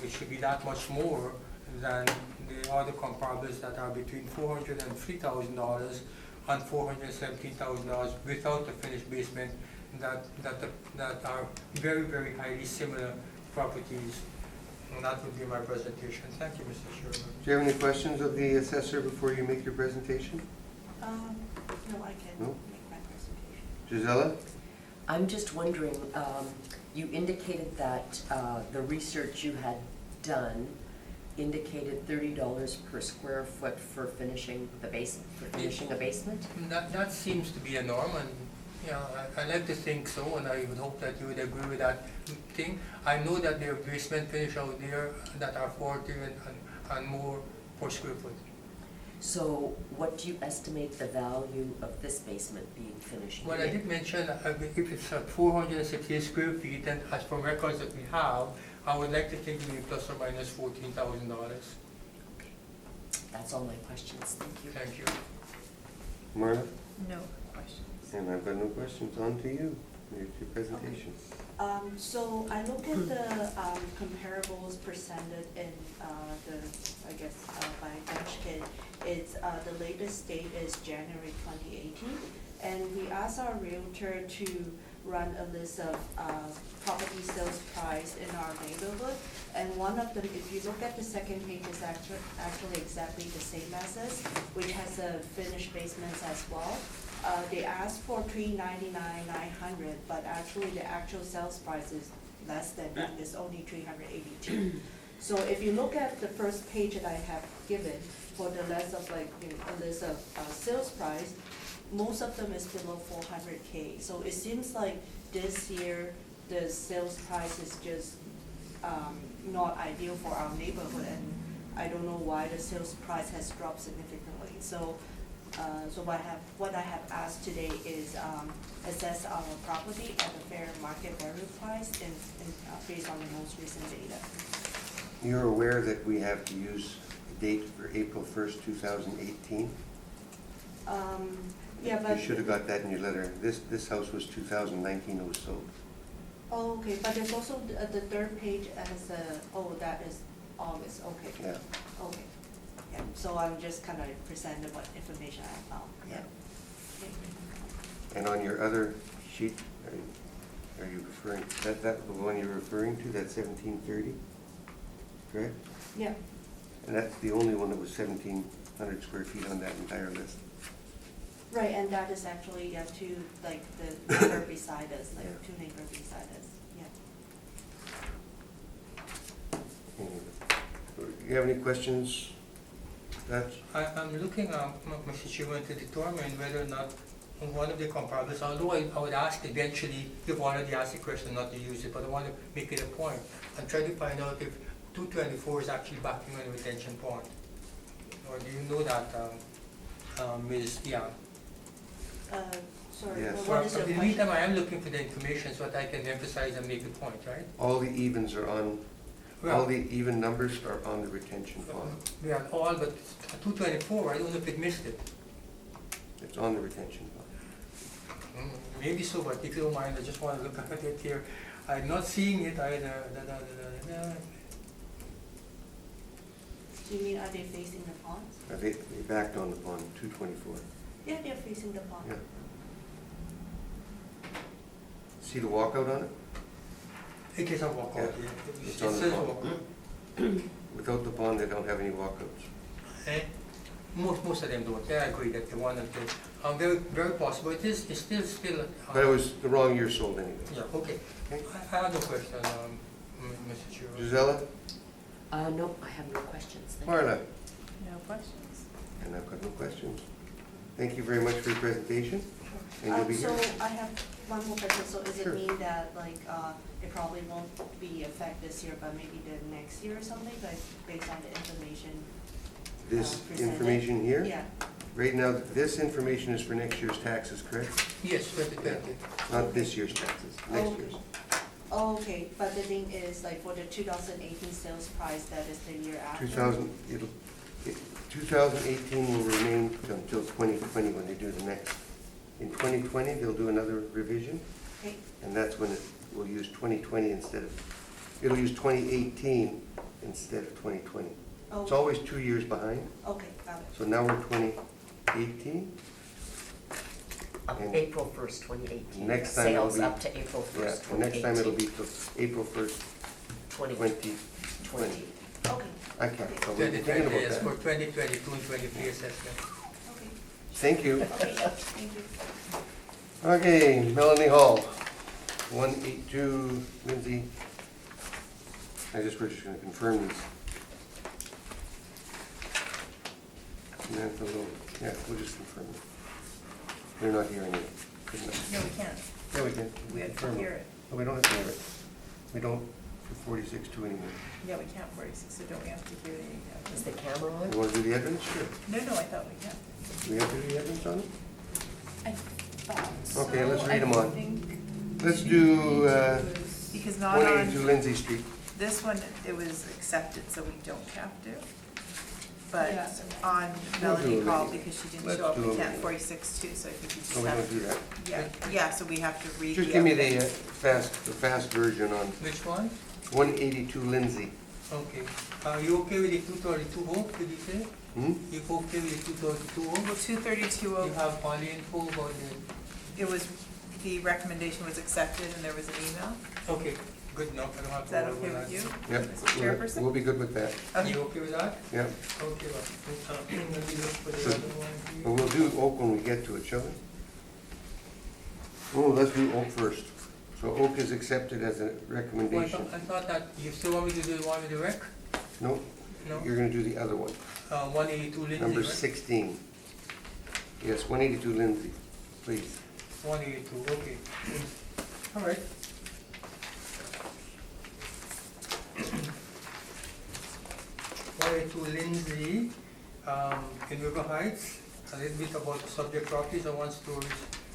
it should be that much more than the other comparables that are between $403,000 and $417,000 without a finished basement that are very, very highly similar properties. And that would be my presentation. Thank you, Mr. Chairman. Do you have any questions of the assessor before you make your presentation? No, I can No? make my presentation. Gisela? I'm just wondering, you indicated that the research you had done indicated $30 per square foot for finishing a basement? That seems to be a norm, and I like to think so, and I would hope that you would agree with that thing. I know that there are basement finish out there that are 40 and more per square foot. So what do you estimate the value of this basement being finished? Well, I did mention if it's 460 square feet, and as for records that we have, I would like to think maybe plus or minus $14,000. Okay. That's all my questions. Thank you. Thank you. Marla? No questions. And I've got no questions. On to you. Here's your presentation. So I look at the comparables presented in by Benchkit. It's the latest date is January 2018, and we asked our realtor to run a list of property sales price in our neighborhood, and one of them, if you look at the second page, is actually exactly the same as this, which has a finished basements as well. They asked for $399,900, but actually the actual sales price is less than that. It's only $382. So if you look at the first page that I have given for the list of a list of sales price, most of them is below 400K. So it seems like this year the sales price is just not ideal for our neighborhood, and I don't know why the sales price has dropped significantly. So what I have asked today is assess our property at a fair market value price based on the most recent data. You're aware that we have to use the date for April 1st, 2018? Yeah, but. You should have got that in your letter. This house was 2019 it was sold. Oh, okay, but there's also the third page as that is August, okay. Yeah. Okay, yeah, so I'm just kind of presenting what information I found, yeah. Okay. And on your other sheet, are you referring, that the one you're referring to, that's 1730? Correct? Yeah, And that's the only one that was 1,700 square feet on that entire list. right, and that is actually, two, the neighbor beside us, Yeah. two neighbors beside us, yeah. Do you have any questions? I'm looking, Mr. Chairman, to determine whether or not one of the comparables, although I would ask eventually, you've already asked the question not to use it, but I want to make it a point and try to find out if 224 is actually backing on a retention pond. Or do you know that, Ms. Yang? Sorry, Yes. but So what is in your the question? meantime, I am looking for the information so that I can emphasize and make the point, right? All the evens are on, all Well, the even numbers are on the retention pond. we are all but 224, I don't know if it missed it. It's on the retention pond. Maybe so, but if you don't mind, I just want to look at it here. I'm not seeing it either. Do you mean, are they facing the pond? They backed on the pond, 224. Yeah, they're facing the pond. Yeah. See the walkout on it? It is a walkout, Yeah. yeah. It's It on the says pond. walkout. Without the pond, they don't have any walkouts. Eh? Most of them don't, yeah, I agree that the one and two, very possible, it's still. But it was the wrong year sold anyway. Yeah, okay. Okay. I have no question, Mr. Chair. Gisella? No, I have no questions. Thank you. Marla? No questions? And I've got no questions. Thank you very much for your presentation. And you'll be So here. I have one more question, so is Sure. it mean that like, it probably won't be effect this year, but maybe the next year or something, like based on the information? This presented? information here? Yeah, Right now, this information is for next year's taxes, correct? Yes, 2020. Not this year's taxes, next Oh. year's. oh, okay, but the thing is, like, for the 2018 sales price, that is the year after? 2018 will remain until 2020 when they do the next. In 2020, they'll do another revision, Okay, and that's when it will use 2020 instead of, it'll use 2018 instead of 2020. oh, It's always 2 years behind, okay, got it. so now we're 2018. And- April 1st, 2018. Next time it'll Sales be- up to April Yeah, 1st, and next time it'll 2018. be till April 1st, 2020. 2020. Okay, I can't, so we're thinking 2020 about is for that. 2022 and 23 assessment. okay, Thank you. okay, thank you. Okay, Melanie Hall, 182 Lindsay. We're just gonna confirm these. Samantha Lowe, yeah, we'll just confirm it. They're not hearing it. No, we can't. Yeah, we can. We have to confirm hear it. No, we don't have to hear it. We don't for 46-2 anymore. Yeah, we can't 46, so don't we have to hear the, Is the camera on? You wanna do the evidence? Sure. no, I thought we can. Do we have to do the evidence on it? I thought so. Okay, let's read 'em I on. think Let's do because not 182 on, Lindsay Street. this one, it was accepted, so we don't have to. But Yeah. on We'll do Melanie it Hall, anyway. because she didn't Let's show up, do we it can't anyway. 46 too, so I think you just Oh, we don't have, do that. yeah, so we have to read the Just give me the evidence. fast version on Which one? 182 Lindsay. Okay. Are you okay with the 232 Hope, did you say? Hmm? You okay with the 232 Well, Hope? 232, You have all the info about the, it was, the recommendation was accepted and there was an email. okay, good enough, I don't have Is to that worry okay about with you? Yep, Mr. Chairperson? we'll be good with that. that. You okay with that? Yep, Okay, well, let me look for the Good. other one here. but we'll do Oak when we get to it, shall we? Oh, let's do Oak first. So Oak is accepted as a Well, recommendation. I thought that, you still want me to do the one with the rec? No, No? you're gonna do the other one, 182 Lindsay, number right? 16. Yes, 182 Lindsay, please. 182, okay. All right. To Lindsay, in River Heights, a little bit about the subject properties, a one-story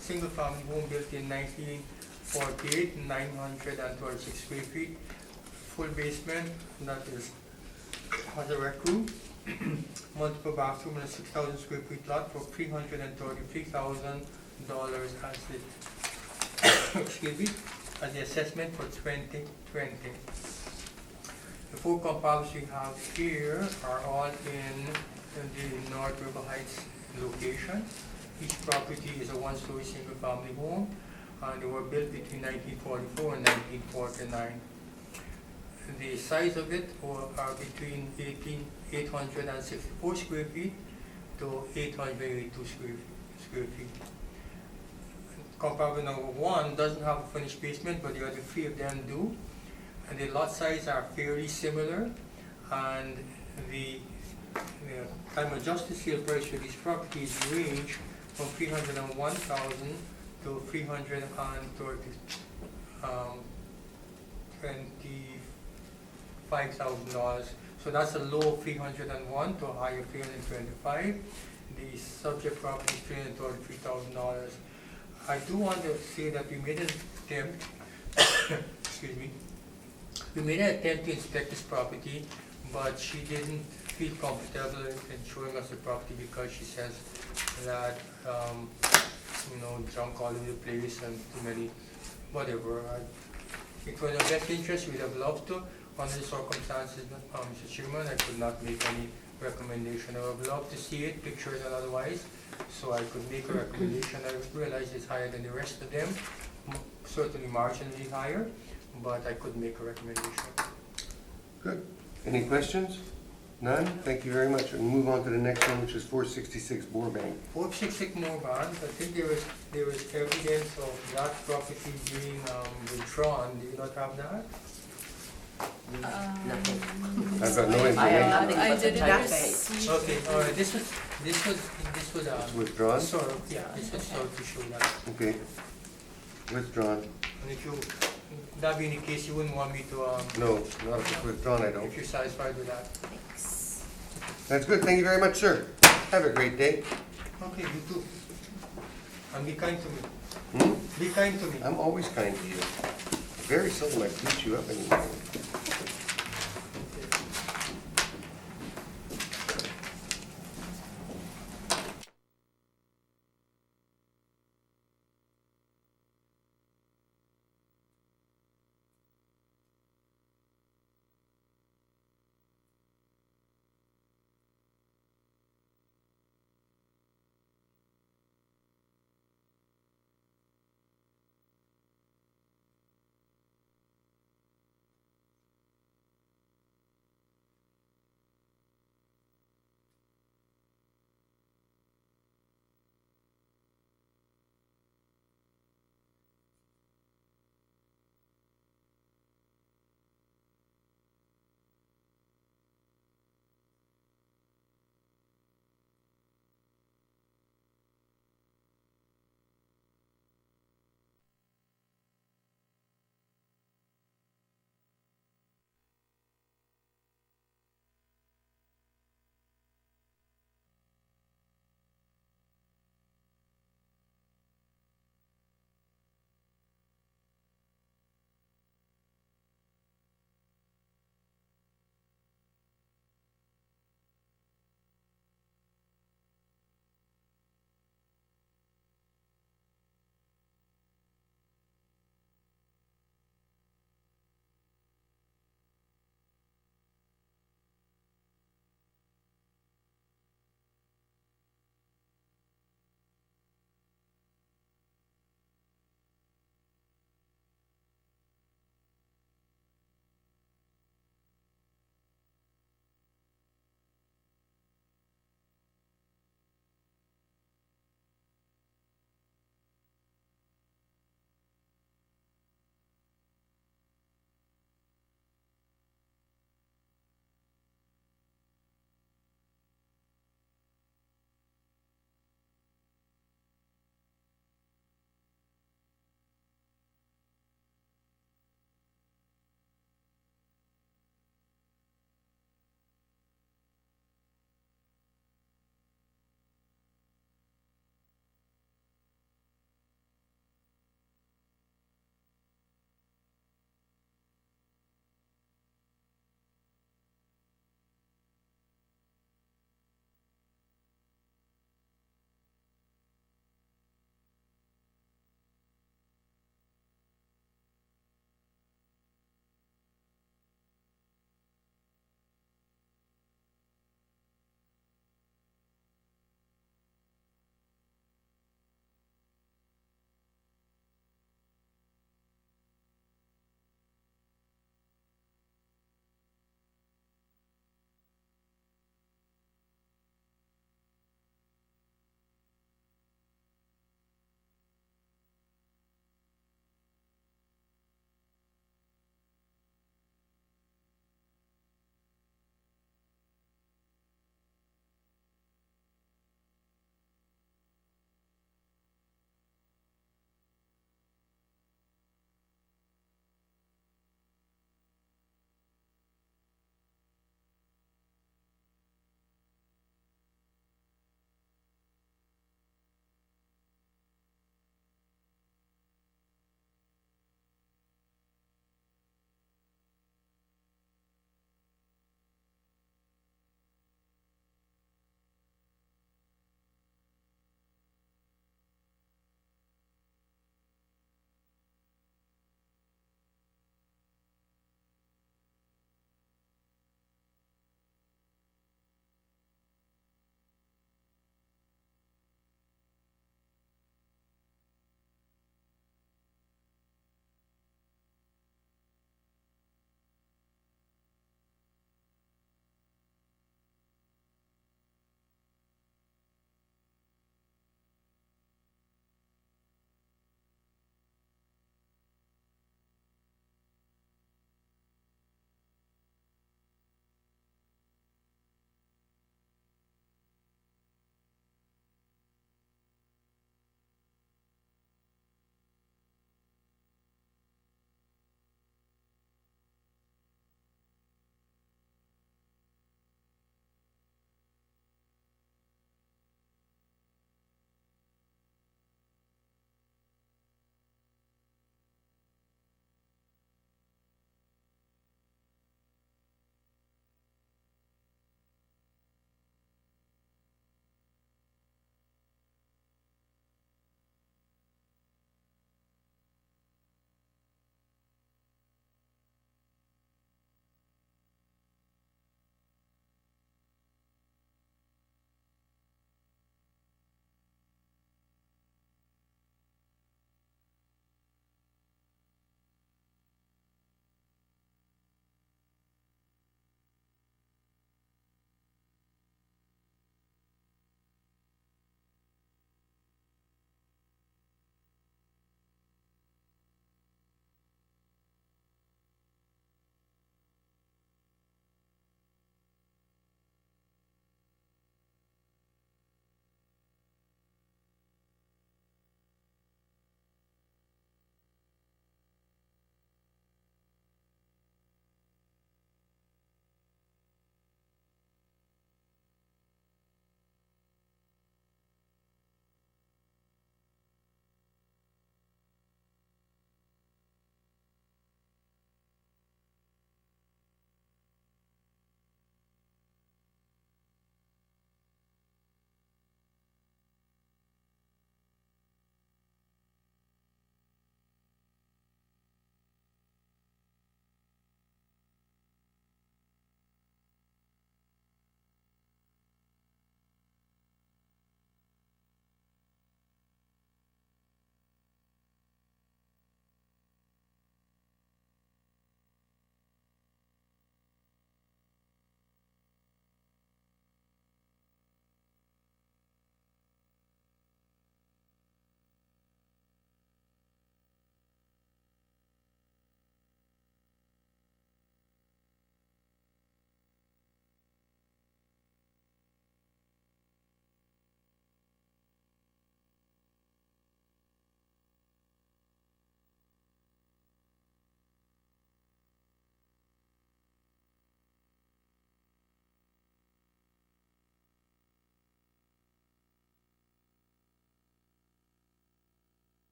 single-family home built in 1948, 936 square feet, full basement, that is, has a rec room, multiple bathroom, and a 6,000 square feet lot for $333,000 as the, excuse me, as the assessment for 2020. The four compounds we have here are all in the North River Heights location. Each property is a one-story single-family home, and they were built between 1944 and 1949. The size of it are between 864 square feet to 882 square feet. Compartment number 1 doesn't have a finished basement, but the other 3 of them do. And the lot size are fairly similar, and the time adjusted sale price for these properties range from $301,000 to $325,000. So that's a low of 301 to a high of 325. The subject property is $333,000. I do want to say that we made an attempt, excuse me, we made an attempt to inspect this property, but she didn't feel comfortable in showing us the property because she says that, junk all over the place and too many, whatever. It was in our best interest, we'd have loved to. Under the circumstances, Mr. Chairman, I could not make any recommendation. I would love to see it, pictures and otherwise, so I could make a recommendation. I realize it's higher than the rest of them, certainly marginally higher, but I could make a recommendation. Good. Any questions? None? Thank you very much. We'll move on to the next one, which is 466 Burbank. 466 Moorband, I think there was evidence of that property being withdrawn. Do you not have that? Nothing. I've got no I information. have nothing I but the didn't back receive- page. Okay, all right, this was, It's withdrawn? sort of, yeah, this was sort of to show that. Okay. Withdrawn. And if you, that being the case, you wouldn't want me to, No, not if it's withdrawn, I don't. if you're satisfied with that. Thanks. That's good. Thank you very much, sir. Have a great day. Okay, you too. And be kind to me. Hmm? Be kind to me. I'm always kind to you. Very seldom I beat you up anymore.